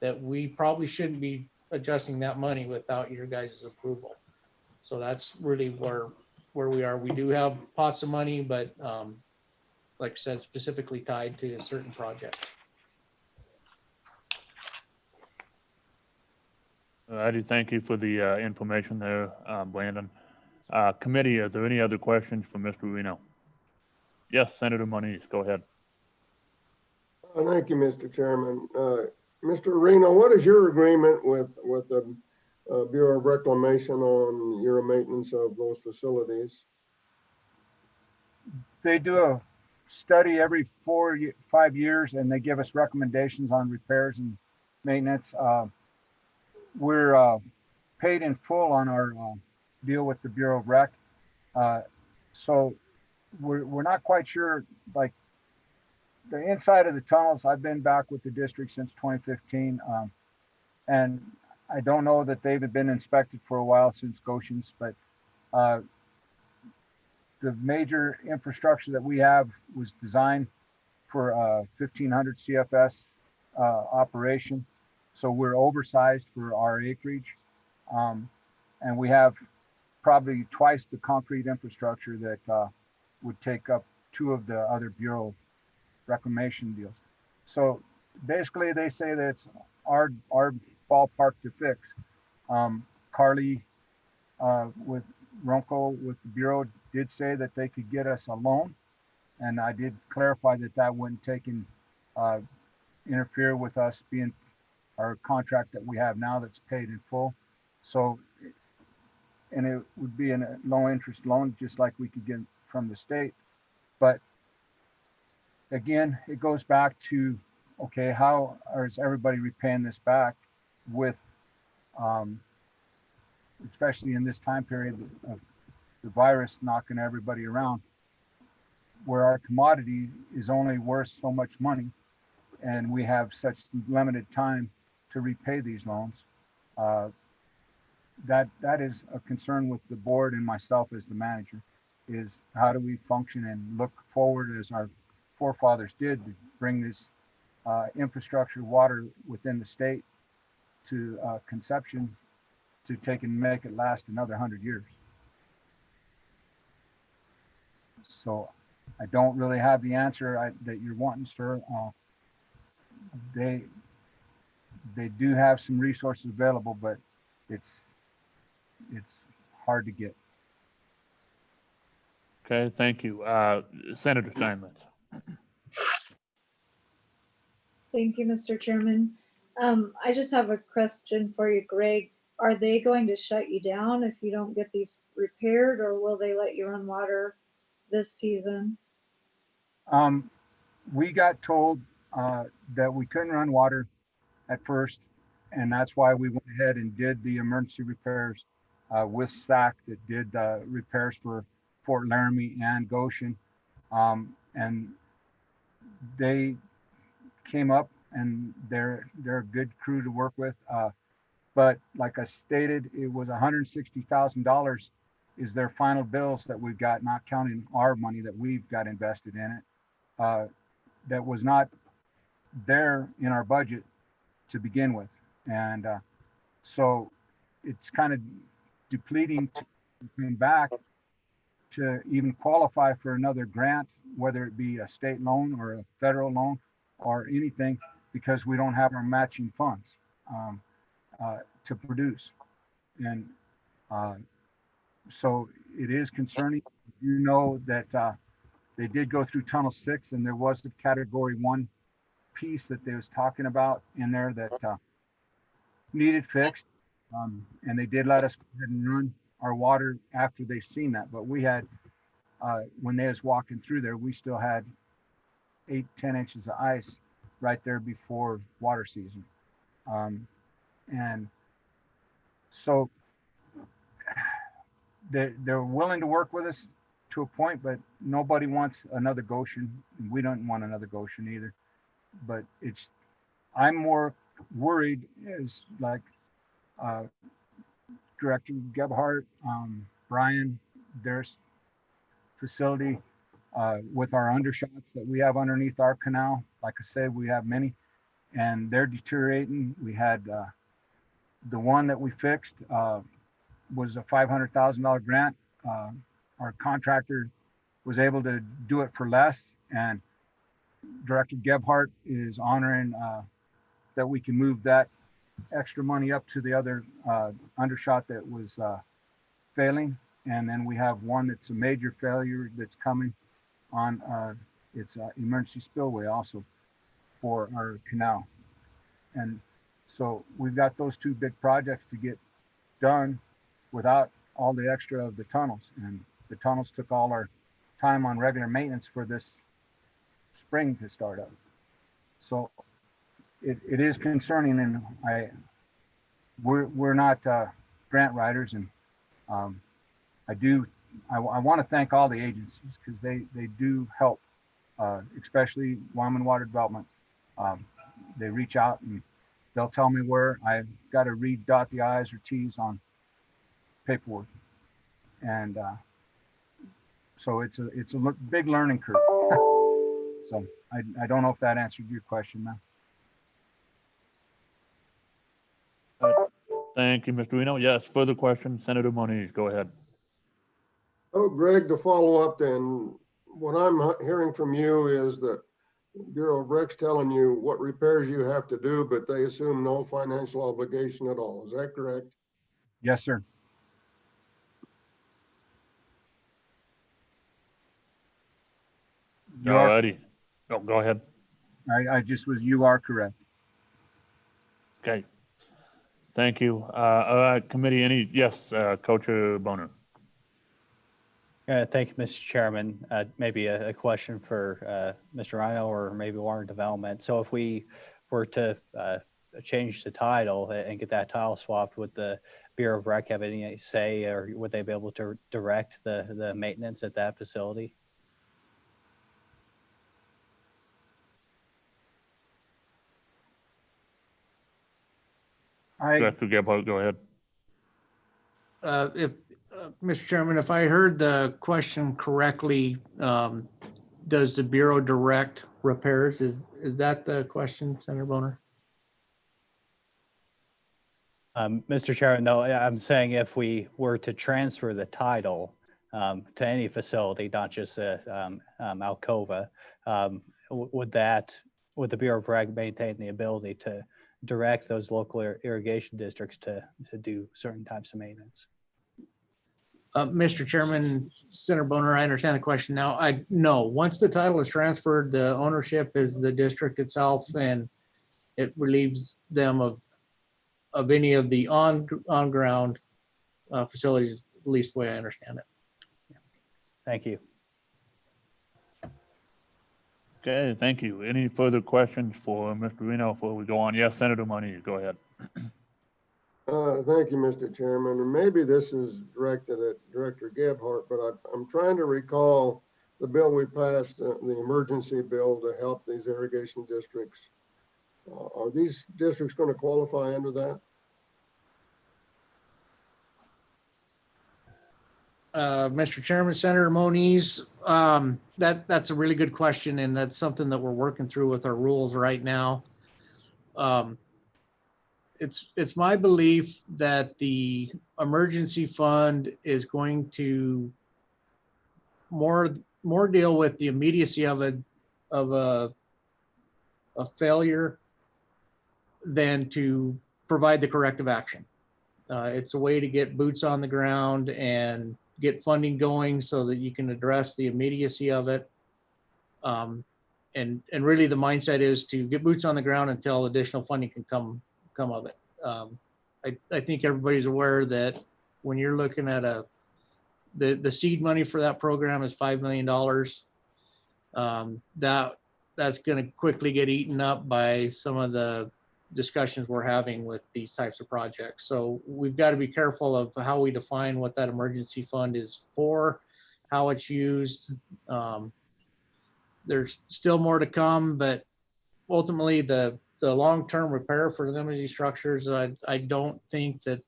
D: that we probably shouldn't be adjusting that money without your guys' approval. So that's really where we are. We do have pots of money, but like I said, specifically tied to a certain project.
E: All righty, thank you for the information there, Brandon. Committee, are there any other questions for Mr. Reno? Yes, Senator Moniz, go ahead.
B: Thank you, Mr. Chairman. Mr. Reno, what is your agreement with the Bureau of Reclamation on your maintenance of those facilities?
N: They do a study every 5 years, and they give us recommendations on repairs and maintenance. We're paid in full on our deal with the Bureau of Rec. So we're not quite sure, like the inside of the tunnels. I've been back with the district since 2015. And I don't know that they've been inspected for a while since Goshen's, but the major infrastructure that we have was designed for 1500 CFS operation. So we're oversized for our acreage. And we have probably twice the concrete infrastructure that would take up 2 of the other Bureau reclamation deals. So basically they say that it's our ballpark to fix. Carly with Ronco with the Bureau did say that they could get us a loan, and I did clarify that wouldn't interfere with us being our contract that we have now that's paid in full. So, and it would be a low interest loan, just like we could get from the state. But again, it goes back to, okay, how is everybody repaying this back with, especially in this time period of the virus knocking everybody around, where our commodity is only worth so much money, and we have such limited time to repay these loans. that is a concern with the board and myself as the manager, is how do we function and look forward as our forefathers did to bring this infrastructure water within the state to conception to take and make it last another 100 years. So I don't really have the answer that you're wanting, sir. They do have some resources available, but it's hard to get.
E: Okay, thank you. Senator Steinmetz.
C: Thank you, Mr. Chairman. I just have a question for you, Greg. Are they going to shut you down if you don't get these repaired, or will they let you run water this season?
N: We got told that we couldn't run water at first, and that's why we went ahead and did the emergency repairs with SAC that did repairs for Fort Laramie and Goshen. And they came up, and they're a good crew to work with. But like I stated, it was $160,000 is their final bills that we've got, not counting our money that we've got invested in it. That was not there in our budget to begin with. And so it's kind of depleting to come back to even qualify for another grant, whether it be a state loan or a federal loan or anything, because we don't have our matching funds to produce. And so it is concerning. You know that they did go through Tunnel 6, and there was the Category 1 piece that they was talking about in there that needed fixed. And they did let us go ahead and run our water after they seen that. But we had, when they was walking through there, we still had 8-10 inches of ice right there before water season. And so they're willing to work with us to a point, but nobody wants another Goshen. We don't want another Goshen either. But I'm more worried is like Director Gebhardt, Brian, their facility with our undershots that we have underneath our canal. Like I said, we have many, and they're deteriorating. We had the one that we fixed was a $500,000 grant. Our contractor was able to do it for less, and Director Gebhardt is honoring that we can move that extra money up to the other undershot that was failing. And then we have one that's a major failure that's coming on its emergency spillway also for our canal. And so we've got those two big projects to get done without all the extra of the tunnels. And the tunnels took all our time on regular maintenance for this spring to start up. So it is concerning, and we're not grant writers, and I want to thank all the agencies because they do help, especially Wyoming Water Development. They reach out and they'll tell me where I've got to dot the I's or T's on paperwork, and so it's a big learning curve. So I don't know if that answered your question, man.
E: Thank you, Mr. Reno. Yes, further questions, Senator Moniz, go ahead.
B: Oh, Greg, to follow up then, what I'm hearing from you is that Bureau of Rec's telling you what repairs you have to do, but they assume no financial obligation at all. Is that correct?
N: Yes, sir.
E: All righty. Oh, go ahead.
N: You are correct.
E: Okay. Thank you. Committee, yes, Coach Boner.
G: Thank you, Mr. Chairman. Maybe a question for Mr. Rhino or maybe Water Development. So if we were to change the title and get that title swapped, would the Bureau of Rec have any say, or would they be able to direct the maintenance at that facility?
E: Director Gebhardt, go ahead.
D: Mr. Chairman, if I heard the question correctly, does the Bureau direct repairs? Is that the question, Senator Boner?
G: Mr. Chairman, no, I'm saying if we were to transfer the title to any facility, not just Alcova, would the Bureau of Reg maintain the ability to direct those local irrigation districts to do certain types of maintenance?
D: Mr. Chairman, Senator Boner, I understand the question now. No, once the title is transferred, the ownership is the district itself, and it relieves them of any of the on-ground facilities, at least the way I understand it.
G: Thank you.
E: Okay, thank you. Any further questions for Mr. Reno before we go on? Yes, Senator Moniz, go ahead.
B: Thank you, Mr. Chairman. And maybe this is directed at Director Gebhardt, but I'm trying to recall the bill we passed, the emergency bill to help these irrigation districts. Are these districts going to qualify under that?
D: Mr. Chairman, Senator Moniz, that's a really good question, and that's something that we're working through with our rules right now. It's my belief that the emergency fund is going to more deal with the immediacy of a failure than to provide the corrective action. It's a way to get boots on the ground and get funding going so that you can address the immediacy of it. And really the mindset is to get boots on the ground until additional funding can come of it. I think everybody's aware that when you're looking at the seed money for that program is $5 million. That's going to quickly get eaten up by some of the discussions we're having with these types of projects. So we've got to be careful of how we define what that emergency fund is for, how it's used. There's still more to come, but ultimately the long-term repair for them, these structures, I don't think that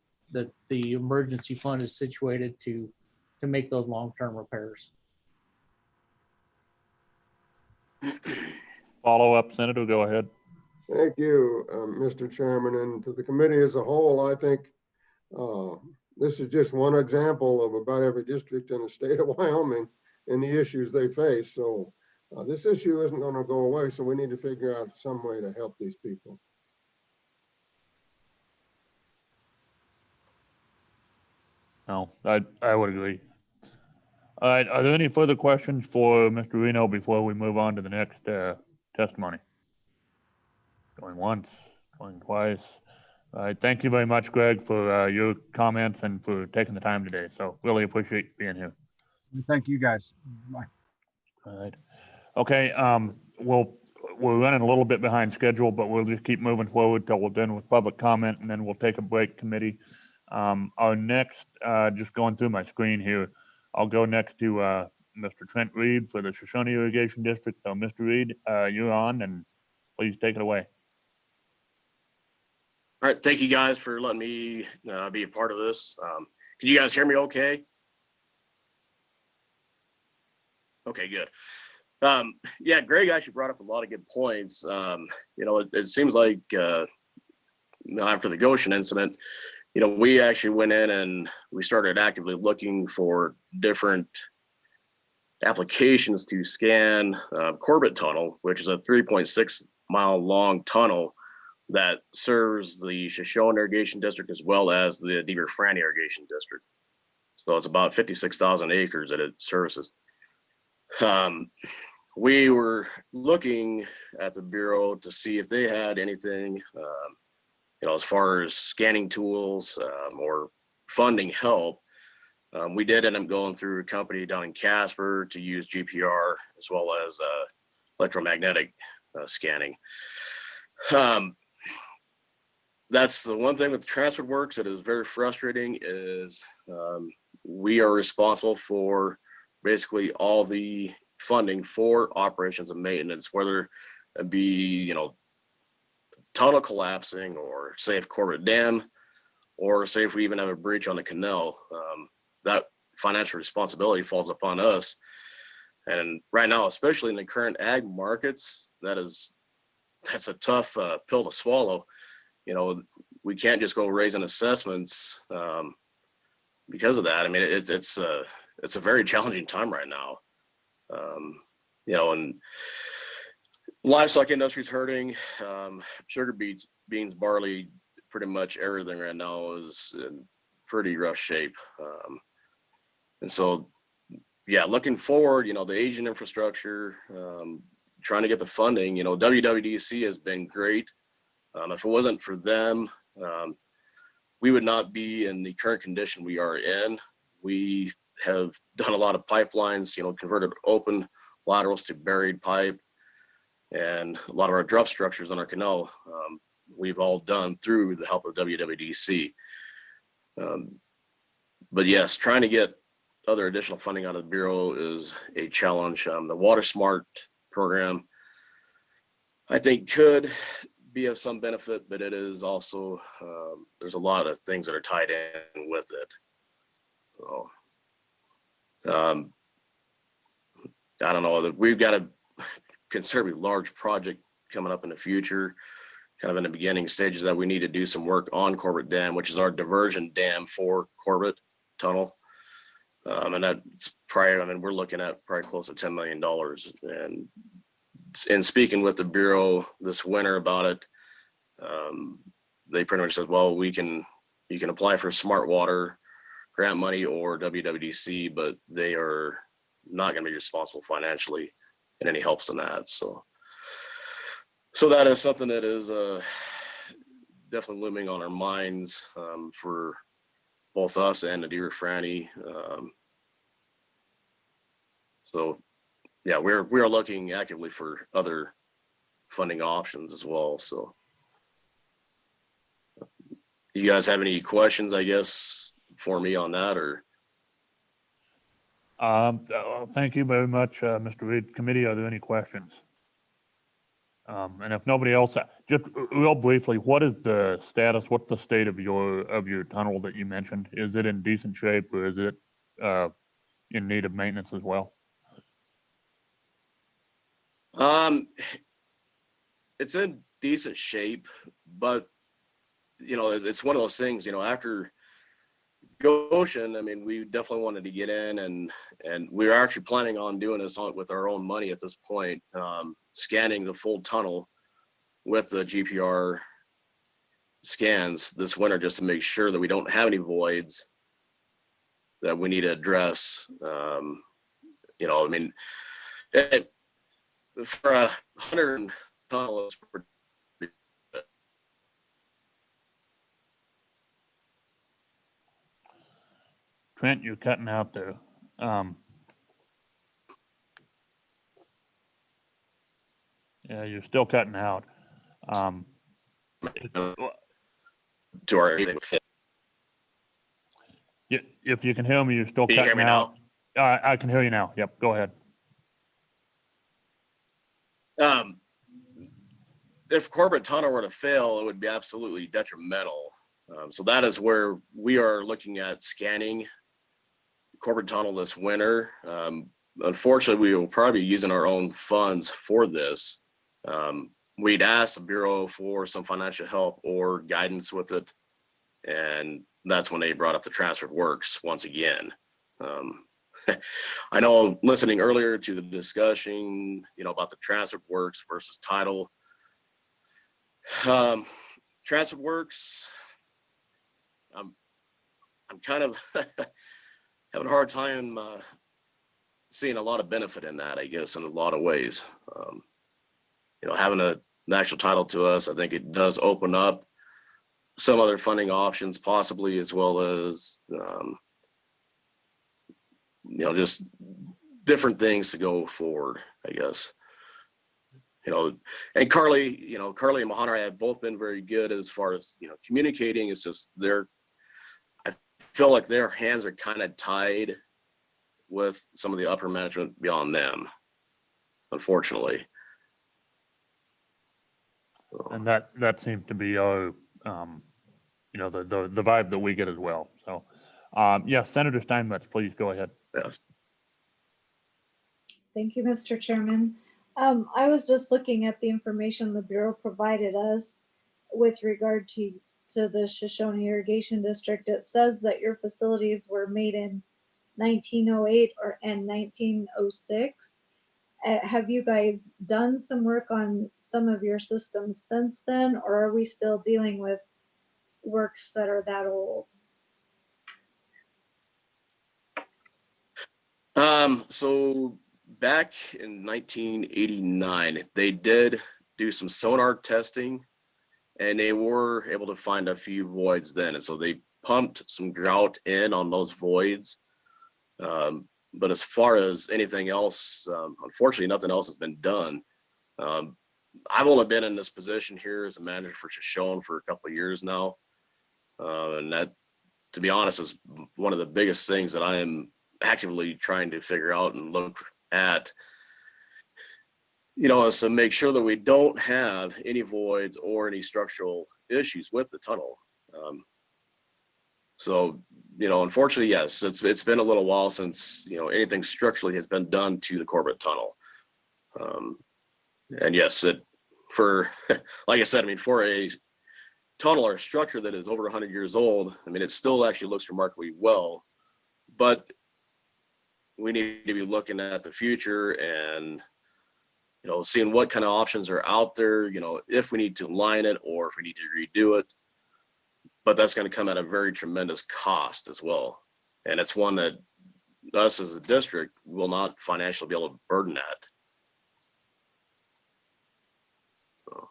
D: the emergency fund is situated to make those long-term repairs.
E: Follow up, Senator, go ahead.
B: Thank you, Mr. Chairman, and to the committee as a whole. I think this is just one example of about every district in the state of Wyoming and the issues they face. So this issue isn't going to go away, so we need to figure out some way to help these people.
E: No, I would agree. All right, are there any further questions for Mr. Reno before we move on to the next testimony? Going once, going twice. All right, thank you very much, Greg, for your comments and for taking the time today. So really appreciate being here.
N: Thank you, guys. Bye.
E: All right. Okay, we're running a little bit behind schedule, but we'll just keep moving forward till we're done with public comment, and then we'll take a break, committee. Our next, just going through my screen here, I'll go next to Mr. Trent Reed for the Shoshone Irrigation District. So Mr. Reed, you're on, and please take it away.
O: All right, thank you guys for letting me be a part of this. Can you guys hear me okay? Okay, good. Yeah, Greg actually brought up a lot of good points. It seems like after the Goshen incident, we actually went in and we started actively looking for different applications to scan Corbett Tunnel, which is a 3.6 mile long tunnel that serves the Shoshone Irrigation District as well as the Deaver Franny Irrigation District. So it's about 56,000 acres that it services. We were looking at the Bureau to see if they had anything, as far as scanning tools or funding help. We did end up going through a company down in Casper to use GPR as well as electromagnetic scanning. That's the one thing with the Transfer Works that is very frustrating is we are responsible for basically all the funding for operations and maintenance, whether it be, tunnel collapsing or say if Corbett Dam or say if we even have a breach on the canal, that financial responsibility falls upon us. And right now, especially in the current ag markets, that's a tough pill to swallow. You know, we can't just go raising assessments because of that. I mean, it's a very challenging time right now. You know, and livestock industry's hurting. Sugar beans, barley, pretty much everything right now is in pretty rough shape. And so, yeah, looking forward, you know, the aging infrastructure, trying to get the funding, you know, WWDC has been great. If it wasn't for them, we would not be in the current condition we are in. We have done a lot of pipelines, you know, converted open laterals to buried pipe, and a lot of our drop structures on our canal, we've all done through the help of WWDC. But yes, trying to get other additional funding out of the Bureau is a challenge. The Water Smart program, I think, could be of some benefit, but it is also, there's a lot of things that are tied in with it. So, I don't know, that we've got a considerably large project coming up in the future, kind of in the beginning stages, that we need to do some work on Corbett Dam, which is our diversion dam for Corbett Tunnel. And that's probably, I mean, we're looking at probably close to $10 million. And in speaking with the Bureau this winter about it, they pretty much said, well, you can apply for Smart Water grant money or WWDC, but they are not going to be responsible financially in any helps in that. So that is something that is definitely looming on our minds for both us and Nadir Franny. So yeah, we are looking actively for other funding options as well. So you guys have any questions, I guess, for me on that, or?
E: Thank you very much, Mr. Reed. Committee, are there any questions? And if nobody else, just real briefly, what is the status? What's the state of your tunnel that you mentioned? Is it in decent shape, or is it in need of maintenance as well?
O: It's in decent shape, but you know, it's one of those things, you know, after Goshen, I mean, we definitely wanted to get in, and we were actually planning on doing this with our own money at this point, scanning the full tunnel with the GPR scans this winter, just to make sure that we don't have any voids that we need to address. You know, I mean, for 100 tunnel, it's pretty good.
E: Trent, you're cutting out there. Yeah, you're still cutting out.
O: To our,
E: if you can hear me, you're still
O: Can you hear
E: cutting
O: me
E: out. I can hear you now. Yep, go ahead.
O: If Corbett Tunnel were to fail, it would be absolutely detrimental. So that is where we are looking at scanning Corbett Tunnel this winter. Unfortunately, we will probably be using our own funds for this. We'd asked the Bureau for some financial help or guidance with it, and that's when they brought up the transfer of works once again. I know, listening earlier to the discussion, you know, about the transfer of works versus title. Transfer of works, I'm kind of having a hard time seeing a lot of benefit in that, I guess, in a lot of ways. You know, having a national title to us, I think it does open up some other funding options possibly, as well as, you know, just different things to go forward, I guess. You know, and Carly and Mahana have both been very good as far as, you know, communicating. It's just I feel like their hands are kind of tied with some of the upper management beyond them, unfortunately.
E: And that seems to be our the vibe that we get as well. So, yeah, Senator Steinmetz, please go ahead.
O: Yes.
C: Thank you, Mr. Chairman. I was just looking at the information the Bureau provided us with regard to the Shoshone Irrigation District. It says that your facilities were made in 1908 and 1906. Have you guys done some work on some of your systems since then, or are we still dealing with works that are that old?
O: So back in 1989, they did do some sonar testing, and they were able to find a few voids then. And so they pumped some grout in on those voids. But as far as anything else, unfortunately, nothing else has been done. I've only been in this position here as a manager for Shoshone for a couple of years now. And that, to be honest, is one of the biggest things that I am actively trying to figure out and look at, is to make sure that we don't have any voids or any structural issues with the tunnel. So, unfortunately, yes, it's been a little while since, anything structurally has been done to the Corbett Tunnel. And yes, like I said, for a tunnel or structure that is over 100 years old, it still actually looks remarkably well, but we need to be looking at the future and, seeing what kind of options are out there, if we need to line it or if we need to redo it. But that's going to come at a very tremendous cost as well. And it's one that us as a district will not financially be able to burden that. So.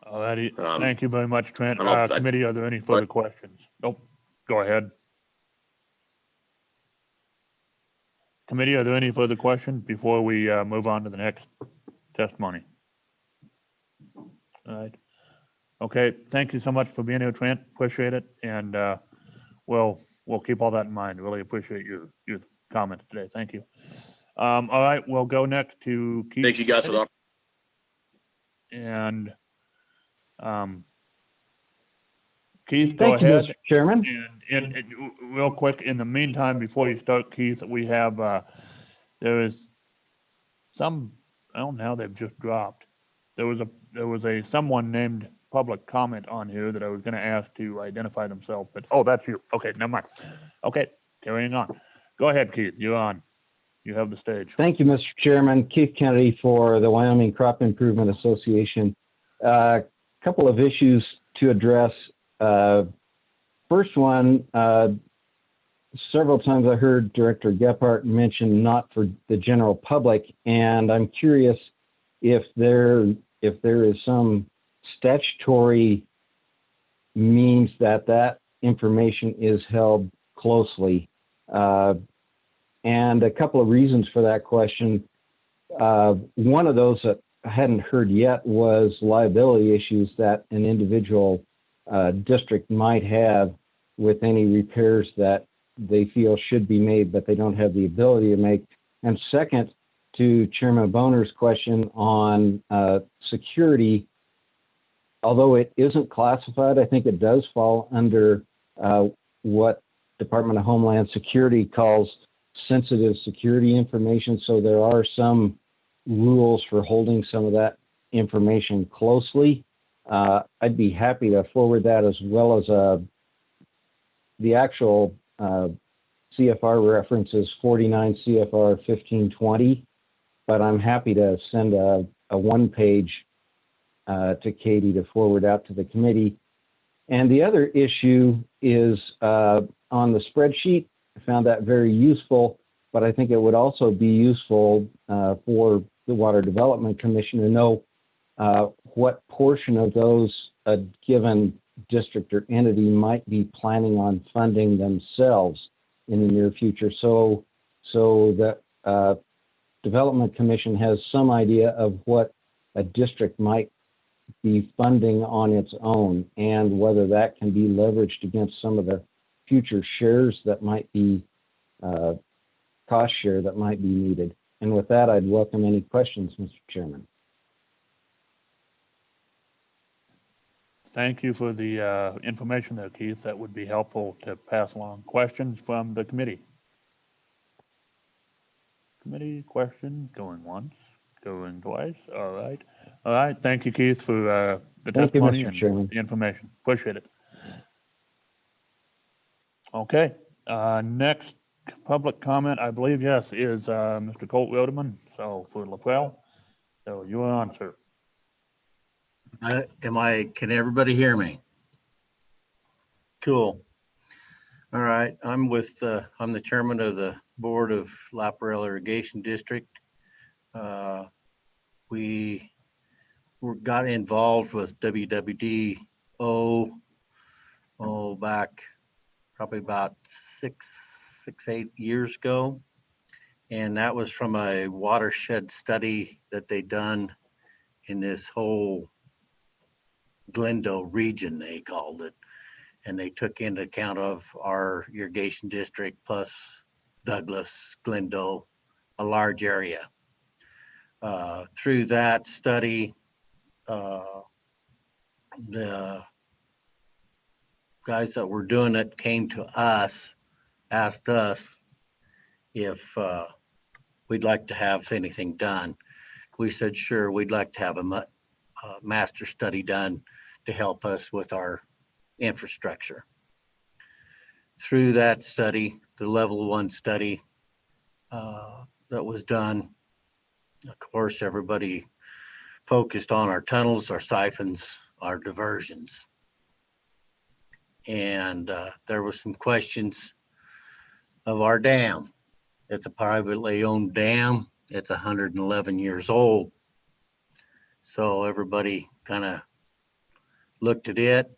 E: Alrighty, thank you very much, Trent. Committee, are there any further questions? Nope, go ahead. Committee, are there any further questions before we move on to the next testimony? All right. Okay, thank you so much for being here, Trent. Appreciate it. And we'll keep all that in mind. Really appreciate your comments today. Thank you. All right, we'll go next to Keith.
O: Thank you guys for that.
E: And Keith, go ahead.
P: Thank you, Mr. Chairman.
E: And real quick, in the meantime, before you start, Keith, we have, there is some, I don't know how they've just dropped. There was someone named public comment on here that I was going to ask to identify themselves, but, oh, that's you. Okay, never mind. Okay, carrying on. Go ahead, Keith, you're on. You have the stage.
P: Thank you, Mr. Chairman. Keith Kennedy for the Wyoming Crop Improvement Association. A couple of issues to address. First one, several times I heard Director Gephardt mention not for the general public, and I'm curious if there is some statutory means that information is held closely. And a couple of reasons for that question. One of those that I hadn't heard yet was liability issues that an individual district might have with any repairs that they feel should be made, but they don't have the ability to make. And second, to Chairman Boner's question on security, although it isn't classified, I think it does fall under what Department of Homeland Security calls sensitive security information. So there are some rules for holding some of that information closely. I'd be happy to forward that, as well as the actual CFR references 49 CFR 1520, but I'm happy to send a one-page to Katie to forward out to the committee. And the other issue is on the spreadsheet. I found that very useful, but I think it would also be useful for the Water Development Commission to know what portion of those a given district or entity might be planning on funding themselves in the near future, so that Development Commission has some idea of what a district might be funding on its own, and whether that can be leveraged against some of the future shares that might be cost share that might be needed. And with that, I'd welcome any questions, Mr. Chairman.
E: Thank you for the information there, Keith. That would be helpful to pass along. Questions from the committee? Committee question going once, going twice. All right. All right. Thank you, Keith, for the
P: Thank you,
E: testimony
P: Mr.
E: and
P: Chairman.
E: the information. Appreciate it. Okay. Next public comment, I believe, yes, is Mr. Colt Wilderman. So for LaPrelle. So you're on, sir.
Q: Can everybody hear me? Cool. All right, I'm the chairman of the board of Laparelle Irrigation District. We got involved with WWDO back probably about six, 8 years ago. And that was from a watershed study that they done in this whole Glendale region, they called it. And they took into account of our irrigation district plus Douglas, Glendale, a large area. Through that study, the guys that were doing it came to us, asked us if we'd like to have anything done. We said, sure, we'd like to have a master study done to help us with our infrastructure. Through that study, the level 1 study that was done, of course, everybody focused on our tunnels, our siphons, our diversions. And there was some questions of our dam. It's a privately owned dam. It's 111 years old. So everybody kind of looked at it.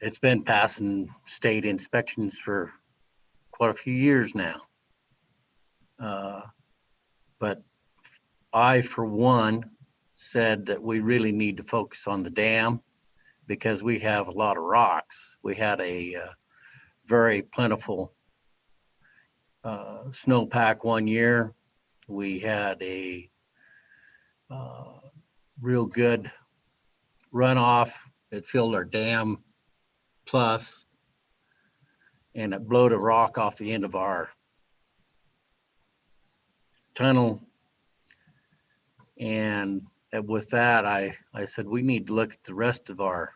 Q: It's been passing state inspections for quite a few years now. But I, for one, said that we really need to focus on the dam because we have a lot of rocks. We had a very plentiful snowpack one year. We had a real good runoff. It filled our dam plus, and it blowed a rock off the end of our tunnel. And with that, I said, we need to look at the rest of our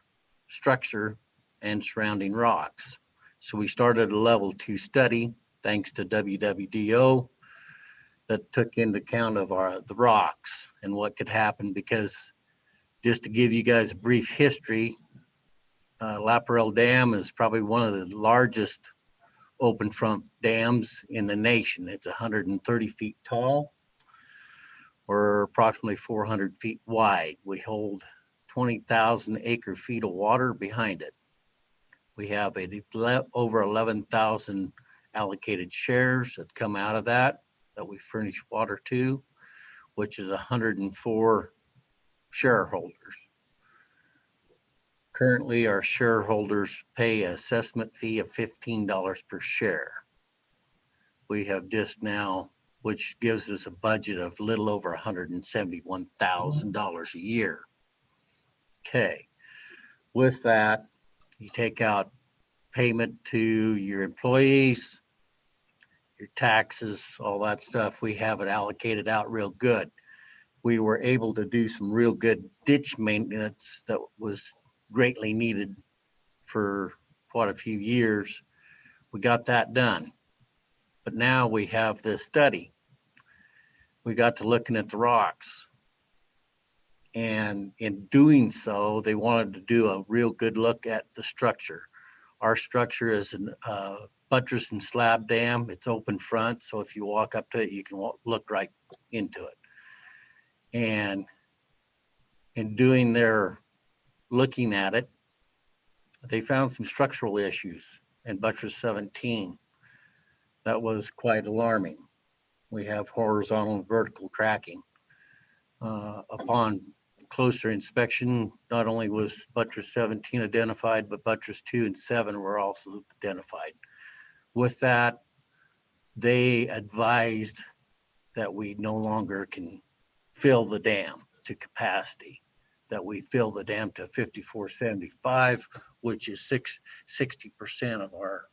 Q: structure and surrounding rocks. So we started a level 2 study, thanks to WWDO, that took into account of the rocks and what could happen. Because just to give you guys a brief history, Laparelle Dam is probably one of the largest open front dams in the nation. It's 130 feet tall, or approximately 400 feet wide. We hold 20,000 acre feet of water behind it. We have over 11,000 allocated shares that come out of that we furnish water to, which is 104 shareholders. Currently, our shareholders pay an assessment fee of $15 per share. We have just now, which gives us a budget of a little over $171,000 a year. Okay, with that, you take out payment to your employees, your taxes, all that stuff. We have it allocated out real good. We were able to do some real good ditch maintenance that was greatly needed for quite a few years. We got that done. But now we have this study. We got to looking at the rocks. And in doing so, they wanted to do a real good look at the structure. Our structure is a buttress and slab dam. It's open front, so if you walk up to it, you can look right into it. And in doing their looking at it, they found some structural issues in buttress 17. That was quite alarming. We have horizontal and vertical cracking. Upon closer inspection, not only was buttress 17 identified, but buttress 2 and 7 were also identified. With that, they advised that we no longer can fill the dam to capacity. that we fill the dam to 5475, which is 60% of our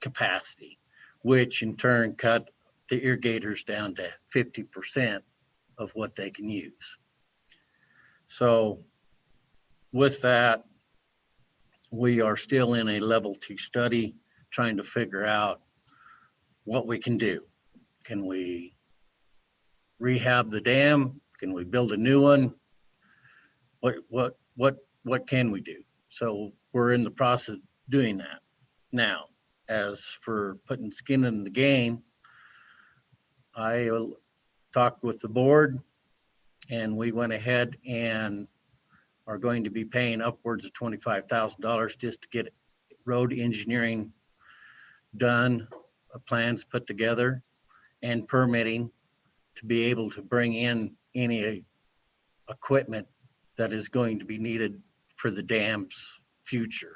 Q: capacity, which in turn cut the irrigators down to 50% of what they can use. So with that, we are still in a level 2 study trying to figure out what we can do. Can we rehab the dam? Can we build a new one? What can we do? So we're in the process of doing that. Now, as for putting skin in the game, I talked with the board and we went ahead and are going to be paying upwards of $25,000 just to get road engineering done, plans put together, and permitting to be able to bring in any equipment that is going to be needed for the dam's future.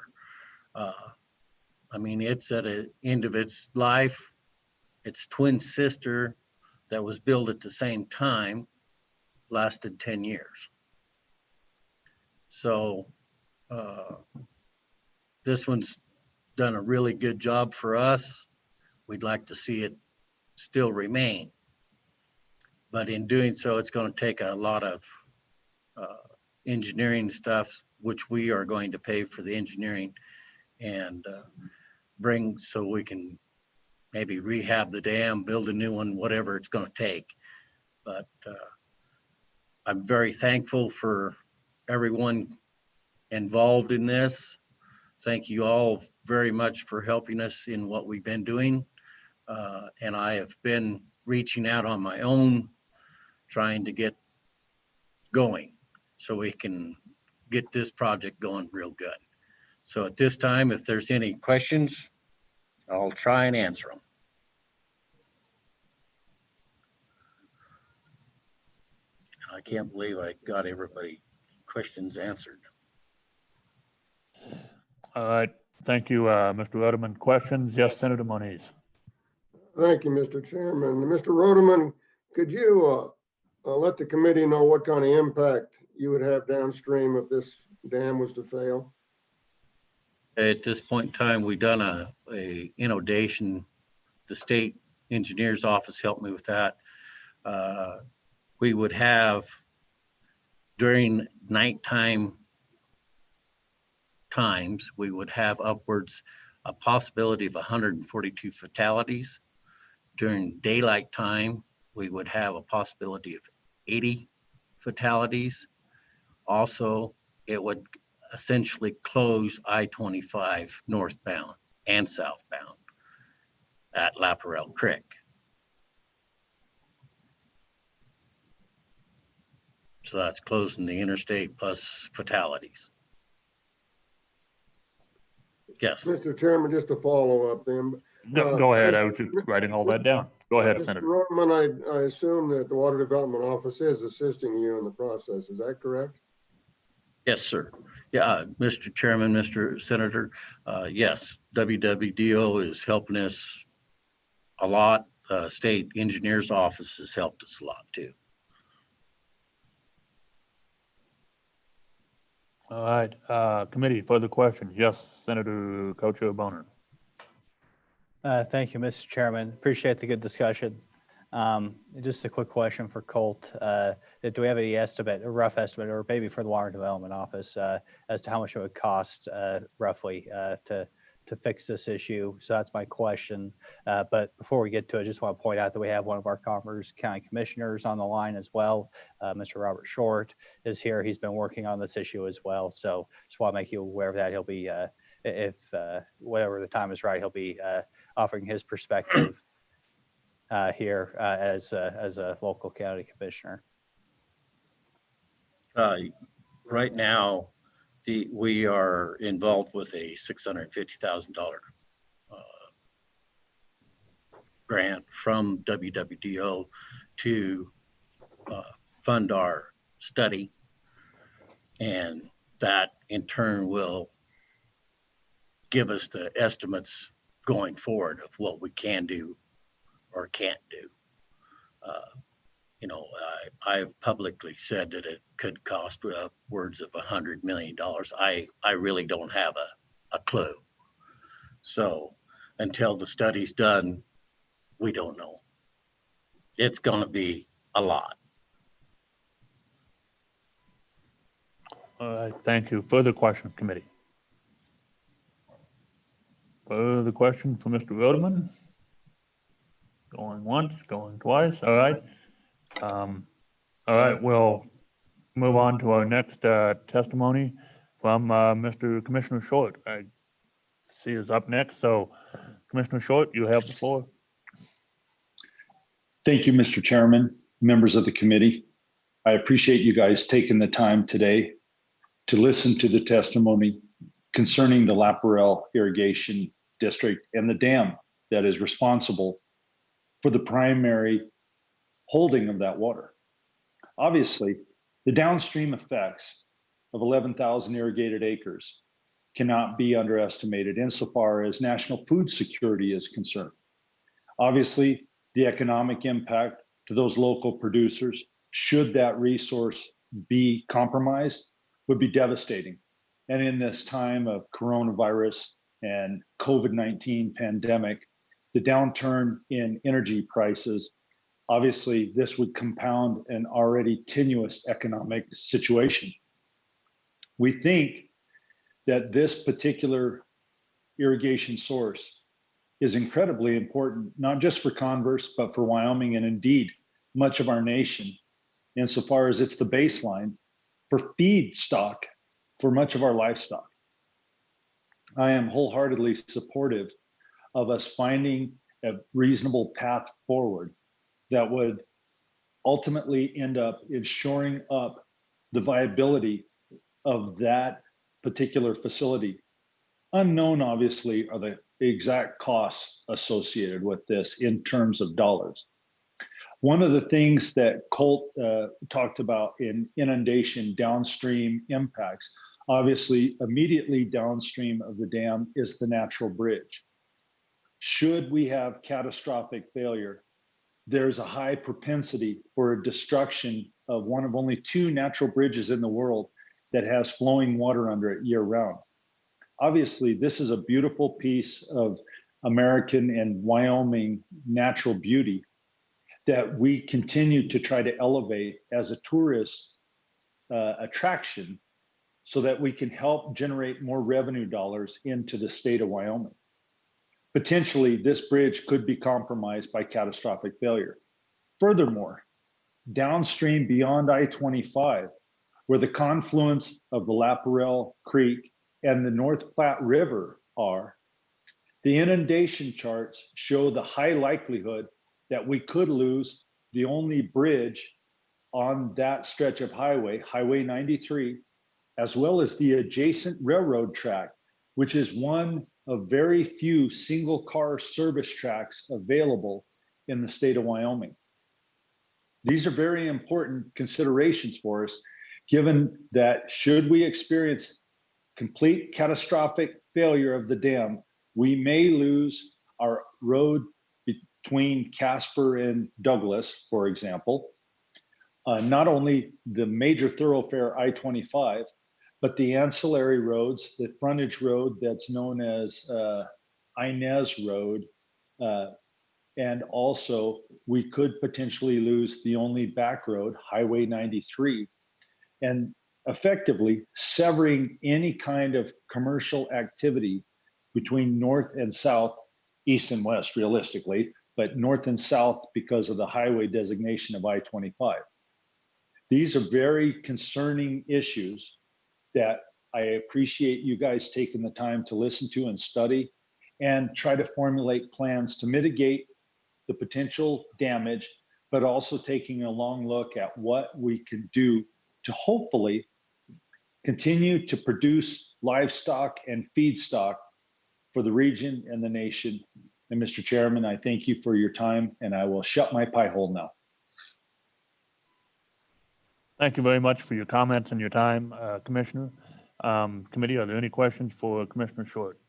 Q: I mean, it's at an end of its life. Its twin sister that was built at the same time lasted 10 years. So this one's done a really good job for us. We'd like to see it still remain. But in doing so, it's going to take a lot of engineering stuff, which we are going to pay for the engineering and bring so we can maybe rehab the dam, build a new one, whatever it's going to take. But I'm very thankful for everyone involved in this. Thank you all very much for helping us in what we've been doing. And I have been reaching out on my own, trying to get going so we can get this project going real good. So at this time, if there's any questions, I'll try and answer them. I can't believe I got everybody's questions answered.
E: All right, thank you, Mr. Rodeman. Questions? Yes, Senator Moniz.
B: Thank you, Mr. Chairman. Mr. Rodeman, could you let the committee know what kind of impact you would have downstream if this dam was to fail?
Q: At this point in time, we've done a inundation. The state engineer's office helped me with that. We would have, during nighttime times, we would have upwards a possibility of 142 fatalities. During daylight time, we would have a possibility of 80 fatalities. Also, it would essentially close I-25 northbound and southbound at Laparelle Creek. So that's closing the interstate plus fatalities. Yes.
B: Mr. Chairman, just to follow up then.
E: Go ahead. I was just writing all that down. Go ahead,
B: Mr.
E: Senator.
B: Rodeman, I assume that the Water Development Office is assisting you in the process. Is that correct?
Q: Yes, sir. Yeah, Mr. Chairman, Mr. Senator, yes, WWDO is helping us a lot. State Engineer's Office has helped us a lot too.
E: All right, committee, further questions? Yes, Senator Cocho Boner.
G: Thank you, Mr. Chairman. Appreciate the good discussion. Just a quick question for Colt. Do we have any estimate, a rough estimate, or maybe for the Water Development Office, as to how much it would cost roughly to fix this issue? So that's my question. But before we get to it, I just want to point out that we have one of our Commerce County Commissioners on the line as well. Mr. Robert Short is here. He's been working on this issue as well. So just want to make you aware of that. He'll be, if whatever the time is right, he'll be offering his perspective here as a local county commissioner.
Q: Right now, we are involved with a $650,000 grant from WWDO to fund our study, and that in turn will give us the estimates going forward of what we can do or can't do. I've publicly said that it could cost upwards of $100 million. I really don't have a clue. So until the study's done, we don't know. It's going to be a lot.
E: All right, thank you. Further questions, committee? Further question for Mr. Rodeman? Going once, going twice, all right. All right, we'll move on to our next testimony from Mr. Commissioner Short. I see is up next, so Commissioner Short, you have the floor.
R: Thank you, Mr. Chairman, members of the committee. I appreciate you guys taking the time today to listen to the testimony concerning the Laparelle Irrigation District and the dam that is responsible for the primary holding of that water. Obviously, the downstream effects of 11,000 irrigated acres cannot be underestimated insofar as national food security is concerned. Obviously, the economic impact to those local producers, should that resource be compromised, would be devastating. And in this time of coronavirus and COVID-19 pandemic, the downturn in energy prices, obviously this would compound an already tenuous economic situation. We think that this particular irrigation source is incredibly important, not just for Converse, but for Wyoming and indeed much of our nation, insofar as it's the baseline for feedstock for much of our livestock. I am wholeheartedly supportive of us finding a reasonable path forward that would ultimately end up in shoring up the viability of that particular facility. Unknown, obviously, are the exact costs associated with this in terms of dollars. One of the things that Colt talked about in inundation downstream impacts, obviously immediately downstream of the dam is the natural bridge. Should we have catastrophic failure, there's a high propensity for a destruction of one of only 2 natural bridges in the world that has flowing water under it year round. Obviously, this is a beautiful piece of American and Wyoming natural beauty that we continue to try to elevate as a tourist attraction so that we can help generate more revenue dollars into the state of Wyoming. Potentially, this bridge could be compromised by catastrophic failure. Furthermore, downstream beyond I-25, where the confluence of the Laparelle Creek and the North Platte River are, the inundation charts show the high likelihood that we could lose the only bridge on that stretch of highway, Highway 93, as well as the adjacent railroad track, which is one of very few single car service tracks available in the state of Wyoming. These are very important considerations for us, given that should we experience complete catastrophic failure of the dam, we may lose our road between Casper and Douglas, for example. Not only the major thoroughfare I-25, but the ancillary roads, the frontage road that's known as Inez Road, and also we could potentially lose the only back road, Highway 93, and effectively severing any kind of commercial activity between north and south, east and west, realistically, but north and south because of the highway designation of I-25. These are very concerning issues that I appreciate you guys taking the time to listen to and study and try to formulate plans to mitigate the potential damage, but also taking a long look at what we can do to hopefully continue to produce livestock and feedstock for the region and the nation. And Mr. Chairman, I thank you for your time, and I will shut my pie hole now.
E: Thank you very much for your comments and your time, Commissioner. Committee, are there any questions for Commissioner Short?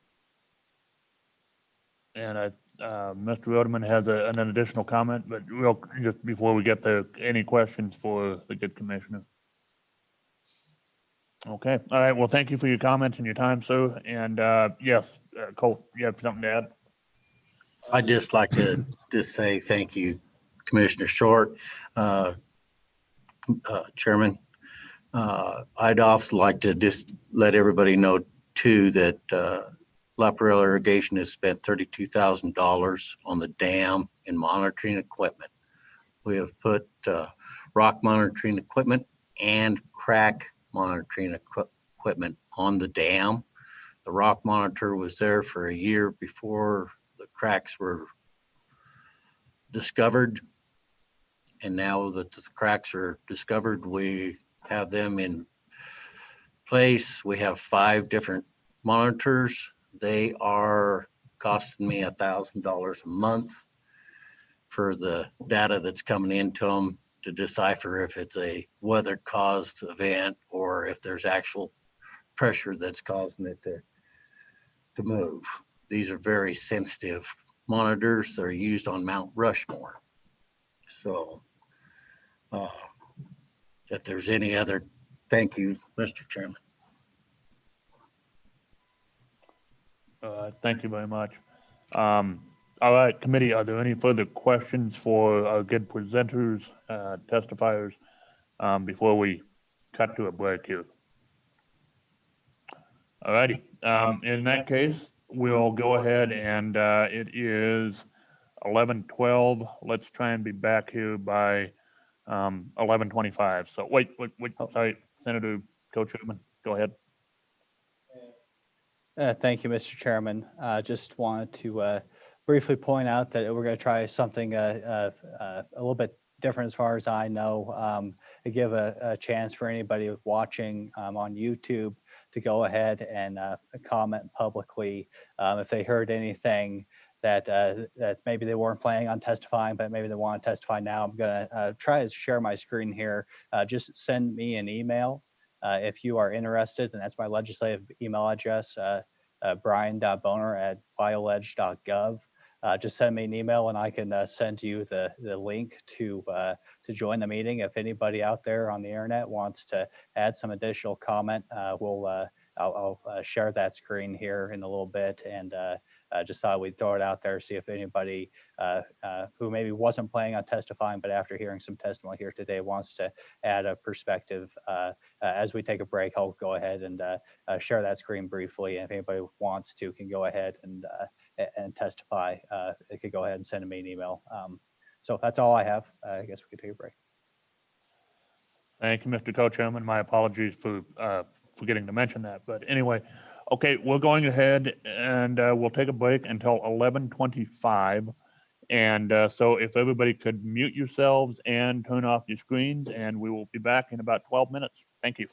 E: And Mr. Rodeman has an additional comment, but real, just before we get there, any questions for the good commissioner? Okay, all right, well, thank you for your comments and your time, sir. And yes, Cole, you have something to add?
Q: I'd just like to just say thank you, Commissioner Short, Chairman. I'd also like to just let everybody know too that La Perla Irrigation has spent $32,000 on the dam and monitoring equipment. We have put rock monitoring equipment and crack monitoring equipment on the dam. The rock monitor was there for a year before the cracks were discovered. And now that the cracks are discovered, we have them in place. We have 5 different monitors. They are costing me $1,000 a month for the data that's coming into them to decipher if it's a weather caused event or if there's actual pressure that's causing it to move. These are very sensitive monitors. They're used on Mount Rushmore. So if there's any other, thank you, Mr. Chairman.
E: Thank you very much. All right, committee, are there any further questions for our good presenters, testifiers, before we cut to a break here? All righty, in that case, we'll go ahead and it is 11:12. Let's try and be back here by 11:25. So wait, sorry, Senator Co-Chairman, go ahead.
G: Thank you, Mr. Chairman. Just wanted to briefly point out that we're going to try something a little bit different as far as I know, to give a chance for anybody watching on YouTube to go ahead and comment publicly if they heard anything that that maybe they weren't planning on testifying, but maybe they want to testify now. I'm going to try to share my screen here. Just send me an email if you are interested, and that's my legislative email address, brian.boner@bioledge.gov. Just send me an email and I can send you the link to join the meeting. If anybody out there on the internet wants to add some additional comment, I'll share that screen here in a little bit, and just thought we'd throw it out there, see if anybody who maybe wasn't planning on testifying, but after hearing some testimony here today wants to add a perspective. As we take a break, I'll go ahead and share that screen briefly. And if anybody wants to, can go ahead and testify. They could go ahead and send me an email. So that's all I have. I guess we could take a break.
E: Thank you, Mr. Co-Chairman. My apologies for forgetting to mention that. But anyway, okay, we're going ahead and we'll take a break until 11:25. And so if everybody could mute yourselves and turn off your screens, and we will be back in about 12 minutes. Thank you.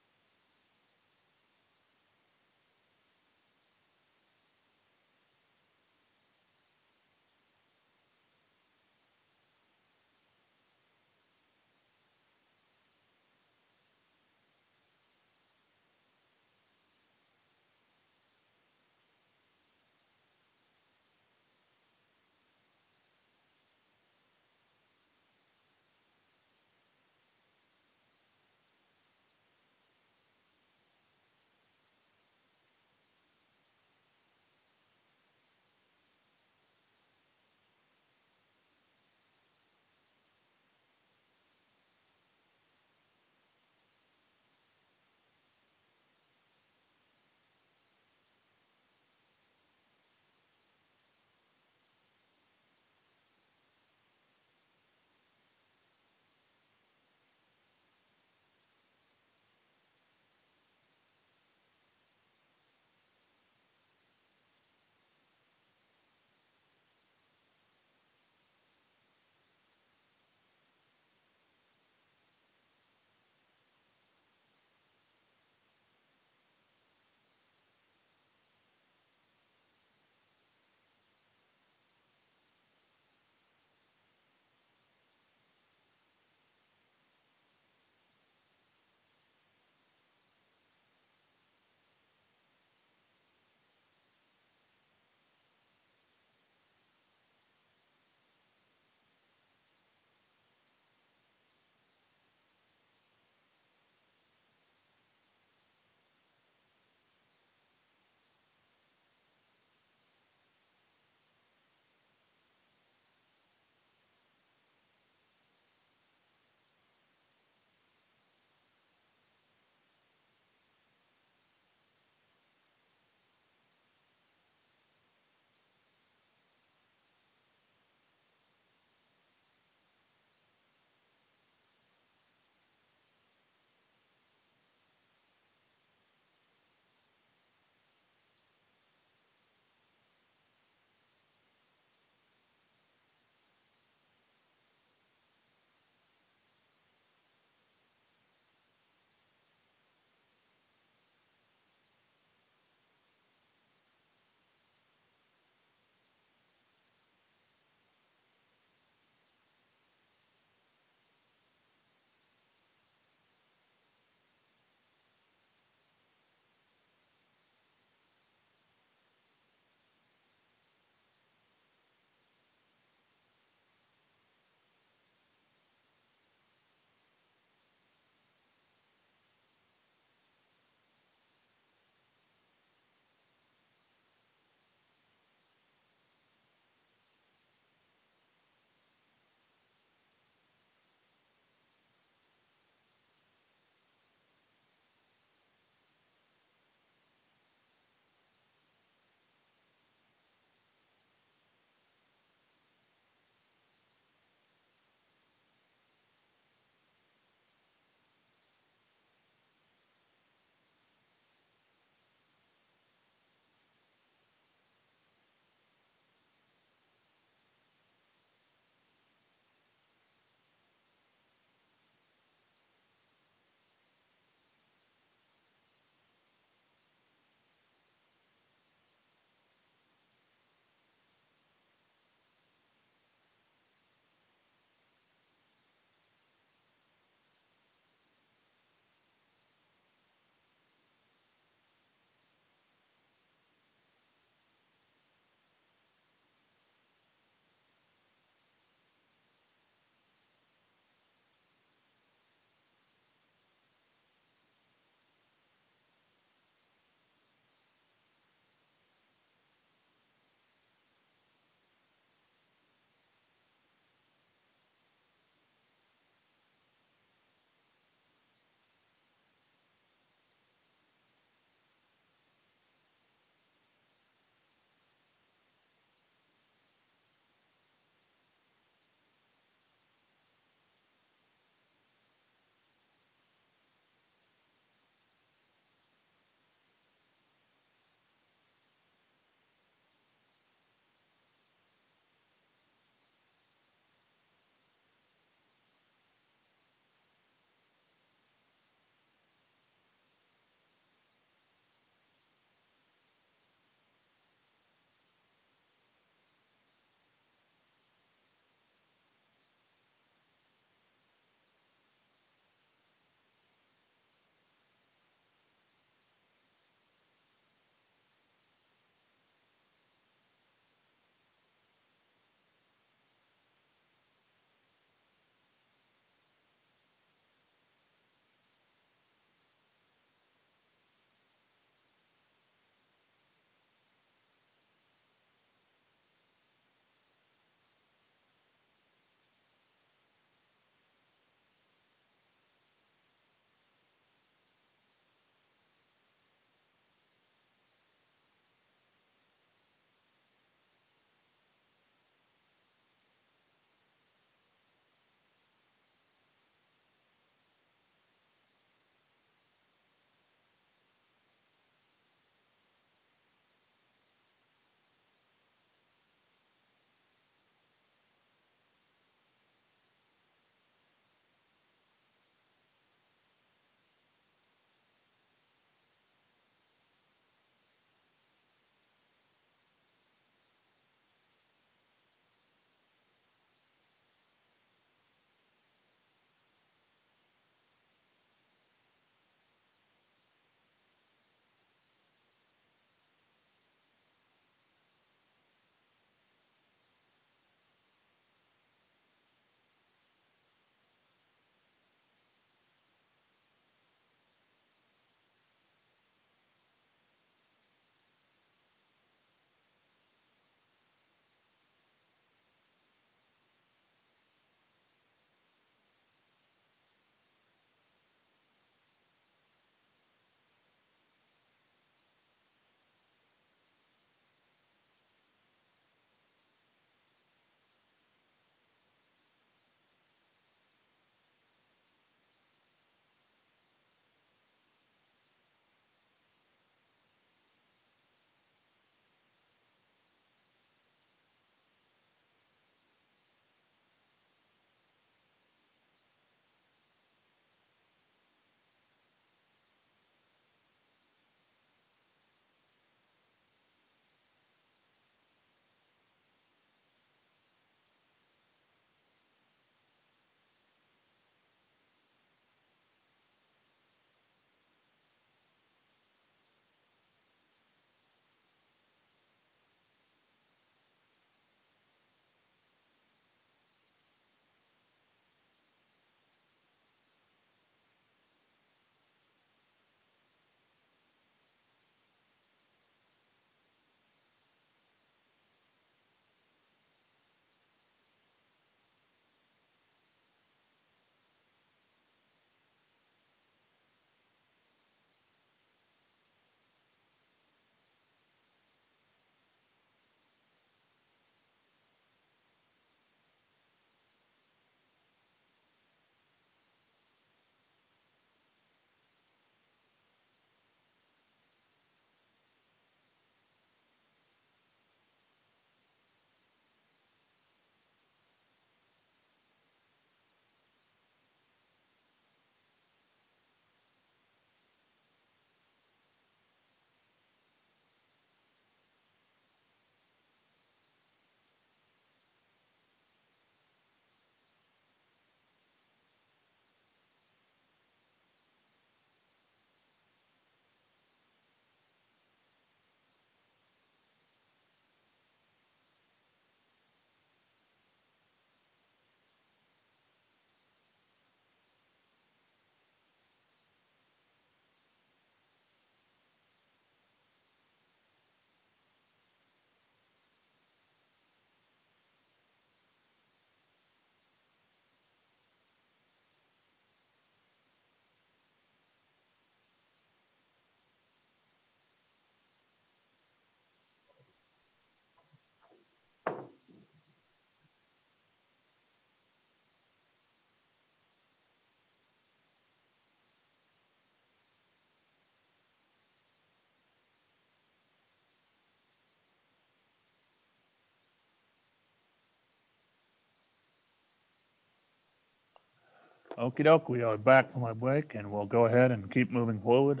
E: Okey doke, we are back from our break and we'll go ahead and keep moving forward.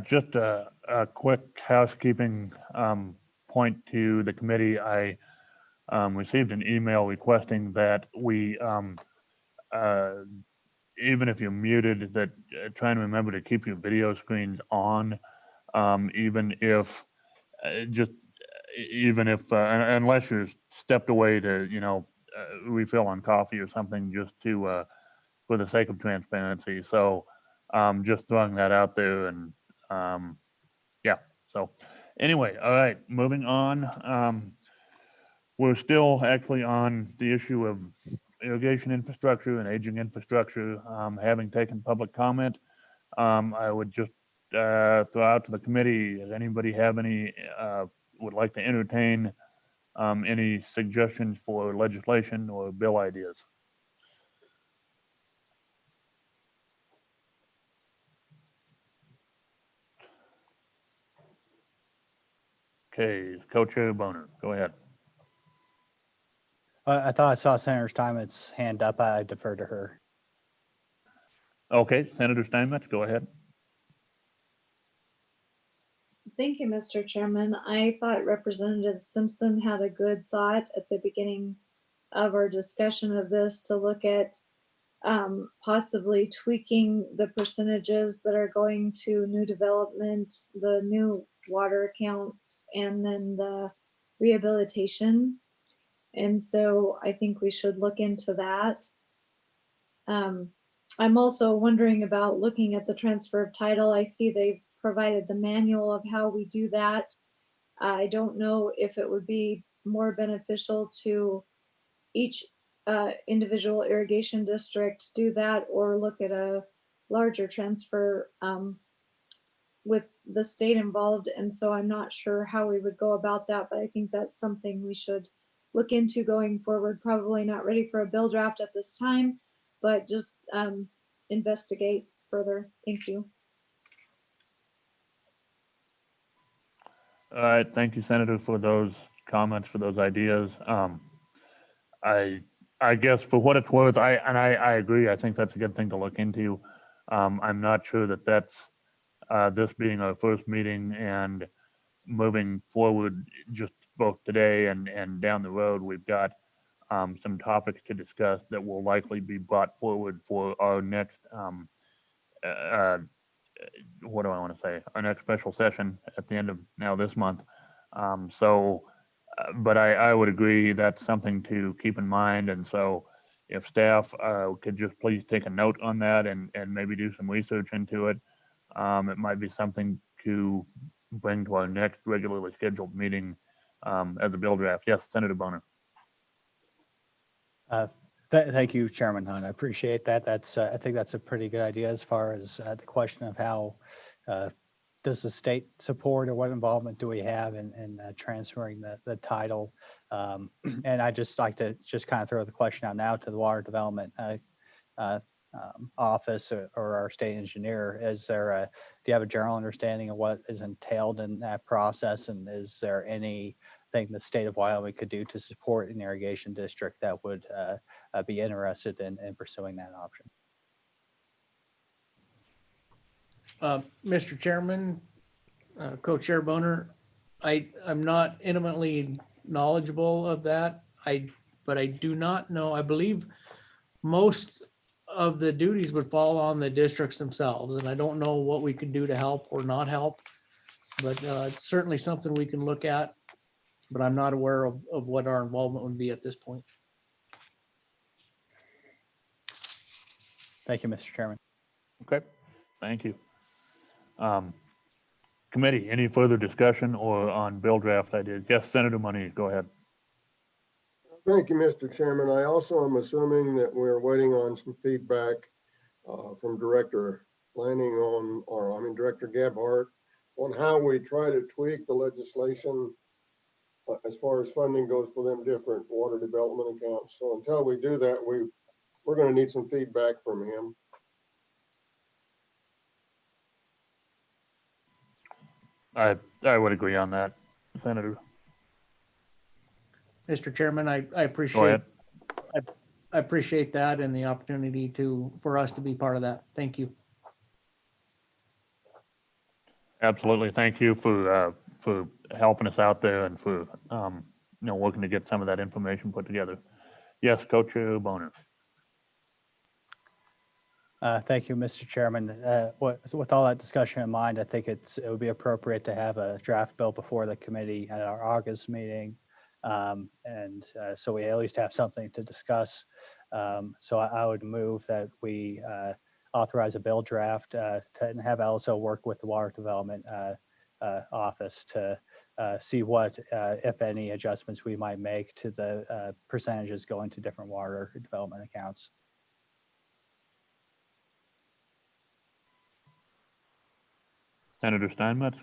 E: Just a quick housekeeping point to the committee. I received an email requesting that we, even if you're muted, that try and remember to keep your video screens on, even if, just, even if, unless you're stepped away to, refill on coffee or something, just to, for the sake of transparency. So just throwing that out there and yeah. So anyway, all right, moving on. We're still actually on the issue of irrigation infrastructure and aging infrastructure. Having taken public comment, I would just throw out to the committee, does anybody have any, would like to entertain any suggestions for legislation or bill ideas? Okay, Co-Chair Boner, go ahead.
G: I thought I saw Senator Steinmetz hand up. I defer to her.
E: Okay, Senator Steinmetz, go ahead.
C: Thank you, Mr. Chairman. I thought Representative Simpson had a good thought at the beginning of our discussion of this to look at possibly tweaking the percentages that are going to new developments, the new water accounts, and then the rehabilitation. And so I think we should look into that. I'm also wondering about looking at the transfer of title. I see they've provided the manual of how we do that. I don't know if it would be more beneficial to each individual irrigation district do that or look at a larger transfer with the state involved. And so I'm not sure how we would go about that, but I think that's something we should look into going forward. Probably not ready for a bill draft at this time, but just investigate further. Thank you.
E: All right, thank you, Senator, for those comments, for those ideas. I guess for what it's worth, I agree. I think that's a good thing to look into. I'm not sure that that's this being our first meeting and moving forward just both today and down the road, we've got some topics to discuss that will likely be brought forward for our next, what do I want to say? Our next special session at the end of now this month. But I would agree that's something to keep in mind. And so if staff could just please take a note on that and maybe do some research into it, it might be something to bring to our next regularly scheduled meeting as a bill draft. Yes, Senator Boner.
G: Thank you, Chairman Hunt. I appreciate that. That's I think that's a pretty good idea as far as the question of how does the state support or what involvement do we have in transferring the title? And I just like to just kind of throw the question out now to the Water Development Office or our state engineer. Is there do you have a general understanding of what is entailed in that process? And is there anything the state of Wyoming could do to support an irrigation district that would be interested in pursuing that option?
D: Mr. Chairman, Co-Chair Boner, I'm not intimately knowledgeable of that. But I do not know, I believe most of the duties would fall on the districts themselves. And I don't know what we could do to help or not help, but it's certainly something we can look at, but I'm not aware of what our involvement would be at this point.
G: Thank you, Mr. Chairman.
E: Okay, thank you. Committee, any further discussion or on bill draft ideas? Yes, Senator Money, go ahead.
B: Thank you, Mr. Chairman. I also am assuming that we're waiting on some feedback from Director Planning on, or I mean, Director Gebhardt on how we try to tweak the legislation as far as funding goes for them different water development accounts. So until we do that, we're going to need some feedback from him.
E: I would agree on that, Senator.
D: Mr. Chairman, I appreciate I appreciate that and the opportunity for us to be part of that. Thank you.
E: Absolutely. Thank you for helping us out there and for, working to get some of that information put together. Yes, Coach Bonner.
G: Thank you, Mr. Chairman. With all that discussion in mind, I think it would be appropriate to have a draft bill before the committee at our August meeting. So we at least have something to discuss. So I would move that we authorize a bill draft and have LSO work with the Water Development Office to see what, if any, adjustments we might make to the percentages going to different water development accounts.
E: Senator Steinmetz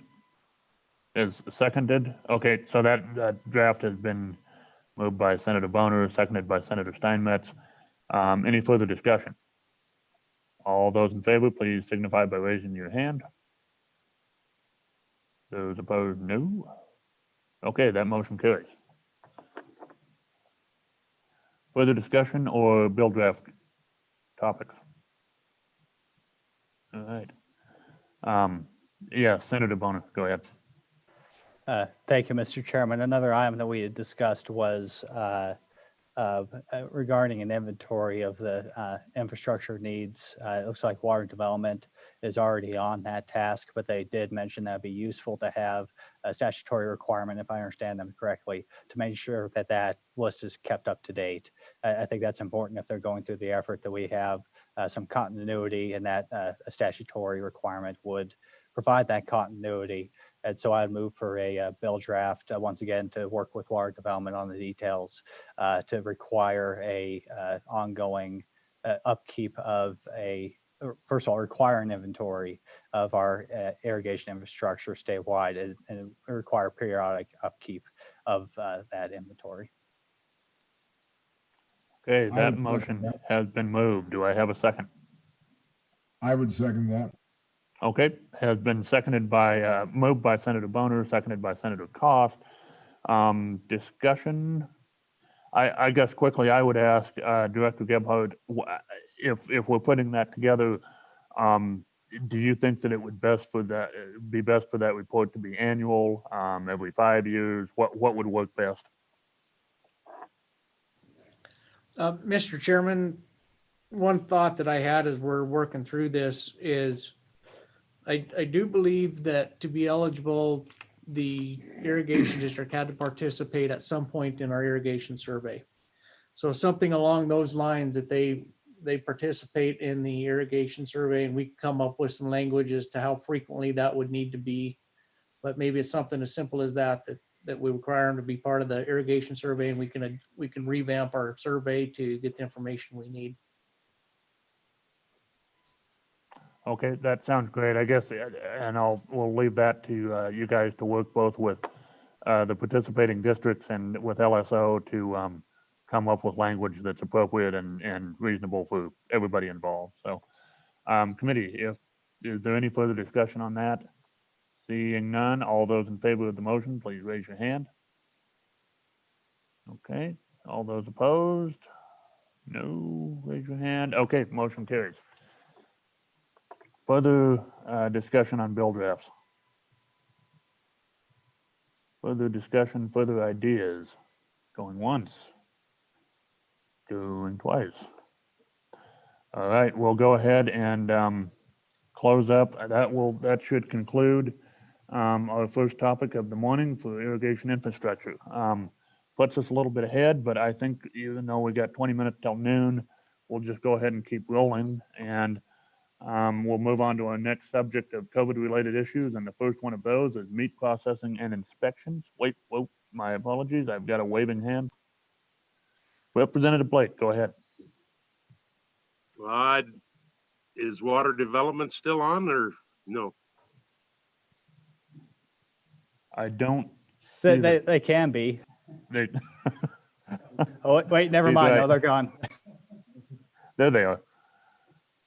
E: is seconded. Okay, so that draft has been moved by Senator Bonner, seconded by Senator Steinmetz. Any further discussion? All those in favor, please signify by raising your hand. Those opposed, no. Okay, that motion carries. Further discussion or bill draft topics? All right. Yeah, Senator Bonner, go ahead.
G: Thank you, Mr. Chairman. Another item that we had discussed was regarding an inventory of the infrastructure needs. It looks like Water Development is already on that task, but they did mention that'd be useful to have a statutory requirement, if I understand them correctly, to make sure that that list is kept up to date. I think that's important if they're going through the effort that we have some continuity, and that a statutory requirement would provide that continuity. And so I'd move for a bill draft, once again, to work with Water Development on the details to require a ongoing upkeep of first of all, require an inventory of our irrigation infrastructure statewide and require periodic upkeep of that inventory.
E: Okay, that motion has been moved. Do I have a second?
J: I would second that.
E: Okay, has been seconded by, moved by Senator Bonner, seconded by Senator Cost. Discussion. I guess quickly, I would ask Director Gebhardt, if we're putting that together, do you think that it would be best for that report to be annual, every 5 years? What would work best?
D: Mr. Chairman, one thought that I had as we're working through this is I do believe that to be eligible, the irrigation district had to participate at some point in our irrigation survey. So something along those lines, that they participate in the irrigation survey, and we come up with some language as to how frequently that would need to be. But maybe it's something as simple as that we require them to be part of the irrigation survey, and we can revamp our survey to get the information we need.
E: Okay, that sounds great. I guess, and we'll leave that to you guys to work both with the participating districts and with LSO to come up with language that's appropriate and reasonable for everybody involved. So, committee, is there any further discussion on that? Seeing none, all those in favor of the motion, please raise your hand. Okay, all those opposed? No, raise your hand. Okay, motion carries. Further discussion on bill drafts. Further discussion, further ideas. Going once. Going twice. All right, we'll go ahead and close up. That should conclude our first topic of the morning for irrigation infrastructure. Puts us a little bit ahead, but I think even though we got 20 minutes till noon, we'll just go ahead and keep rolling, and we'll move on to our next subject of COVID-related issues, and the first one of those is meat processing and inspections. Wait, whoa, my apologies. I've got a waving hand. Representative Blake, go ahead.
F: Is Water Development still on, or no?
E: I don't.
G: They can be. Oh, wait, never mind. No, they're gone.
E: There they are.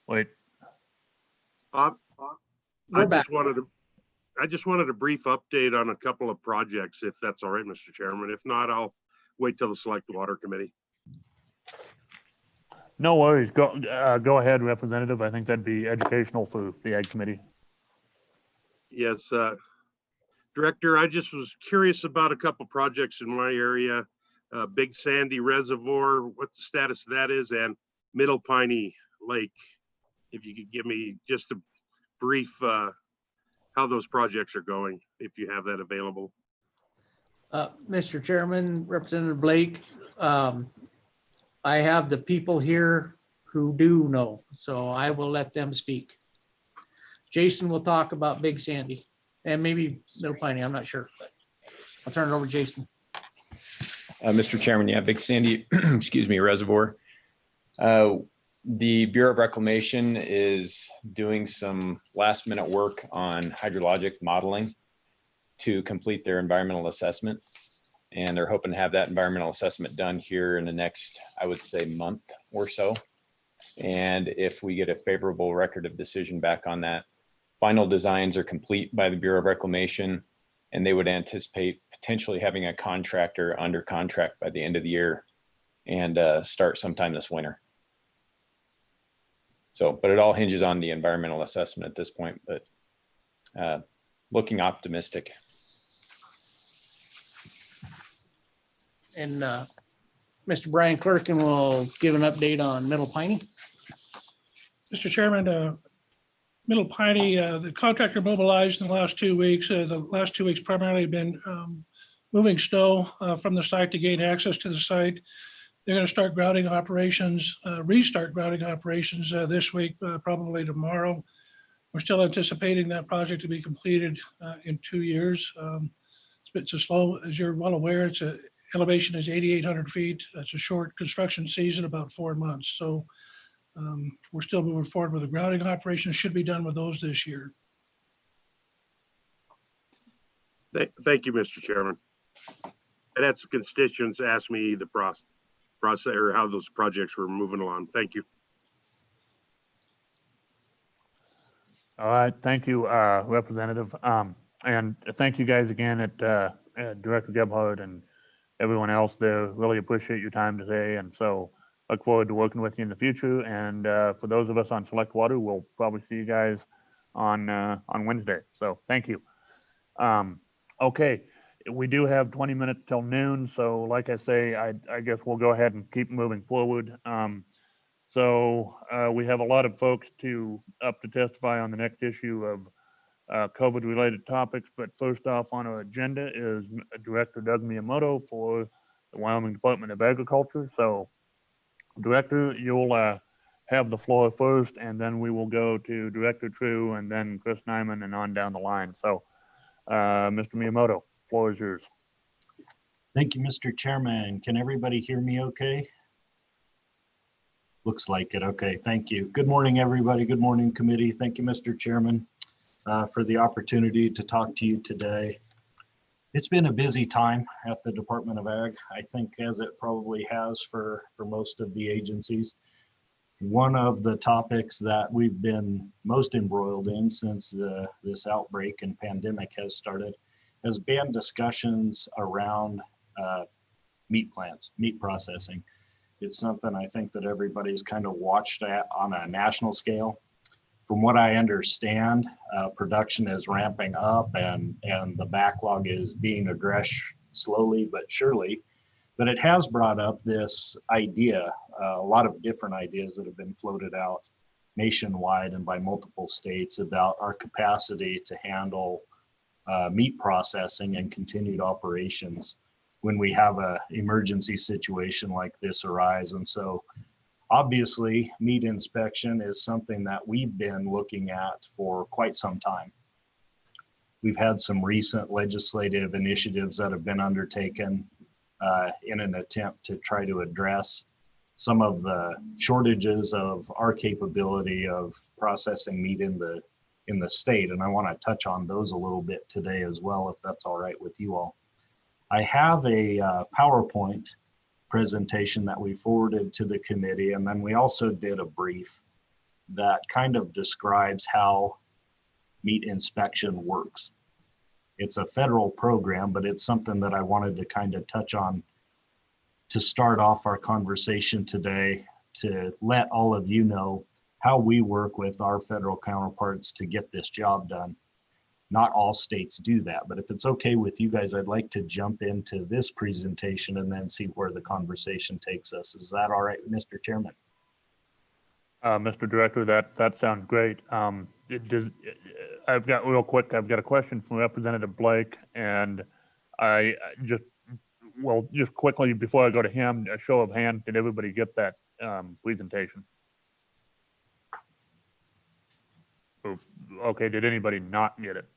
E: Wait.
F: I just wanted a brief update on a couple of projects, if that's all right, Mr. Chairman. If not, I'll wait till the Select Water Committee.
E: No worries. Go ahead, Representative. I think that'd be educational for the Ag Committee.
F: Yes, Director, I just was curious about a couple projects in my area. Big Sandy Reservoir, what the status of that is, and Middle Piney Lake. If you could give me just a brief how those projects are going, if you have that available.
D: Mr. Chairman, Representative Blake, I have the people here who do know, so I will let them speak. Jason will talk about Big Sandy and maybe Middle Piney, I'm not sure, but I'll turn it over to Jason.
I: Mr. Chairman, yeah, Big Sandy, excuse me, Reservoir. The Bureau of Reclamation is doing some last minute work on hydrologic modeling to complete their environmental assessment. And they're hoping to have that environmental assessment done here in the next, I would say, month or so. And if we get a favorable record of decision back on that, final designs are complete by the Bureau of Reclamation, and they would anticipate potentially having a contractor under contract by the end of the year and start sometime this winter. So, but it all hinges on the environmental assessment at this point, but looking optimistic.
D: And Mr. Brian Clerkin will give an update on Middle Piney.
S: Mr. Chairman, Middle Piney, the contractor mobilized in the last 2 weeks. The last 2 weeks primarily been moving snow from the site to gain access to the site. They're going to start grouting operations, restart grouting operations this week, probably tomorrow. We're still anticipating that project to be completed in 2 years. It's a slow, as you're well aware, elevation is 8,800 feet. That's a short construction season, about 4 months. So we're still moving forward with the grouting operations. Should be done with those this year.
F: Thank you, Mr. Chairman. I had some constituents ask me the process or how those projects were moving along. Thank you.
E: All right, thank you, Representative. And thank you guys again at Director Gebhardt and everyone else there. Really appreciate your time today. And so look forward to working with you in the future. And for those of us on Select Water, we'll probably see you guys on Wednesday. So thank you. Okay, we do have 20 minutes till noon. So like I say, I guess we'll go ahead and keep moving forward. So we have a lot of folks up to testify on the next issue of COVID related topics. But first off on our agenda is Director Doug Miyamoto for the Wyoming Department of Agriculture. So Director, you'll have the floor first, and then we will go to Director True and then Chris Nyman and on down the line. So Mr. Miyamoto, floor is yours.
T: Thank you, Mr. Chairman. Can everybody hear me okay? Looks like it. Okay, thank you. Good morning, everybody. Good morning, committee. Thank you, Mr. Chairman, for the opportunity to talk to you today. It's been a busy time at the Department of Ag, I think, as it probably has for most of the agencies. One of the topics that we've been most embroiled in since this outbreak and pandemic has started has been discussions around meat plants, meat processing. It's something I think that everybody's kind of watched at on a national scale. From what I understand, production is ramping up and the backlog is being addressed slowly but surely. But it has brought up this idea, a lot of different ideas that have been floated out nationwide and by multiple states about our capacity to handle meat processing and continued operations when we have an emergency situation like this arise. And so obviously meat inspection is something that we've been looking at for quite some time. We've had some recent legislative initiatives that have been undertaken in an attempt to try to address some of the shortages of our capability of processing meat in the state. And I want to touch on those a little bit today as well, if that's all right with you all. I have a PowerPoint presentation that we forwarded to the committee, and then we also did a brief that kind of describes how meat inspection works. It's a federal program, but it's something that I wanted to kind of touch on to start off our conversation today to let all of you know how we work with our federal counterparts to get this job done. Not all states do that, but if it's okay with you guys, I'd like to jump into this presentation and then see where the conversation takes us. Is that all right, Mr. Chairman?
E: Mr. Director, that sounds great. I've got real quick, I've got a question from Representative Blake, and I just quickly before I go to him, a show of hands, did everybody get that presentation? Okay, did anybody not get it?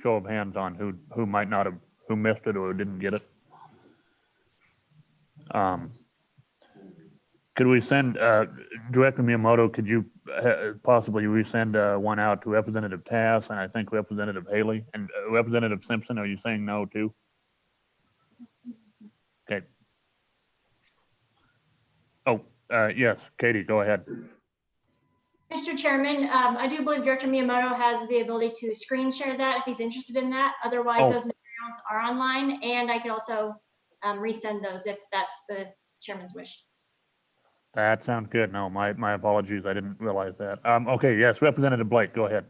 E: Show of hands on who might not have, who missed it or didn't get it. Could we send, Director Miyamoto, could you possibly resend one out to Representative Tass and I think Representative Haley and Representative Simpson? Are you saying no too? Okay. Oh, yes, Katie, go ahead.
U: Mr. Chairman, I do believe Director Miyamoto has the ability to screen share that if he's interested in that. Otherwise, those materials are online, and I could also resend those if that's the chairman's wish.
E: That sounds good. No, my apologies. I didn't realize that. Okay, yes, Representative Blake, go ahead.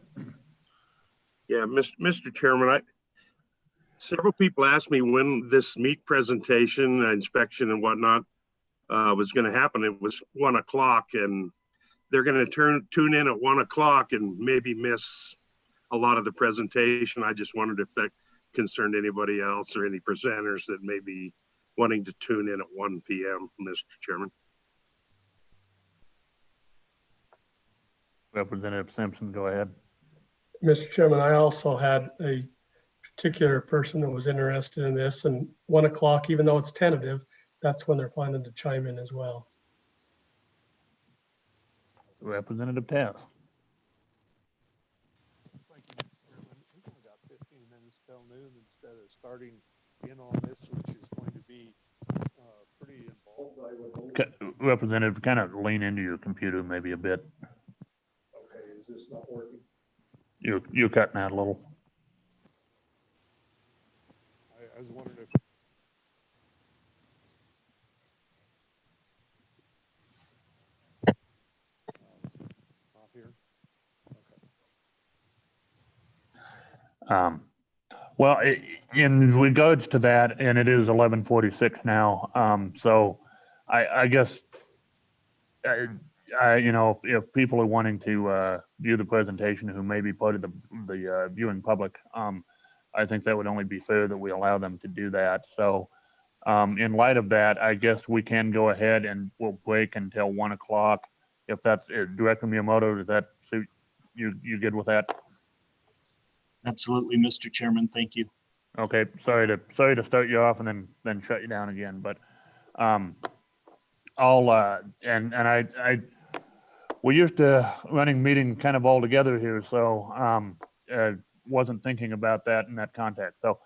F: Yeah, Mr. Chairman, several people asked me when this meat presentation, inspection and whatnot was going to happen. It was 1 o'clock, and they're going to tune in at 1 o'clock and maybe miss a lot of the presentation. I just wondered if that concerned anybody else or any presenters that may be wanting to tune in at 1 p.m., Mr. Chairman.
E: Representative Simpson, go ahead.
H: Mr. Chairman, I also had a particular person that was interested in this, and 1 o'clock, even though it's tentative, that's when they're planning to chime in as well.
E: Representative Tass.
V: Thank you, Mr. Chairman. We've only got 15 minutes till noon instead of starting in on this, which is going to be pretty involved, I would hope.
E: Representative, kind of lean into your computer maybe a bit.
V: Okay, is this not working?
E: You're cutting out a little.
V: I was wondering if. Not here. Okay.
E: Well, in regards to that, and it is 11:46 now. So I guess, you know, if people are wanting to view the presentation who may be part of the viewing public, I think that would only be fair that we allow them to do that. So in light of that, I guess we can go ahead and we'll break until 1 o'clock. If that's Director Miyamoto, does that suit you? You good with that?
T: Absolutely, Mr. Chairman. Thank you.
E: Okay. Sorry to start you off and then shut you down again, but we're used to running meeting kind of all together here, so wasn't thinking about that in that context. So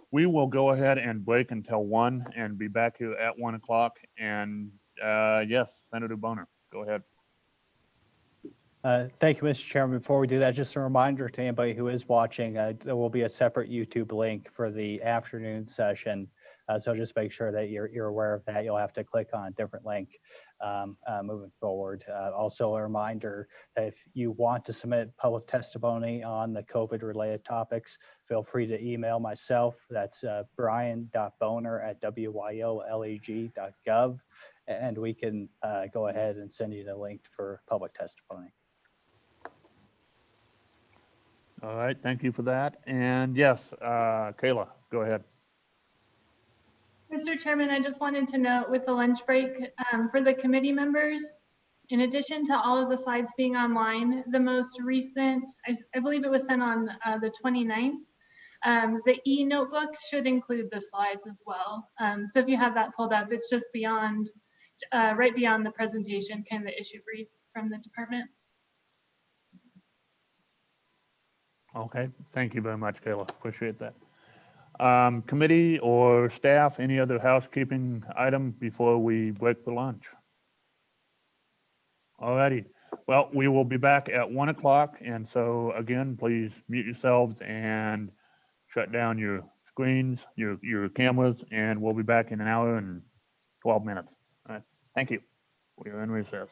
E: we will go ahead and break until 1 and be back here at 1 o'clock. And yes, Senator Boner, go ahead.
G: Thank you, Mr. Chairman. Before we do that, just a reminder to anybody who is watching, there will be a separate YouTube link for the afternoon session. So just make sure that you're aware of that. You'll have to click on a different link moving forward. Also a reminder that if you want to submit public testimony on the COVID-related topics, feel free to email myself. That's brian.boner@wyoleg.gov, and we can go ahead and send you the link for public testimony.
E: All right, thank you for that. And yes, Kayla, go ahead.
A: Mr. Chairman, I just wanted to note with the lunch break for the committee members, in addition to all of the slides being online, the most recent, I believe it was sent on the 29th, the e-notebook should include the slides as well. So if you have that pulled up, it's just beyond, right beyond the presentation, kind of the issue brief from the department.
E: Okay, thank you very much, Kayla. Appreciate that. Committee or staff, any other housekeeping item before we break for lunch? All righty. Well, we will be back at 1 o'clock. And so again, please mute yourselves and shut down your screens, your cameras, and we'll be back in an hour and 12 minutes. Thank you. We are in recess.